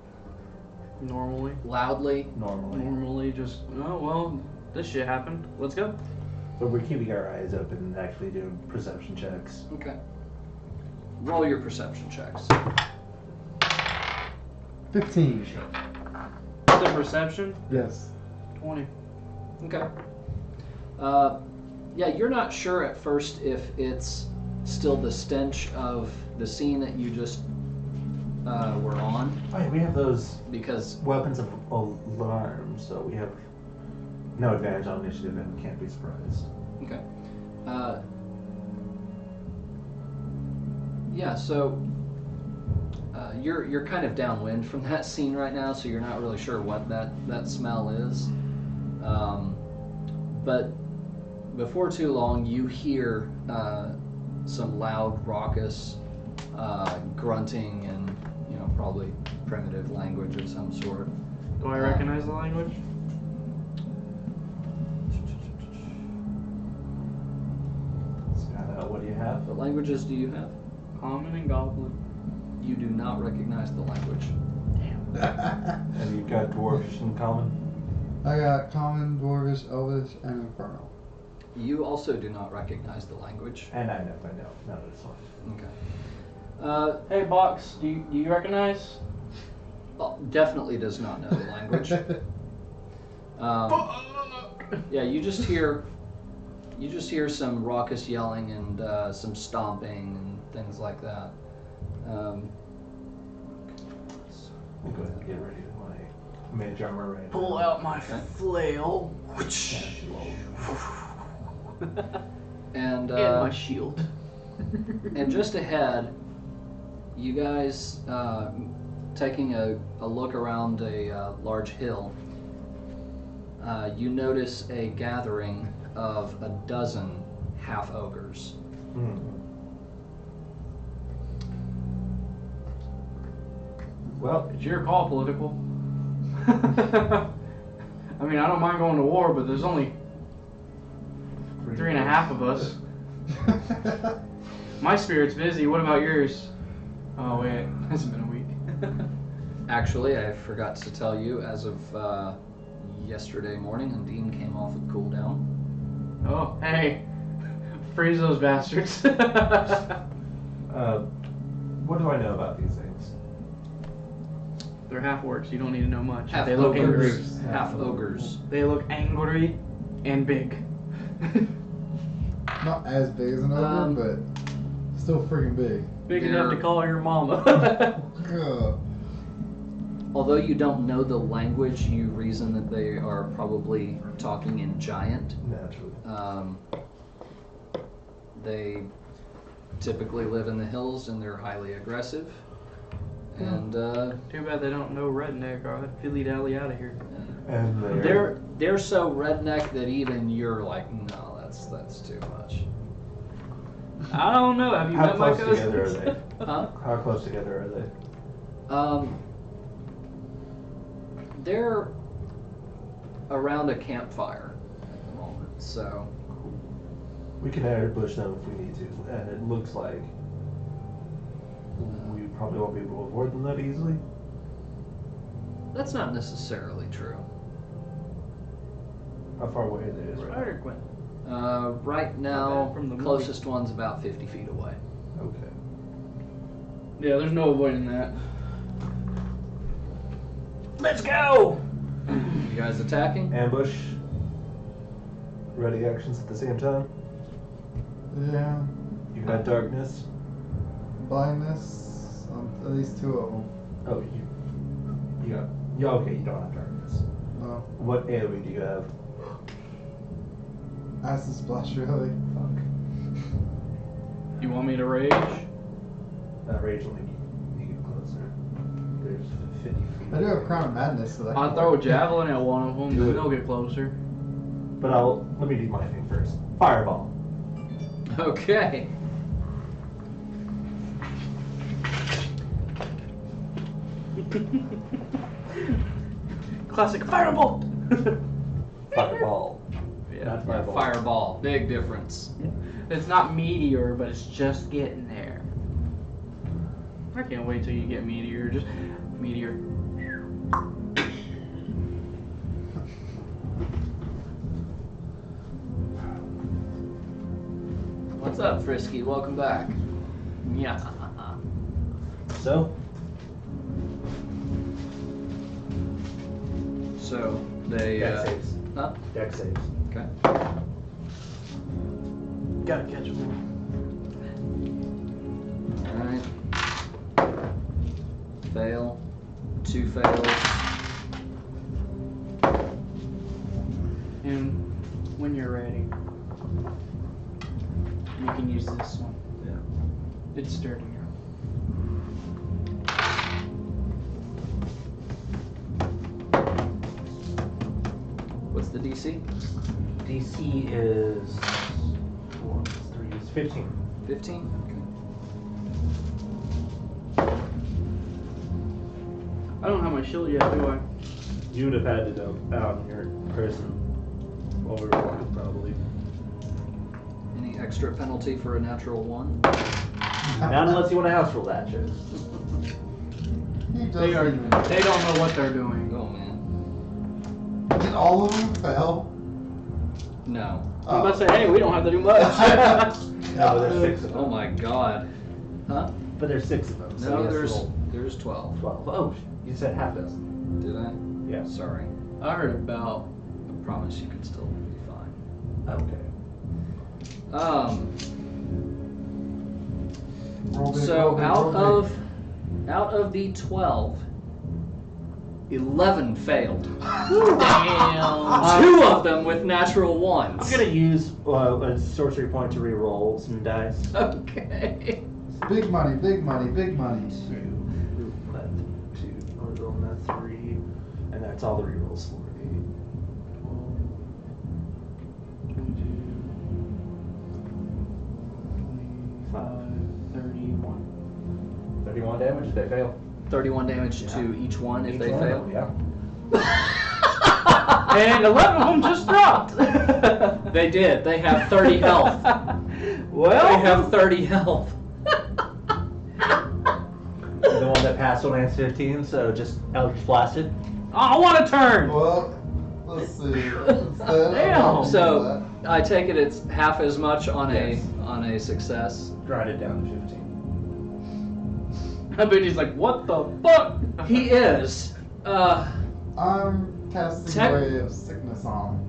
Normally. Loudly? Normally just, oh, well, this shit happened. Let's go. But we're keeping our eyes open and actually doing perception checks. Okay. Roll your perception checks. 15. the perception? Yes. 20. Okay. Yeah, you're not sure at first if it's still the stench of the scene that you just were on, Oh yeah, we have those because weapons of alarm, so we have no advantage on initiative and can't be surprised. okay. Yeah, so you're kind of downwind from that scene right now, so you're not really sure what that smell is. But before too long, you hear some loud, raucous grunting and probably primitive language of some sort. Do I recognize the language? What do you have? What languages do you have? Common and Goblin. You do not recognize the language. And you've got Dwarvish in common? I got Common, Dwarvish, Elvish, and Infernal. You also do not recognize the language. And I know. No, that's fine. Okay. Hey, Box, do you recognize? Well, definitely does not know the language. Yeah, you just hear some raucous yelling and some stomping and things like that. I'll go ahead and get ready with my mage armor right Pull now. out my flail. And And my shield. and just ahead, you guys taking a look around a large hill. You notice a gathering of a dozen half ogres. Well, It's your call, political. I mean, I don't mind going to war, but there's only 3.5 of us. My spirit's busy. What about yours? Oh wait, it hasn't been a week. Actually, I forgot to tell you, as of yesterday morning, Undine came off of cooldown. Oh, hey, freeze those bastards. what do I know about these things? They're half orcs. You don't need to know much. Half They look angry. ogres. Half ogres. They look angry and big. Not as big as an ogre, but still freaking big. Big enough to They're- call your mama. Ugh. Although you don't know the language, you reason that they are probably talking in giant. Naturally. They typically live in the hills and they're highly aggressive. And Too bad they don't know redneck. Or I'd dilly dally out of here. And they're so redneck that even you're like, no, that's too much. I don't know. Have you how met my close together are cousins? they? Huh? How close together are they? They're around a campfire at the moment, so We can ambush them if we need to, and it looks like we probably won't be able to avoid them that easily. that's not necessarily true. How far away are they? Spider Gwen. Right Not now, bad from the closest one's about 50 feet away. Okay. Yeah, there's no avoiding that. Let's go! You guys attacking? Ambush. Ready actions at the same time. Yeah. You got darkness. Blindness on at least 2 of them. Oh, you got. Yeah, okay. You don't have darkness. No. What AOE do you have? Acid splash, really. Fuck. You want me to rage? That rage will make you get closer. There's 50 feet. I do have Crown of Madness, so that I'll can throw a work. javelin at one of them, Do then it. they'll get closer. But let me do my thing first. Fireball. Okay. Classic firebolt! Fireball. Yeah. Not fireball. Fireball. Big difference. It's not meteor, but it's just getting there. I can't wait till you get meteor. Just meteor. What's up, Frisky? Welcome back. Yeah. So, So they. Dex saves. Huh? Dex saves. Okay. Gotta catch them All right. Fail. 2 fails. And when you're ready, you can use this one. Yeah. It's sturdier. What's the DC? DC is 4 plus 3 is 15. 15. I don't have my shield yet, do I? You would have had to go out in your person while we were walking, probably. Any extra penalty for a natural 1? Not unless you want to house roll that, Chase. He They are. doesn't even. They don't know what they're doing. Oh man. Did all of them fail? No. I'm about to say, hey, we don't have to do much. No, but there's 6 of them. Oh my god. Huh? But there's 6 of them. So No, you have to there's roll 12. 12. Oh, you said half dozen. Did I? Yeah. Sorry. I heard about. I promise you can still be fine. Okay. Roll big, roll So big, out roll big. of the 12, 11 failed. Damn. 2 of them with natural 1s. I'm gonna use a sorcery point to re-roll some dice. Okay. Big money, big money, big money. 2, left 2, roll that 3, and that's all the re-rolls for me. 31. 31 damage if they fail. 31 damage Yeah. to each one if Each they one fail. of them, And 11 of them just dropped. They did. They have 30 health. Well, They have 30 health. The one that passed only has 15, so just Eldritch Blasted. I want to turn. Well, let's see. Instead, Damn. I'll do So I take it it's half as much on Yes. a success. Grind it down to 15. I bet he's like, what the fuck? He is. that. I'm casting Tech- Ray of Sickness on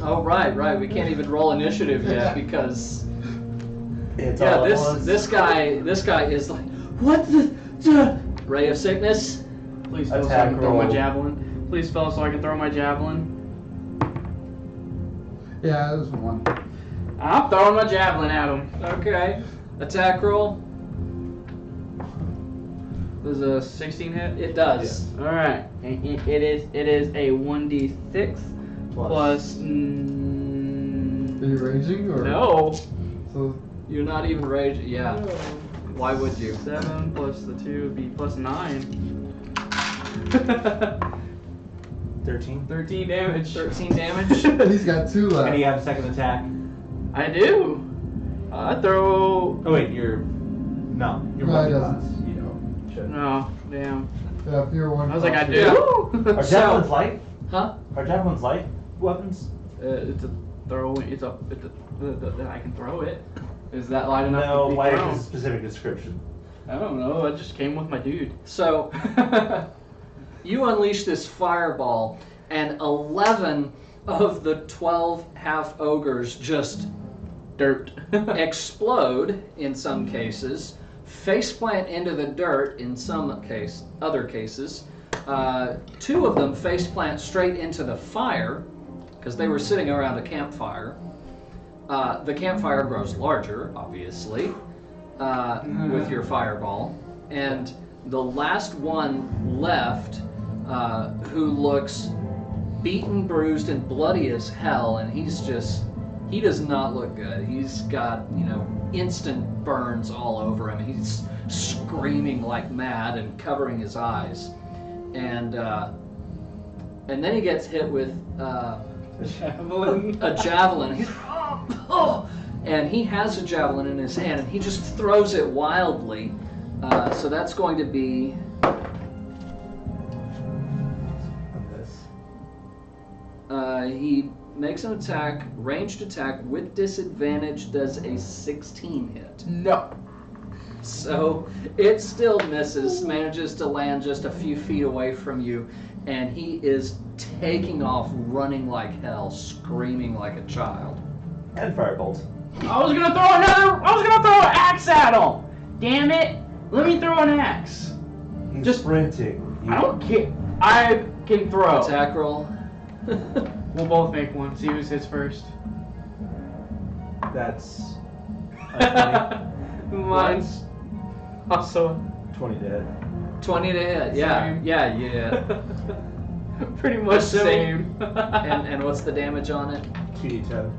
Oh right. We can't even roll initiative yet because It's all at once. this guy is like, what the ray of sickness. Please fail so I Attack can throw my roll. javelin. Please fail so I can throw my javelin. him. Yeah, it was 1. I'm throwing my javelin at him. Okay. Attack roll. Does a 16 hit? It does. All right. It is a 1d6 plus. Are you raging or? No. So You're not even rage. Yeah. Why would you? 7 plus the 2 would be plus 9. 13. 13 damage. 13 damage. he's got 2 left. And you have a second attack. I do. I throw. Oh wait, you're no, you're No, it multi-class. doesn't. You don't. Should. No, damn. Yeah, if you're 1. I was like, I do. Are javelins light? Huh? Are javelins light weapons? It's a throw. It's a. I can throw it. Is that light enough? No, to be light thrown? is a specific description. I don't know. I just came with my dude. So you unleash this fireball, and 11 of the 12 half ogres just Dirt. explode in some cases, faceplant into the dirt in other cases. 2 of them faceplant straight into the fire because they were sitting around a campfire. The campfire grows larger, obviously, with your fireball, and the last one left, who looks beaten, bruised, and bloody as hell, and he does not look good. He's got, instant burns all over him. He's screaming like mad and covering his eyes. And then he gets hit with Javelin. a javelin. He's, and he has a javelin in his hand, and he just throws it wildly. So that's going to be he makes an attack, ranged attack with disadvantage, does a 16 hit. No. So it still misses, manages to land just a few feet away from you, and he is taking off, running like hell, screaming like a child. And firebolts. I was gonna throw an axe at him. Damn it! Let me throw an axe. He's Just- sprinting. I don't care. I can throw. Attack roll. We'll both make one. See who hits first. That's a Mine's also 20 to hit. 20 to hit. Yeah, Same. yeah. pretty much Assuming- same. And what's the damage on it? 2d10.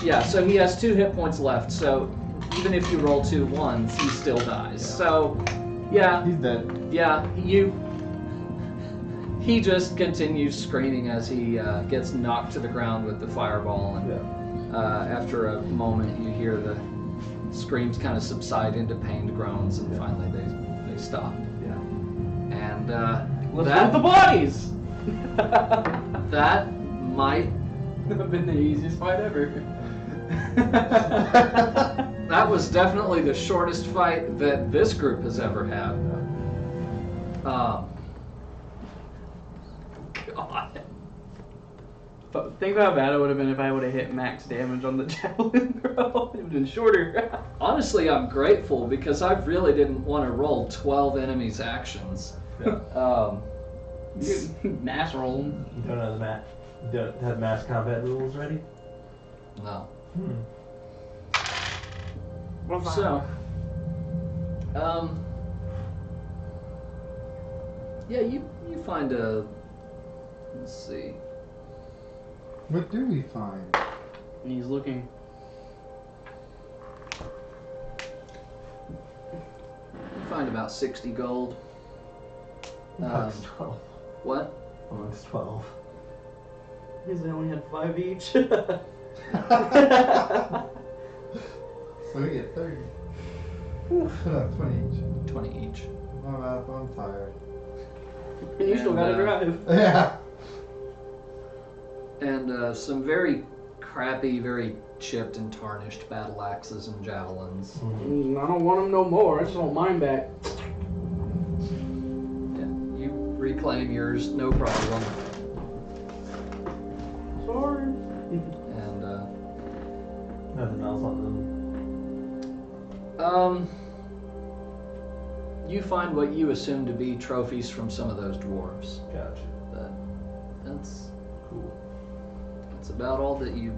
Yeah, so he has 2 hit points left, so even if you roll 2 ones, he still dies. Yeah. So, yeah, He's dead. he just continues screaming as he gets knocked to the ground with the fireball, and Yeah. after a moment you hear the screams kind of subside into pained groans, and finally they stop. Yeah. And Let's that- move the bodies. that might Have been the easiest fight ever. that was definitely the shortest fight that this group has ever had. God. But think about how bad it would have been if I would have hit max damage on the javelin throw. It would have been shorter. Honestly, I'm grateful because I really didn't want to roll 12 enemies' actions. Yeah. Mass roll. You don't know you don't have mass combat rules ready? No. So, So, yeah, you find a, let's see, What do we find? and he's looking. you find about 60 gold. Amongst 12. What? Amongst 12. Because they only had 5 each. So we get 30. No, 20 each. 20 each. My math, I'm tired. And you still And, gotta drive. Yeah. And some very crappy, very chipped and tarnished battle axes and javelins. Mm-hmm. I don't want them no more. I just want mine back. Yeah, you reclaim yours, no problem. Sorry. And Nothing else on them. you find what you assume to be trophies from some of those dwarves. Gotcha. But that's Cool. about all that you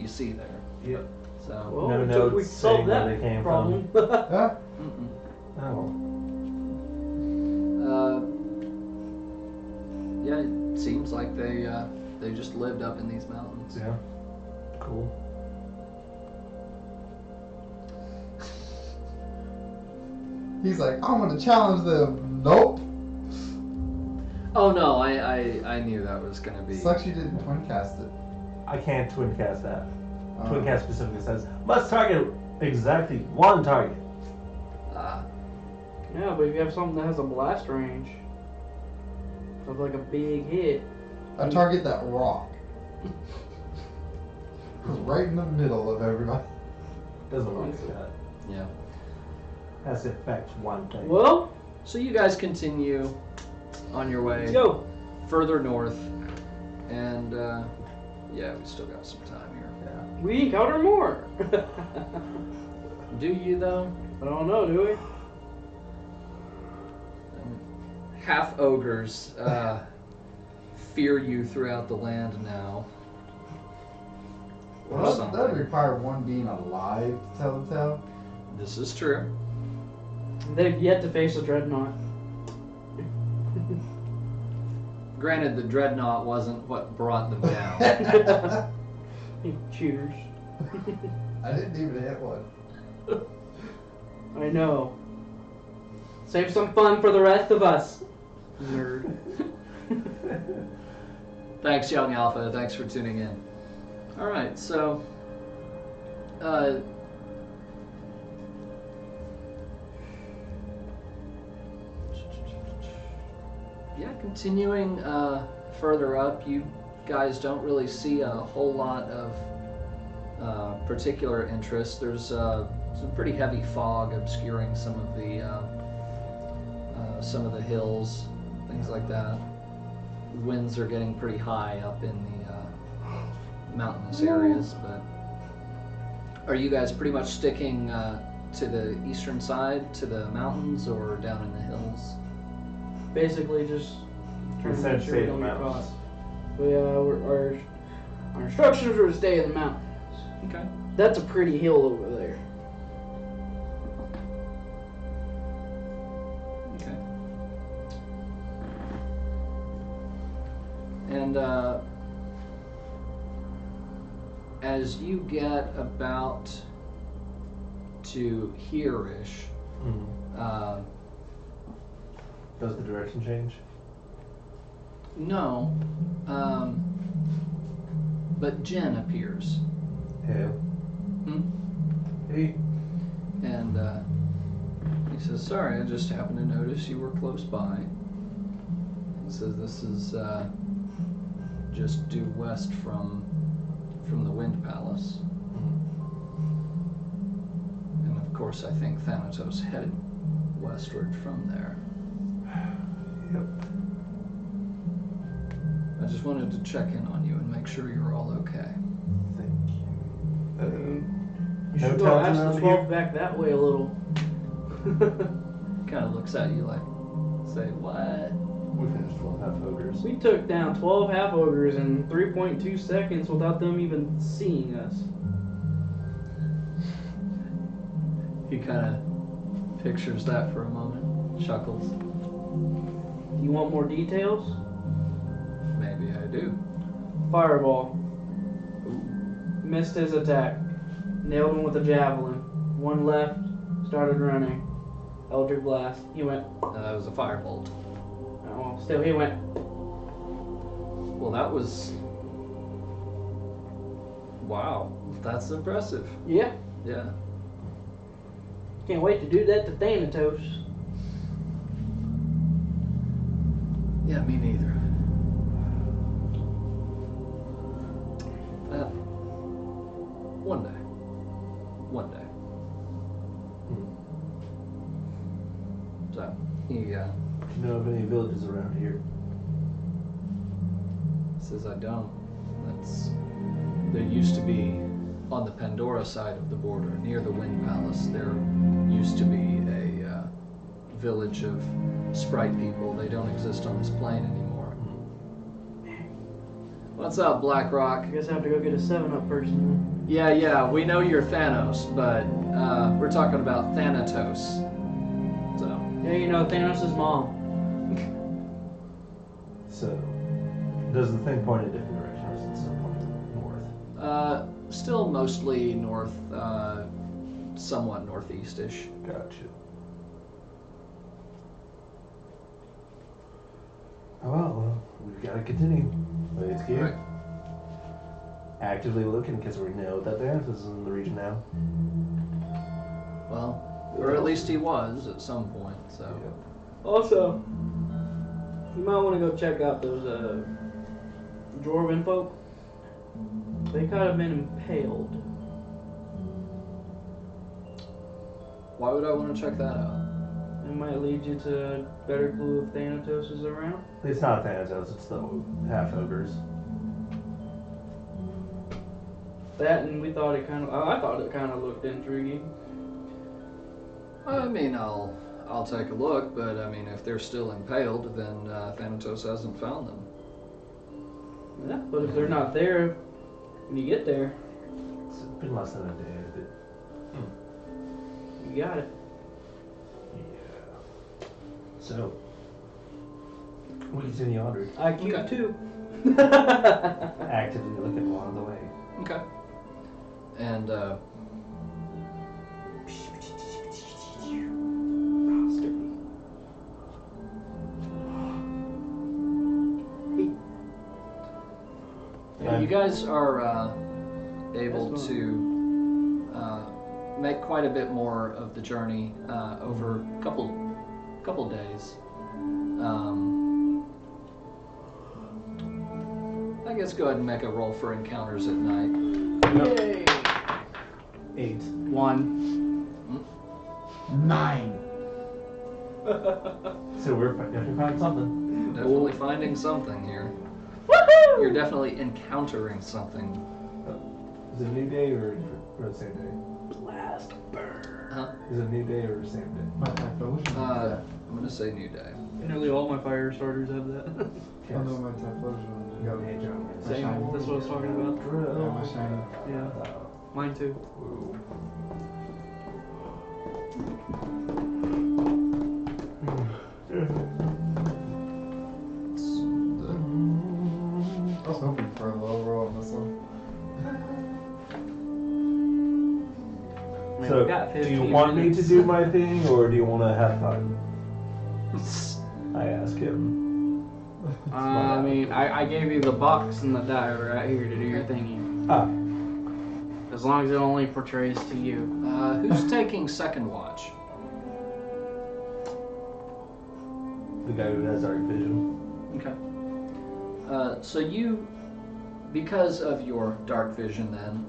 see there. Yep. So Well, No it took- we notes solved saying where that they came problem. Yeah. mm-mm. Oh. Yeah, it seems like they just lived up in these mountains. Yeah. Cool. He's like, I want to challenge them. Nope. Oh no, I knew that was gonna be. Sucks you didn't twin cast it. I can't twin cast that. Oh. Twin cast specifically says must target exactly one target. Yeah, but if you have something that has a blast range, of like a big hit. I target that rock. Right in the middle of everybody. Doesn't work like that. Yeah. Has to affect one thing. Well, So you guys continue on your way let's go. further north, and yeah, we still got some time here. Yeah. We encounter more. Do you though? I don't know, do we? Half ogres fear you throughout the land now. Or Well, something. that would require one being alive to tell the tale. This is true. They've yet to face a dreadnought. Granted, the dreadnought wasn't what brought them down. Cheaters. I didn't even hit one. I know. Save some fun for the rest of us. Nerd. Thanks, Young Alpha. Thanks for tuning in. All right, so yeah, continuing further up, you guys don't really see a whole lot of particular interest. There's some pretty heavy fog obscuring some of the hills things like that. Winds are getting pretty high up in the mountainous areas, but are you guys pretty much sticking to the eastern side, to the mountains, or down in the hills? Basically, just trying to said make sure stay we in don't the get caught. mountains. Our instructions were to stay in the mountains. Okay. That's a pretty hill over there. Okay. And as you get about to here-ish, Does the direction change? no, but Jen appears. Hey. Hmm? Hey. And he says, sorry, I just happened to notice you were close by. He says, this is just due west from the Wind Palace. And of course, I think Thanatos headed westward from there. Yep. I just wanted to check in on you and make sure you're all okay. Thank you. You no should go towns ask the around 12 here? back that way a little. Kind of looks at you like, say, what? We finished 12 half ogres. We took down 12 half ogres in 3.2 seconds without them even seeing us. He kind of pictures that for a moment, chuckles. You want more details? Maybe I do. Fireball. Missed his attack. Nailed him with a javelin. One left. Started running. Eldritch Blast. He went. That was a firebolt. Oh, still he went. Well, that was... Wow. That's impressive. Yeah. Yeah. Can't wait to do that to Thanatos. Yeah, me neither. One day. One day. So, he Do you know of any villages around here? says, I don't. There used to be, on the Pandora side of the border, near the Wind Palace, there used to be a village of sprite people. They don't exist on this plane anymore. What's up, Blackrock? I guess I have to go get a 7-Up person. Yeah, we know you're Thanos, but we're talking about Thanatos. So, Yeah, you know Thanos' mom. So, does the thing point in a different direction, or is it still pointing north? still mostly north, somewhat northeast-ish. Gotcha. Oh, well, we've got to continue. Let's go. Right. Actively looking because we know that Thanatos is in the region now. Well, or at least he was at some point, so. Yeah. Also, you might want to go check out those Dwarven folk. They could have been impaled. Why would I want to check that out? It might lead you to a better clue if Thanatos is around. It's not Thanatos, it's the half ogres. That, and we thought it I thought it kind of looked intriguing. I mean, I'll take a look, but I mean, if they're still impaled, then Thanatos hasn't found them. Yeah, but if they're not there when you get there, It's been less than a day, but you got it. yeah. So, we continue onward. IQ Okay. 2. Actively looking along the way. Okay. And you guys are able to make quite a bit more of the journey over a couple days. I guess go ahead and make a roll for encounters at night. Yay! 8. 1. 9. So we're definitely finding something. Definitely finding something here. Woohoo! You're definitely encountering something. Is it a new day or the same day? Blast burn. Huh? Is it a new day or the same day? My typhlosion. I'm gonna say new day. Nearly all my fire starters have that. I know my typhlosion. Go ahead, John. Same. That's what I was talking about. Yeah, my shiny. Yeah. Mine too. I was hoping for a low roll on this one. Man, So, we got do you 15 want me to minutes. do my thing, or do you want to have fun? I ask him. I mean, I gave you the box and the die right here to do your thingy. Ah, As long as it only portrays to you. Who's taking second watch? the guy who has dark vision. Okay. So you, because of your dark vision then,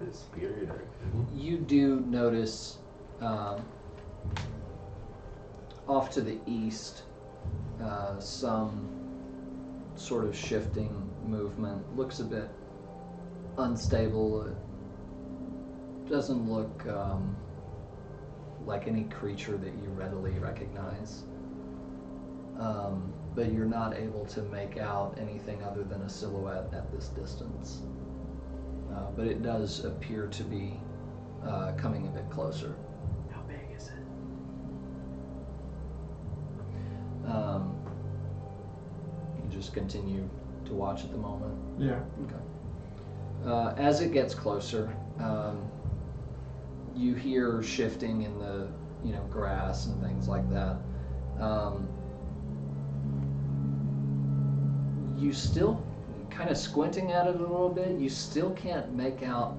His superior dark vision. you do notice off to the east some sort of shifting movement. Looks a bit unstable. It doesn't look like any creature that you readily recognize. But you're not able to make out anything other than a silhouette at this distance. But it does appear to be coming a bit closer. How big is it? You just continue to watch at the moment. Yeah. Okay. As it gets closer, you hear shifting in the grass and things like that. You still kind of squinting at it a little bit. You still can't make out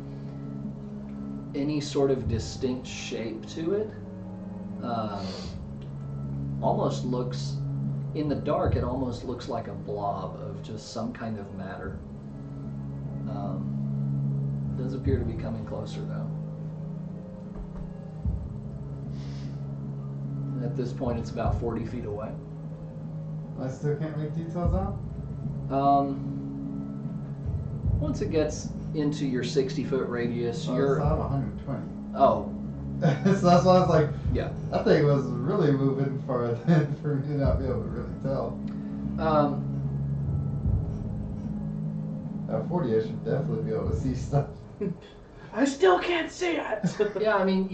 any sort of distinct shape to it. Almost looks, in the dark, it almost looks like a blob of just some kind of matter. Does appear to be coming closer though. At this point, it's about 40 feet away. I still can't make details out? Once it gets into your 60-foot radius, Oh, you're... it's out of 120. Oh, So that's why I was like, yeah. that thing was really moving far then for me to not be able to really tell. At 40, I should definitely be able to see stuff. I still can't see it. Yeah, I mean,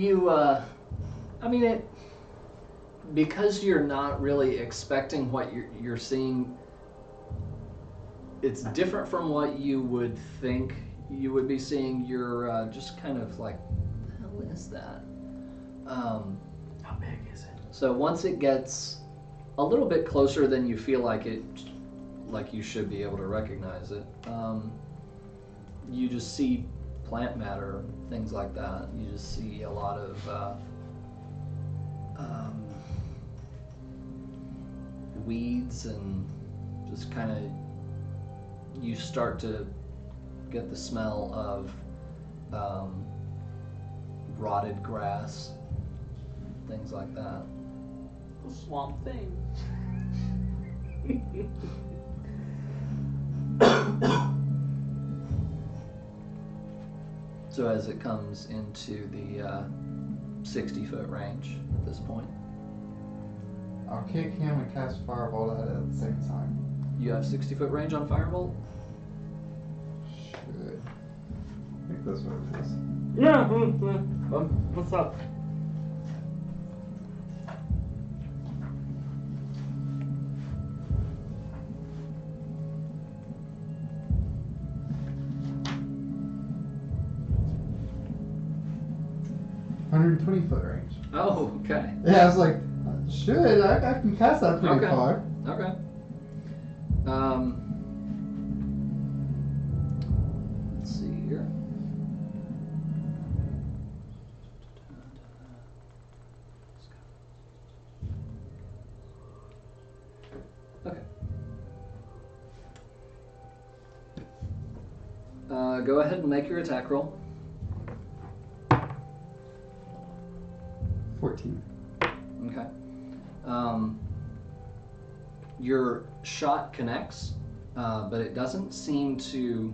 it... Because you're not really expecting what you're seeing, it's different from what you would think you would be seeing. You're just kind of like, what the hell is that? How big is it? So once it gets a little bit closer than you feel like you should be able to recognize it, you just see plant matter, things like that. You just see a lot of weeds, and just kind of, you start to get the smell of rotted grass, things like that. The swamp thing. So as it comes into the 60-foot range at this point, I'll kick him and cast Firebolt at it at the same time. you have 60-foot range on Firebolt? Should. I think that's what it is. Yeah. What's up? Foot range. Oh, okay. Yeah, I was like, should I can cast that pretty Okay. far. Okay. Let's see here. Okay. Go ahead and make your attack roll. 14. Okay. Your shot connects, but it doesn't seem to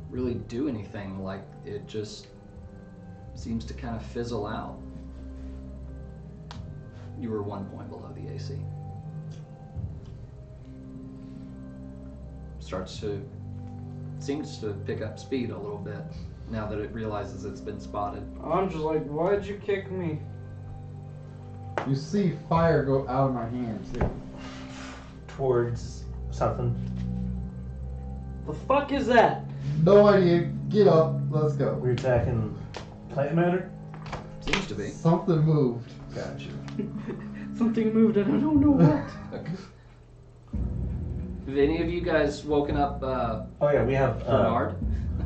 really do anything. Like, it just seems to kind of fizzle out. You were 1 point below the AC. Seems to pick up speed a little bit now that it realizes it's been spotted. I'm just like, why'd you kick me? You see fire go out of my hands. Too. Towards something. The fuck is that? No idea. Get up. Let's go. We're attacking plant matter? Seems to be. Something moved. Gotcha. Something moved and I don't know what. Okay. Have any of you guys woken up Oh yeah, we have Bernard?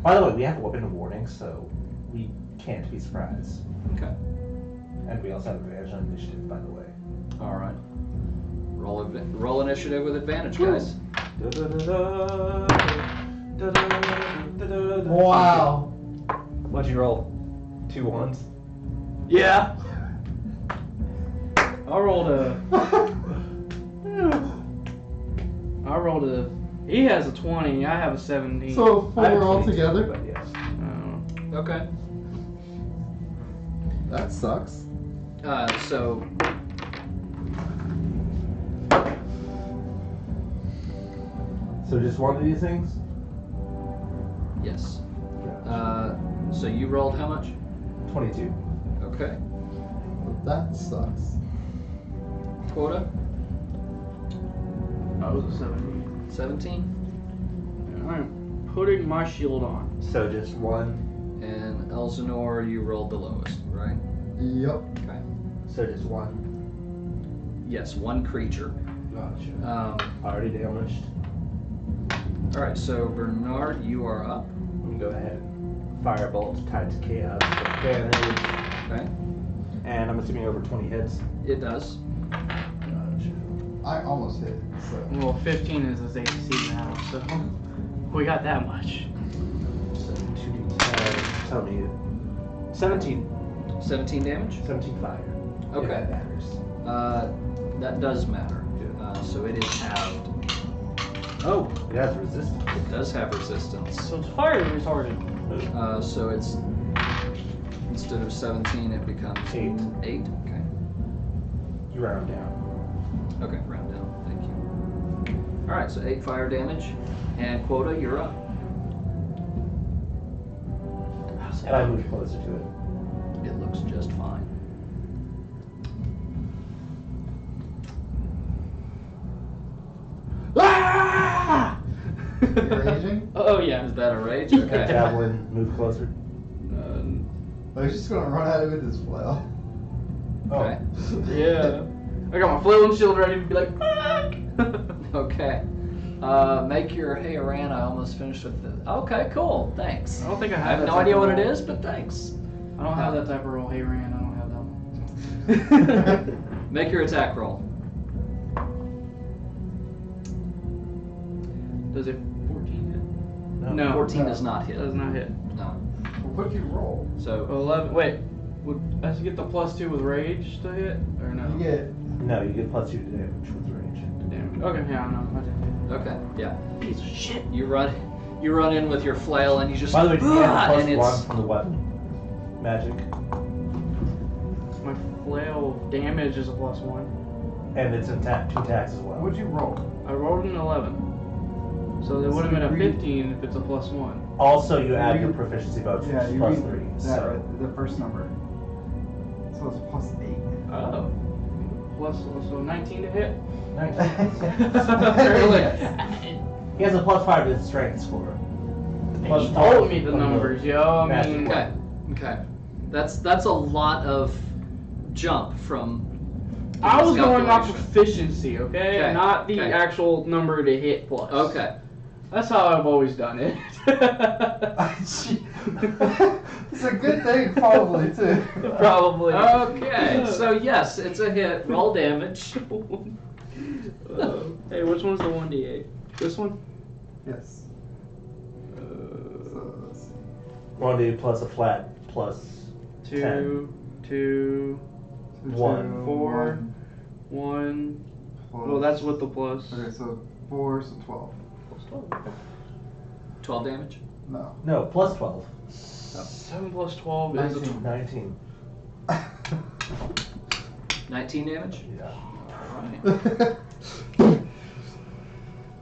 by the way, we have a weapon of warning, so we can't be surprised. Okay. And we also have advantage on initiative, by the way. All right. Roll initiative with advantage, guys. Wow. What'd you roll? 2 1s? Yeah. I rolled a. He has a 20. I have a 17. So I have 4 a 22, altogether. But yes. Okay. That sucks. So So just one of these things? yes. So you rolled how much? 22. Okay. That sucks. Quota? I was a 17. 17. I'm putting my shield on. So just one. And Elsinore, you rolled the lowest, right? Yep. Okay. So just one. Yes, one creature. Gotcha. Already damaged. All right, so Bernard, you are up. I'm gonna go ahead. Firebolt tied to chaos. Advantage. Okay. And I'm assuming over 20 hits. It does. Gotcha. I almost hit. So. Well, 15 is his AC now, so we got that much. So 2d10. Tell me. 17. 17 damage. 17 fire. Okay. If that matters. That does matter. Good. So it is halved. Oh, it has resistance. It does have resistance. So it's fire retarded. So it's instead of 17, it becomes 8. 8. Okay. You round down. Okay, round down. Thank you. All right, so 8 fire damage, and Quota, you're up. And I move closer to it. It looks just fine. Ah! You're raging? Oh yeah. Is that a rage? Okay. Javelin, move closer. Oh, he's just gonna run at it with his flail. Okay. Yeah. I got my flail and shield ready to be like, fuck! Okay. Make your hey Aran. I almost finished with the. Okay, cool. Thanks. I don't think I I have have that no type idea of what it roll. is, but thanks. I don't have that type of roll. Hey Rand, I don't have that one. Make your attack roll. Does it 14 hit? No. 14 No. does not hit. Does not hit. No. What'd you roll? So 11. Wait. Would I get the +2 with rage to hit or no? You get No, you get +2 to damage with range. Damn. Okay. Yeah. No. I didn't hit. okay, yeah. Piece of shit. You run in with your flail and you just. By the way, do you have and +1 it's from the weapon? Magic. My flail damage is a +1. And it's 2 attacks as well. What'd you roll? I rolled an 11. So there would have been a 15 if it's a +1. Also, you add read- your proficiency bonus, Yeah, which is you plus read 3. that So right, the first number. So it's +8. Oh. So 19 to hit. 19. Really? He has a +5 to his strength score. He Plus told 12 me the from numbers, yo. I Master mean, okay. Okay. That's a lot of jump from. I was going off calculation. efficiency, okay? Okay, Not the okay. actual number to hit plus. Okay. That's how I've always done it. It's a good thing, probably, too. Probably. Okay. So yes, it's a hit. Roll damage. Hey, which one's the 1d8? This one? Yes. So let's see. 1d plus a flat plus 2, 2, So 1. 2, 4, 1, plus. Well, that's with the plus. Okay, so 4, so 12. Plus 12. 12 damage. No. No, plus 12. 7 plus 12 is a 19. 19. 19 damage. Yeah. Alright.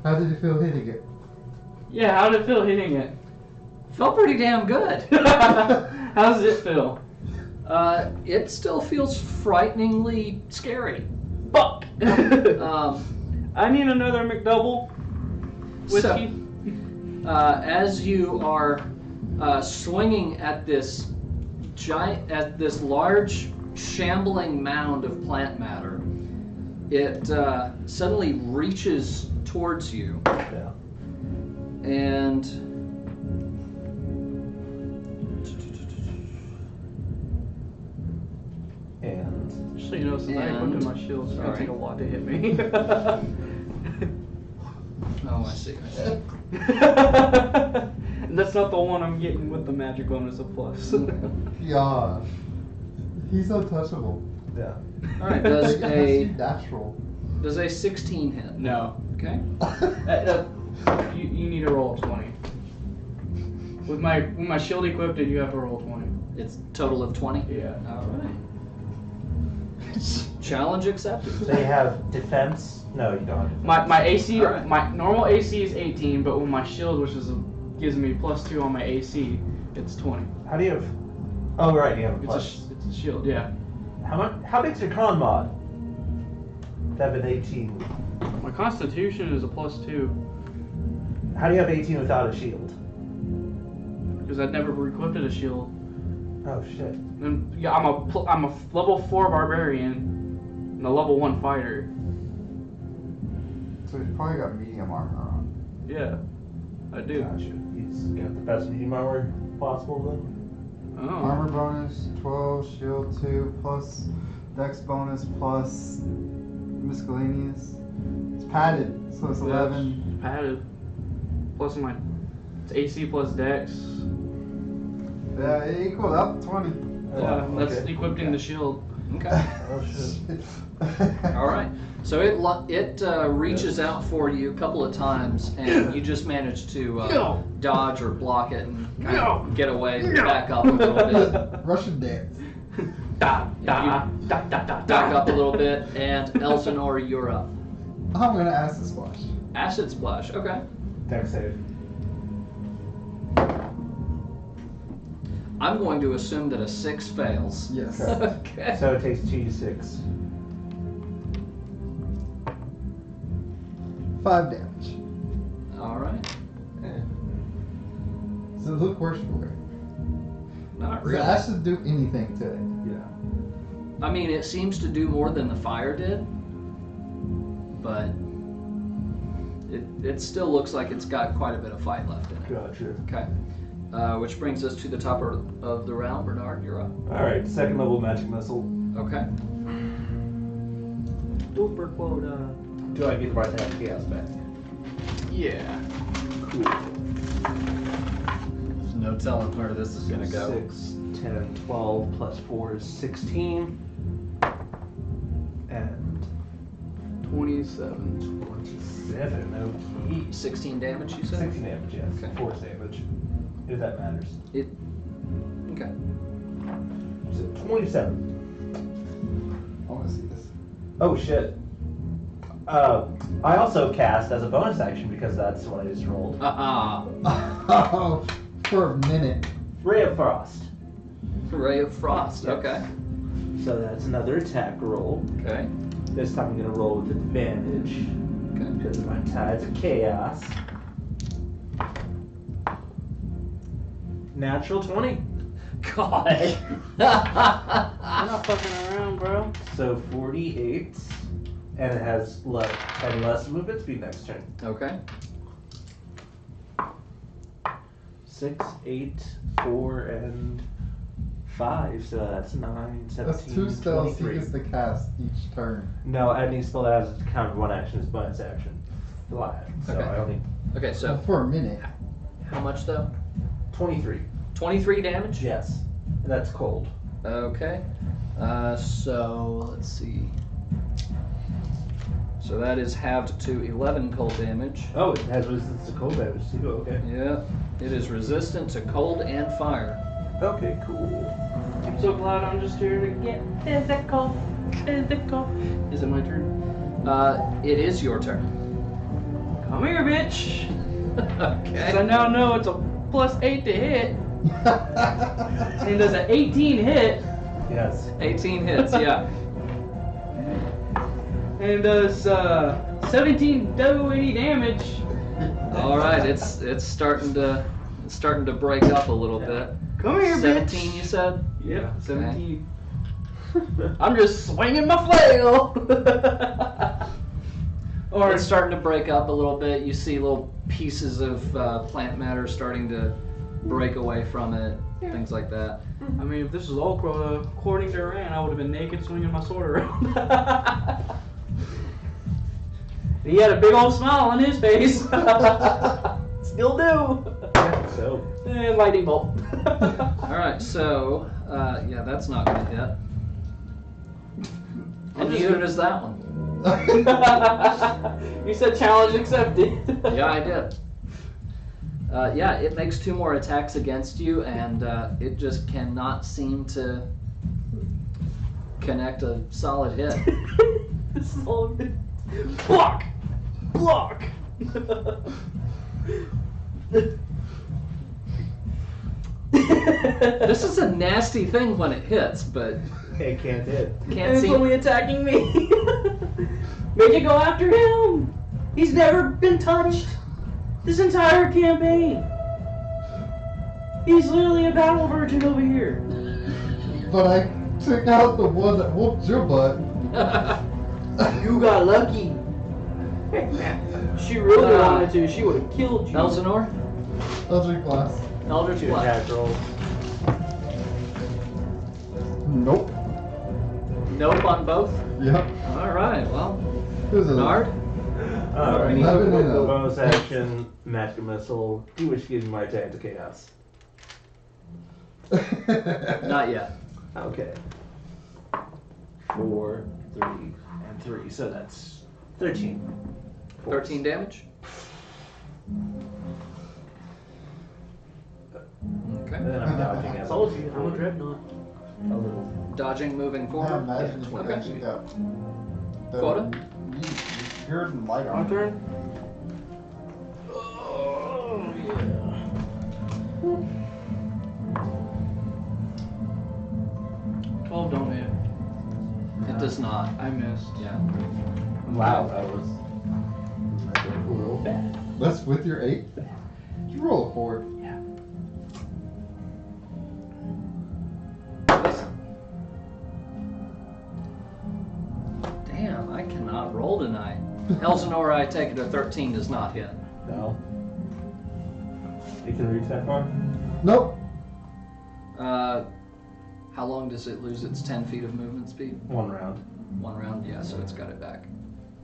How did it feel hitting it? Yeah, how did it feel hitting it? Felt pretty damn good. How does it feel? It still feels frighteningly scary. Fuck! Um, I need another McDouble. Whiskey. As you are swinging at this large, shambling mound of plant matter, it suddenly reaches towards you, Yeah. and And Just so you know, since I And- equipped my shield, it's gonna Sorry. take a lot to hit me. oh, I see. And that's not the one I'm getting with the magic bonus of plus. Gosh. He's untouchable. yeah. All right. Does It has to be a natural. 16 hit? No. Okay. You need to roll a 20. With my shield equipped, you have to roll 20. It's total of 20. Yeah. All right. Challenge accepted. So you have defense? No, you don't have defense. My AC, Alright. my normal AC is 18, but with my shield, which gives me +2 on my AC, it's 20. How do you have? Oh, right, you have a plus. It's a shield, yeah. How big's your con mod? That have an 18. My Constitution is a +2 How do you have 18 without a shield? because I'd never equipped a shield. Oh shit. And yeah, I'm a level 4 barbarian and a level 1 fighter. So he's probably got medium armor on. Yeah, I do. Gotcha. He's got the best medium armor possible then. Oh. Armor bonus 12, shield 2, plus dex bonus, plus miscellaneous. It's padded, so it's 11. It's padded. Plus it's AC plus Dex. Yeah, it equaled up 20. Yeah, that's okay. equipping the shield. Okay. Oh shit. All right. So it reaches out for you a couple of times, and you just manage to No. dodge or block it and kind No. of get away, No. back up a little bit, Russian dance. Da da da da da. back up a little bit, and Elsinore, you're up. I'm gonna acid splash. Acid splash. Okay. Dex save. I'm going to assume that a 6 fails. Yes. Okay. So it takes 2d6. 5 damage. All right. Does it look worse for it? Not Does really. acid do anything to it? Yeah. I mean, it seems to do more than the fire did, but it still looks like it's got quite a bit of fight left in it. Gotcha. Okay. Which brings us to the top of the round. Bernard, you're up. Alright, second level magic missile. Okay. Super quota. Do I get the right to have chaos back? Yeah. Cool. There's no telling where this is going to go. 6, 10, 12, plus 4 is 16. And 27. 27, okay. 16 damage, you said? 16 damage, yes. Okay. Force damage. If that matters. Okay. So 27. I wanna see this. Oh shit. I also cast as a bonus action because that's what I just rolled. Oh, for a minute. Ray of Frost. Ray of Frost. Yes. Okay. So that's another attack roll. Okay. This time I'm gonna roll with advantage Okay. because my tides of chaos. Natural 20. God. I'm not fucking around, bro. So 48. And it has less movement speed next turn. Okay. 6, 8, 4, and 5. So that's 9, 17, That's 2 spells he 23. gets to cast each turn. No, any spell that has kind of one action is bonus action. Live. So Okay. I only. Okay, so For a minute. how much though? 23. 23 damage? Yes. And that's cold. Okay. So let's see. So that is halved to 11 cold damage. Oh, it has resistance to cold damage too. Okay. Yeah. It is resistant to cold and fire. Okay, cool. I'm so glad I'm just here to get physical. Physical. Is it my turn? It is your turn. Come here, bitch. Because I Okay. now know it's a +8 to hit. And does an 18 hit? Yes. 18 hits, yeah. And does 17 do any damage? All right, it's starting to break up a little bit. Come here, 17, bitch. you said? Yep, 17. I'm I'm just swinging my flail. Or it's starting to break up a little bit. You see little pieces of plant matter starting to break away from it, things like that. I mean, if this was all according to Rand, I would have been naked swinging my sword around. He had a big old smile on his face. Still do. so. And lightning bolt. All right, so yeah, that's not going to hit. And neither does that one. You said challenge accepted. Yeah, I did. Yeah, it makes 2 more attacks against you, and it just cannot seem to connect a solid hit. Block! Block! This is a nasty thing when it hits, but It can't hit. can't It's seem. only attacking me. Make it go after him. He's never been touched this entire campaign. He's literally a battle virgin over here. But I took out the one that whooped your butt. You got lucky. She really wanted to. She would have killed you. Elsinore? Eldritch Blast. Eldritch Two Blast. attack rolls. Nope. Nope on both? Yep. All right, well, Who's a Bernard? Alright. 11 and a- Bonus action, magic missile. Do wish to give me my attack to chaos. Not yet. Okay. 4, 3, and 3. So that's 13. 13 damage? Okay. And then I'm dodging as Told you, I'm a dreadnought. a little. Dodging, moving Now forward. imagine if we Okay. actually got the Quota? Weird light My on. turn. Oh, yeah. Don't hit. It does not. I missed. Yeah. Wow, that was a little bad. That's with your 8? You roll a 4. Yeah. Damn, I cannot roll tonight. Elsinore, I take it a 13 does not hit. No. You can reach that far? Nope. How long does it lose its 10 feet of movement speed? 1 round. 1 round? Yeah, so it's got it back.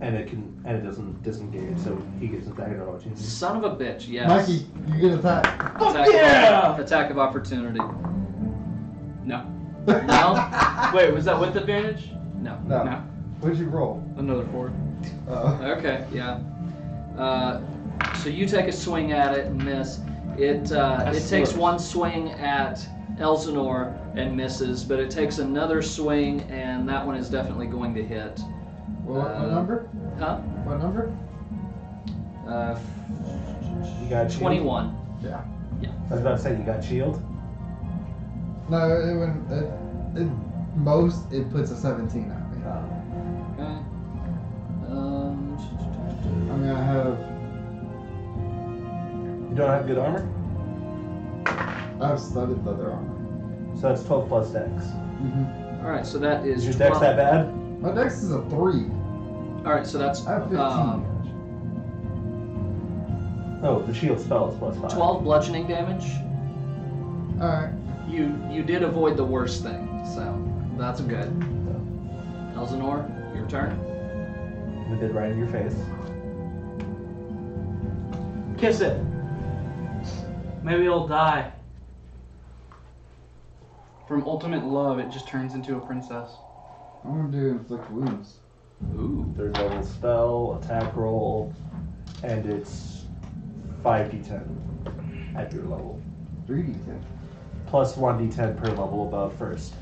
And it doesn't disengage, so he gets an attack of opportunity. Son of a bitch, yes. Mikey, you get attacked. Attack of opportunity. No. No? Wait, was that with advantage? No. No. No. What'd you roll? Another 4. Okay, yeah. So you take a swing at it and miss. It takes slipped. one swing at Elsinore and misses, but it takes another swing, and that one is definitely going to hit. What number? Huh? What number? You got shield? 21. Yeah. I was about to say, you got shield? No, it wouldn't. Most, it puts a 17 at me. Okay. I mean, I have. You don't have good armor? I have studded leather armor. So that's 12 plus dex. Mm-hmm. All right, so that is Is your dex 12 that bad? My dex is a 3. All right, so that's I have 15. Oh, the shield spell is plus 5. 12 bludgeoning damage. Alright. You did avoid the worst thing, so that's good. Elsinore, your turn. We did right in your face. Kiss it. Maybe it'll die. From ultimate love, it just turns into a princess. I'm gonna do inflict wounds. Ooh. Third level spell, attack roll, and it's 5d10 at your level. 3d10. Plus 1d10 per level above first.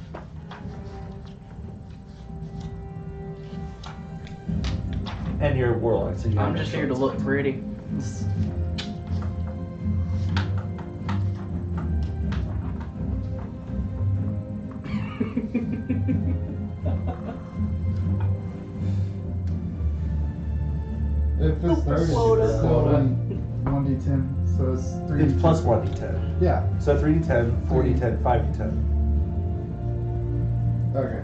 And you're warlock, so you I'm have just no here to choice. look pretty. If it's third, it's Quota. still 1d10, so it's 3d10. It's plus 1d10. Yeah. So 3d10, 4d10, 5d10. Okay.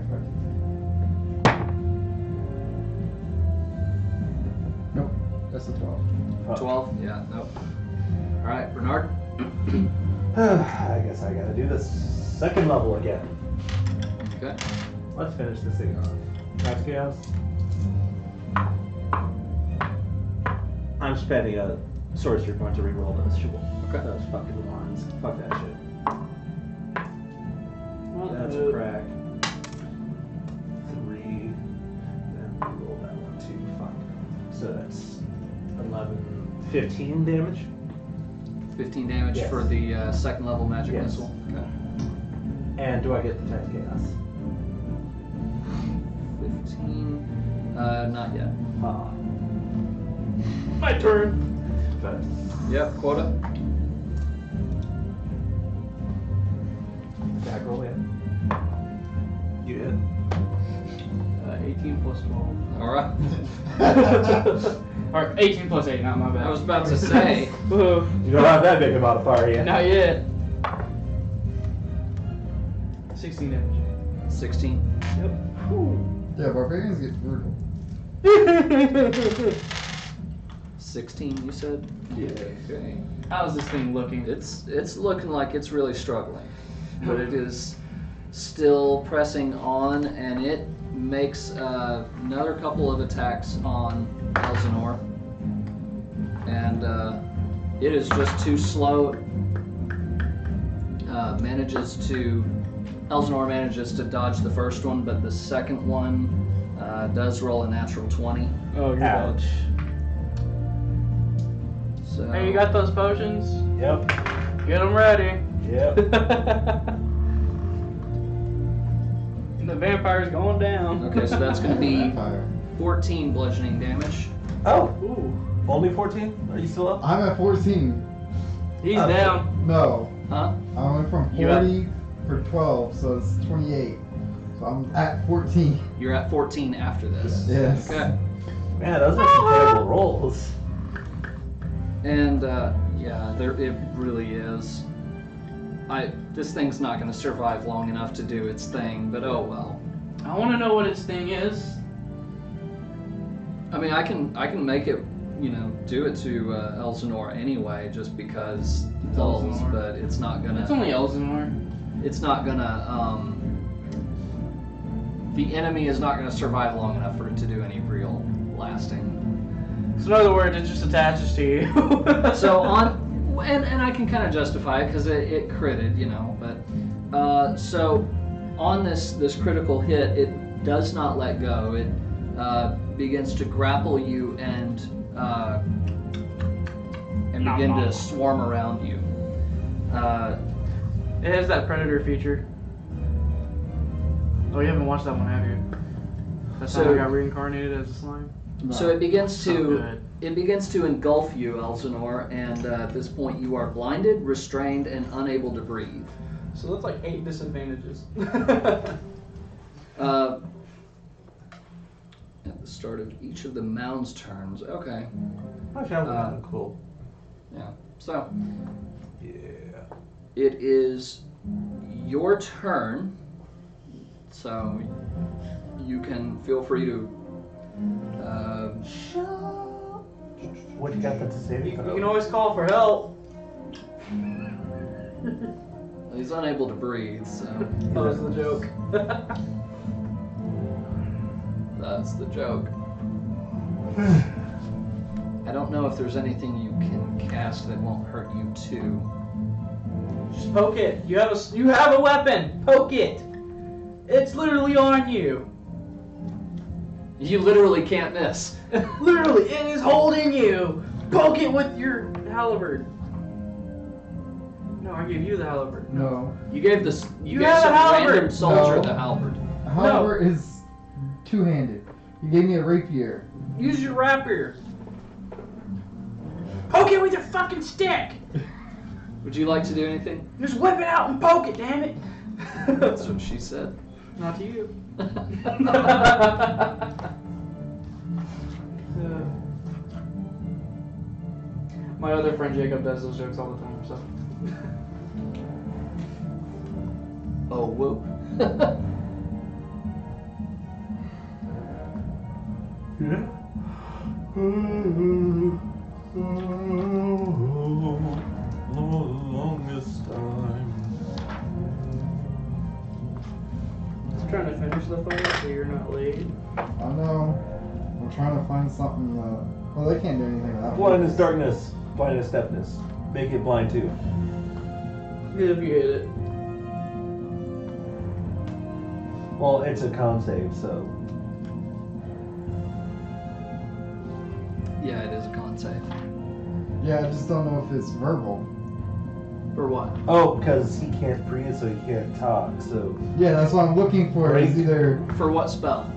Nope. That's a 12. 12? Yeah, nope. Alright, Bernard. I guess I gotta do this second level again. Okay. Let's finish this thing off. Max Chaos. I'm spending a sorcery point to reroll those. Okay. Those fucking ones. Fuck that shit. Well, That's a crack. 3. Then reroll that one too. Fuck. So that's 11, 15 damage. 15 damage Yes. for the second level magic Yes. missile. Okay. And do I get the Times Chaos? 15. Not yet. Ah. my turn. But Yep, quota. attack roll in. You hit. 18 plus 12. Alright. Or 18 plus 8, not my bad. I was about to say. Whoa. You don't have that big a modifier yet. Not yet. 16 damage. 16. Yep. Yeah, barbarians get brutal. 16, you said? Yeah. Okay. How's this thing looking? It's looking like it's really struggling, but it is still pressing on, and it makes another couple of attacks on Elsinore, and it is just too slow. Elsinore manages to dodge the first one, but the second one does roll a natural 20. Oh, you're Ouch. So Hey, you got those potions? Yep. Get them ready. Yep. The vampire's going down. Okay, so that's going to be Fire. 14 bludgeoning damage. Oh, Ooh. only 14? Are you still up? I'm at 14. He's Okay. down. No. Huh? I went from You at- 40 for 12, so it's 28. So I'm at 14. You're at 14 after this. Yes. Okay. Man, those are some terrible rolls. And yeah, it really is. This thing's not going to survive long enough to do its thing, but oh well. I want to know what its thing is. I mean, I can make it, do it to Elsinore anyway, just because lulls, Elsinore. but it's not gonna. It's only Elsinore. It's not gonna. The enemy is not gonna survive long enough for it to do any real lasting. So in other words, it just attaches to you. So and I can kind of justify it because it critted, but so on this critical hit, it does not let go. It begins to grapple you and begin to swarm around you. It has that predator feature. Oh, you haven't watched that one, have you? That's how So- I got reincarnated as a slime. So it begins So to good. engulf you, Elsinore, and at this point you are blinded, restrained, and unable to breathe. So that's like 8 disadvantages. At the start of each of the mound's turns. Okay. Actually, that would be cool. Yeah. So Yeah. it is your turn. So you can feel free to. What you got that's a saving You throw? can always call for help. He's unable to breathe, so That was the joke. that's the joke. I don't know if there's anything you can cast that won't hurt you too. Just poke it. You have a weapon. Poke it. It's literally on you. You literally can't miss. Literally, it is holding you. Poke it with your halberd. No, I gave you the halberd. No. You gave this. You gave have some a halberd. random soldier No. the halberd. However, is two-handed. You gave me a rapier. Use your rapier. Poke it with your fucking stick. Would you like to do anything? Just whip it out and poke it, damn it. That's what she said. Not to you. My other friend Jacob does those jokes all the time, so. Oh, whoop. Yeah. Longest time. I'm trying to finish the fight so you're not late. I know. I'm trying to find something. Well, they can't do anything without. Blindness, darkness, blindness, deafness. Make it blind too. Good if you hit it. Well, it's a con save, so. Yeah, it is a con save. Yeah, I just don't know if it's verbal. For what? Oh, because he can't breathe, so he can't talk. So Yeah, that's what I'm looking for. Is Break. either For what spell?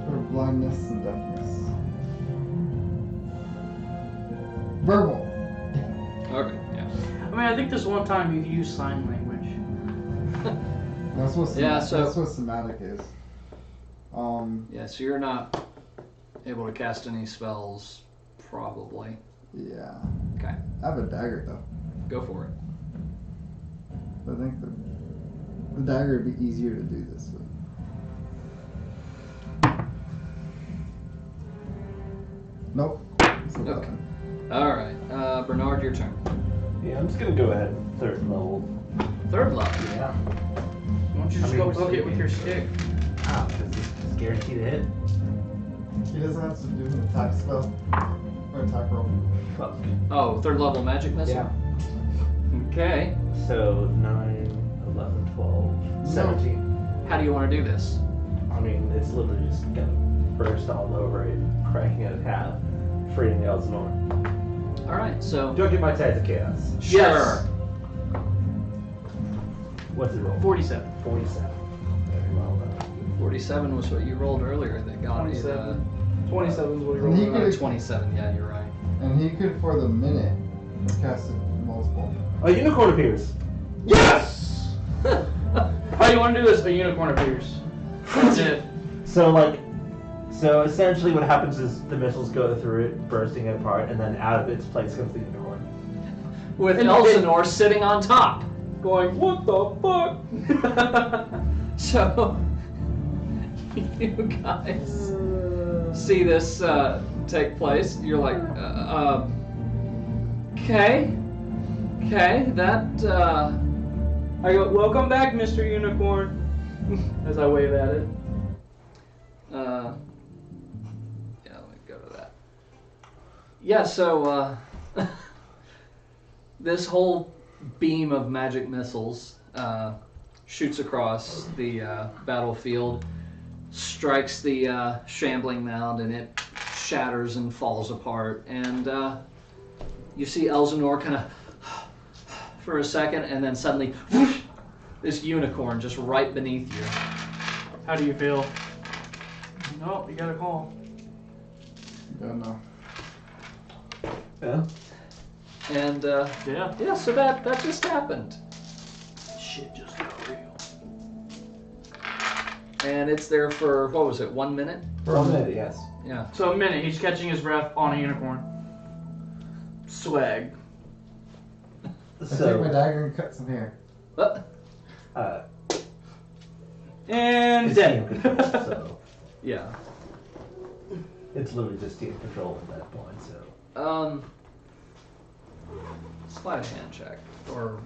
for blindness and deafness. Verbal. Okay, yeah. I mean, I think this one time you used sign language. That's what. Yeah, so- that's what somatic is. Yeah, so you're not able to cast any spells, probably. Yeah. Okay, I have a dagger though. go for it. I think the dagger would be easier to do this with. Nope. It's a Okay. weapon. Alright, Bernard, your turn. yeah, I'm just gonna go ahead. Third level. Third level. Yeah. Why don't you just I mean, go we're poke it still with your stick? Ah, because it's guaranteed to hit. He doesn't have to do an attack spell or attack roll. Fuck. Oh, third level magic missile? Yeah. Okay. So 9, 11, 12, 17. How do you want to do this? I mean, it's literally just gonna burst all over it, cracking it in half, freeing Elsinore. Alright, so. Do I get my Tides of Chaos? Sure. What's it roll? 47. 47. Very well done. 47 was what you rolled earlier that got you the. 27 is what he And he rolled. could- 27, yeah, you're right. And he could, for the minute, cast it multiple. A unicorn appears. Yes! How do you want to do this? A unicorn appears. That's it. So essentially what happens is the missiles go through it, bursting it apart, and then out of its place comes the unicorn. With And- Elsinore sitting on top. Going, what the fuck? So, you guys see this take place. You're like, okay, that, I go, welcome back, Mr. Unicorn. As I wave at it. yeah, let me go to that. Yeah, so, this whole beam of magic missiles shoots across the battlefield, strikes the shambling mound, and it shatters and falls apart. And you see Elsinore kind of for a second, and then suddenly this unicorn just right beneath you. How do you feel? No, you got a call. Don't know. Yeah. And Yeah. so that just happened. Shit just got real. And it's there for, what was it, 1 minute? For a minute, yes. Yeah. So a minute, he's catching his breath on a unicorn. Swag. I take my So, dagger and cut some hair. Uh, And it's dead. team control, so yeah. it's literally just team control at that point, so. Sleight of hand check. Or,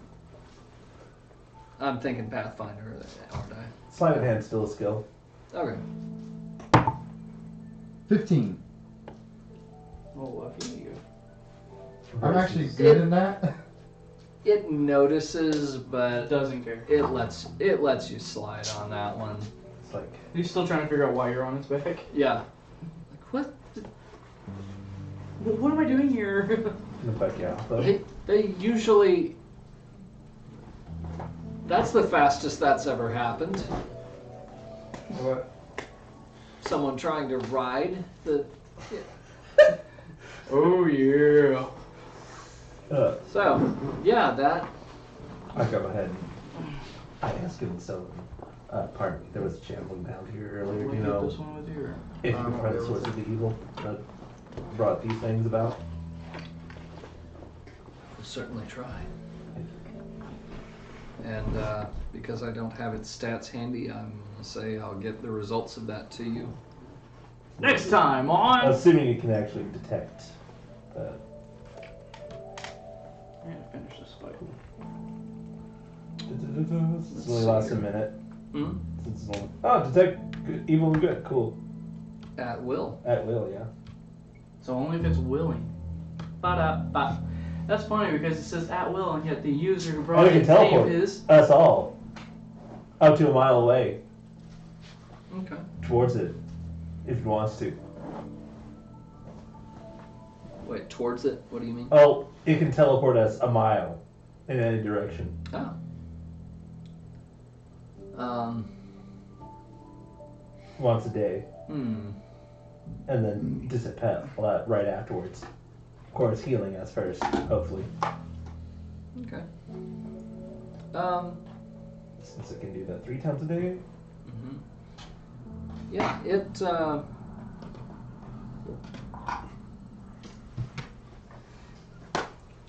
I'm thinking Pathfinder, aren't I? Sleight of hand's still a skill. Okay. 15. Oh, lucky you. I'm actually good in that. It notices, but Doesn't care. it lets you slide on that one. It's like, He's still trying to figure out why you're on his back. Yeah. What? What am I doing here? In fact, yeah. So, They usually. That's the fastest that's ever happened. What? Someone trying to ride the. Oh yeah. So, yeah, that. I go ahead. I asked him so. Pardon me. There was a shambling down here earlier. Do you know This one with you. Or? if you can find the source of the evil that brought these things about? We'll certainly try. And because I don't have its stats handy, I'm going to say I'll get the results of that to you. Next time on. Assuming you can actually detect. Yeah, finish this fight. This only lasts a minute. Hmm? Since it's only, detect good, evil and good. Cool. At will. At will, yeah. So only if it's willing. Ba-da-ba. That's funny because it says at will, and yet the user who And brought it can its name teleport is. us all up to a mile away Okay. towards it if it wants to. Wait, towards it? What do you mean? Oh, it can teleport us a mile in any direction. Oh. Once a day. Hmm. And then dissipate right afterwards. Of course, healing us first, hopefully. Okay. Since it can do that 3 times a day. Mm-hmm. Yeah, it,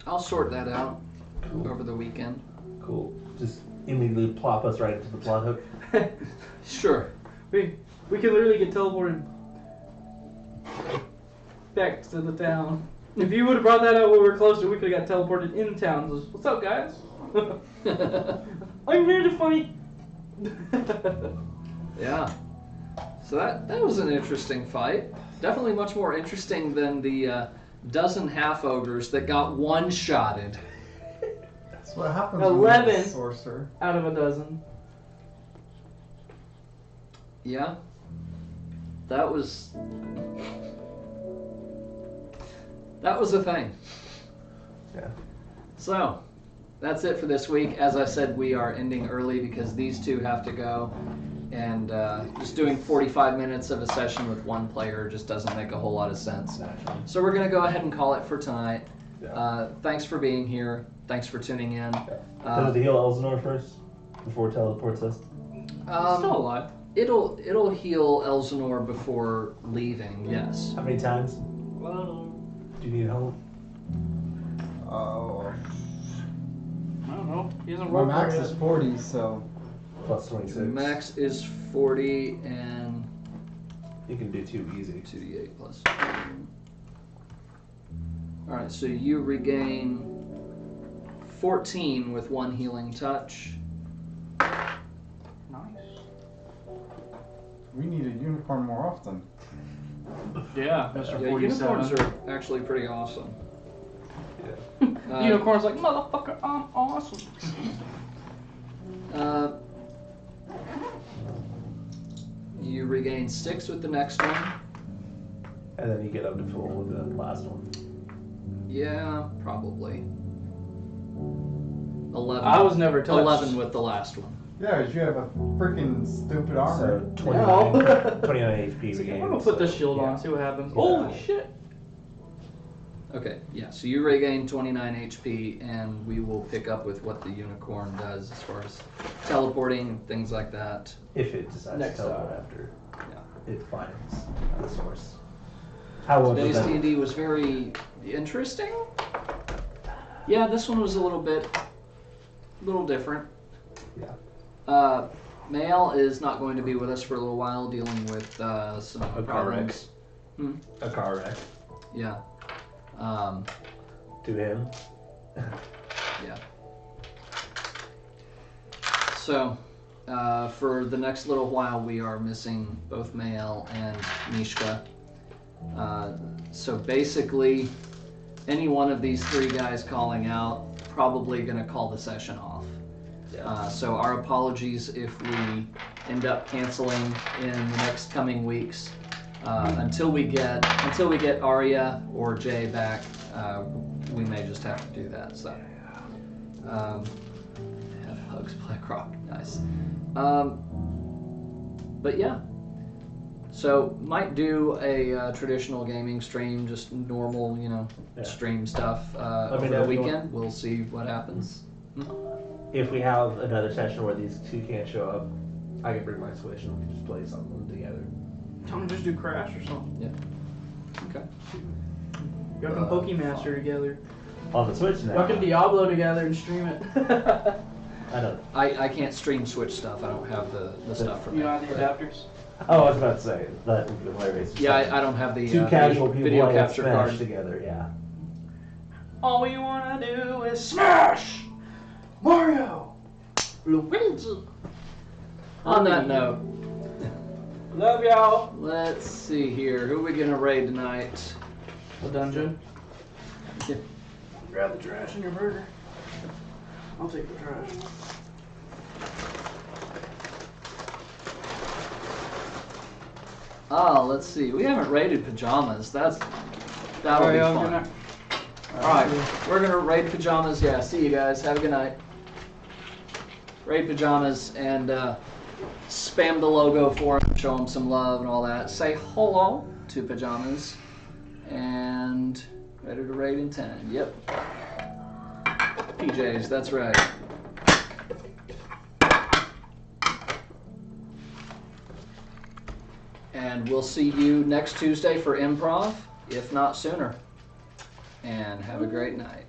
I'll sort that out Cool. over the weekend. Cool. Just immediately plop us right into the plot hook. Sure. we can literally get teleported back to the town. If you would have brought that out when we were closer, we could have got teleported in town. So, what's up, guys? I'm here to fight. Yeah. So that was an interesting fight. Definitely much more interesting than the dozen half ogres that got one-shotted. That's what happens 11. when you're a sorcerer. Out of a dozen. Yeah. That was a thing. Yeah. So, that's it for this week. As I said, we are ending early because these two have to go. And just doing 45 minutes of a session with one player just doesn't make a whole lot of sense. So we're going to go ahead and call it for tonight. Yeah. Thanks for being here. Thanks for tuning in. Does it heal Elsinore first before it teleports us? Still alive. It'll heal Elsinore before leaving, yes. How many times Well, do you need help? Oh. I don't know. He hasn't My rolled max for is yet. 40, so. Plus 26. Max is 40 and You can do 2 easy. 2d8 plus. Alright, so you regain 14 with 1 healing touch. Nice. We need a unicorn more often. Yeah, Mr. Yeah, 47. unicorns are actually pretty awesome. Yeah. Unicorn's like, motherfucker, I'm awesome. You regain 6 with the next one. And then you get up to full with the last one. Yeah, probably. 11. I was never touched. 11 with the last one. Yeah, 'cause you have a freaking stupid armor. So 29, No. 29 HP I'm regained. gonna put this shield yeah. on, see what happens. Yeah. Holy shit. Okay, yeah, so you regain 29 HP, and we will pick up with what the unicorn does as far as teleporting and things like that. If it decides Next to teleport time. after Yeah. it finds the source. How was Today's it? D&D was very interesting. Yeah, this one was a little different. Yeah. Mael is not going to be with us for a little while, dealing with some A car wreck. problems. A car wreck. Yeah. To him. Yeah. So, for the next little while, we are missing both Mael and Mishka. So basically, any one of these 3 guys calling out, probably going to call the session off. So our apologies if we end up canceling in the next coming weeks. Until we get Arya or Jay back, we may just have to do that. So, have Hugs play Croc, nice. But yeah, so might do a traditional gaming stream, just normal, stream stuff over the weekend. We'll see what happens. If we have another session where these two can't show up, I can bring my Switch and we can just play something together. Tell them just do Crash or something. Yeah. Okay. Y'all can Pokemaster together. On the Switch now. Y'all can Diablo together and stream it. I know. I can't stream Switch stuff. I don't have the stuff for that. You don't have the adapters? Oh, I was about to say that would be hilarious. Yeah, I don't have the two casual people video playing capture Smash card together. Yeah. All we wanna do is smash Mario, Luigi. On that note, Love y'all. let's see here. Who are we gonna raid tonight? The dungeon. Yeah. Grab the trash in your burger. I'll take the trash. Oh, let's see. We haven't raided pajamas. That'll be fun. All right, we're gonna raid pajamas. Yeah, see you guys. Have a good night. Raid pajamas and spam the logo for them. Show them some love and all that. Say hello to pajamas and ready to raid in 10. Yep. PJs. That's right. And we'll see you next Tuesday for improv, if not sooner. And have a great night.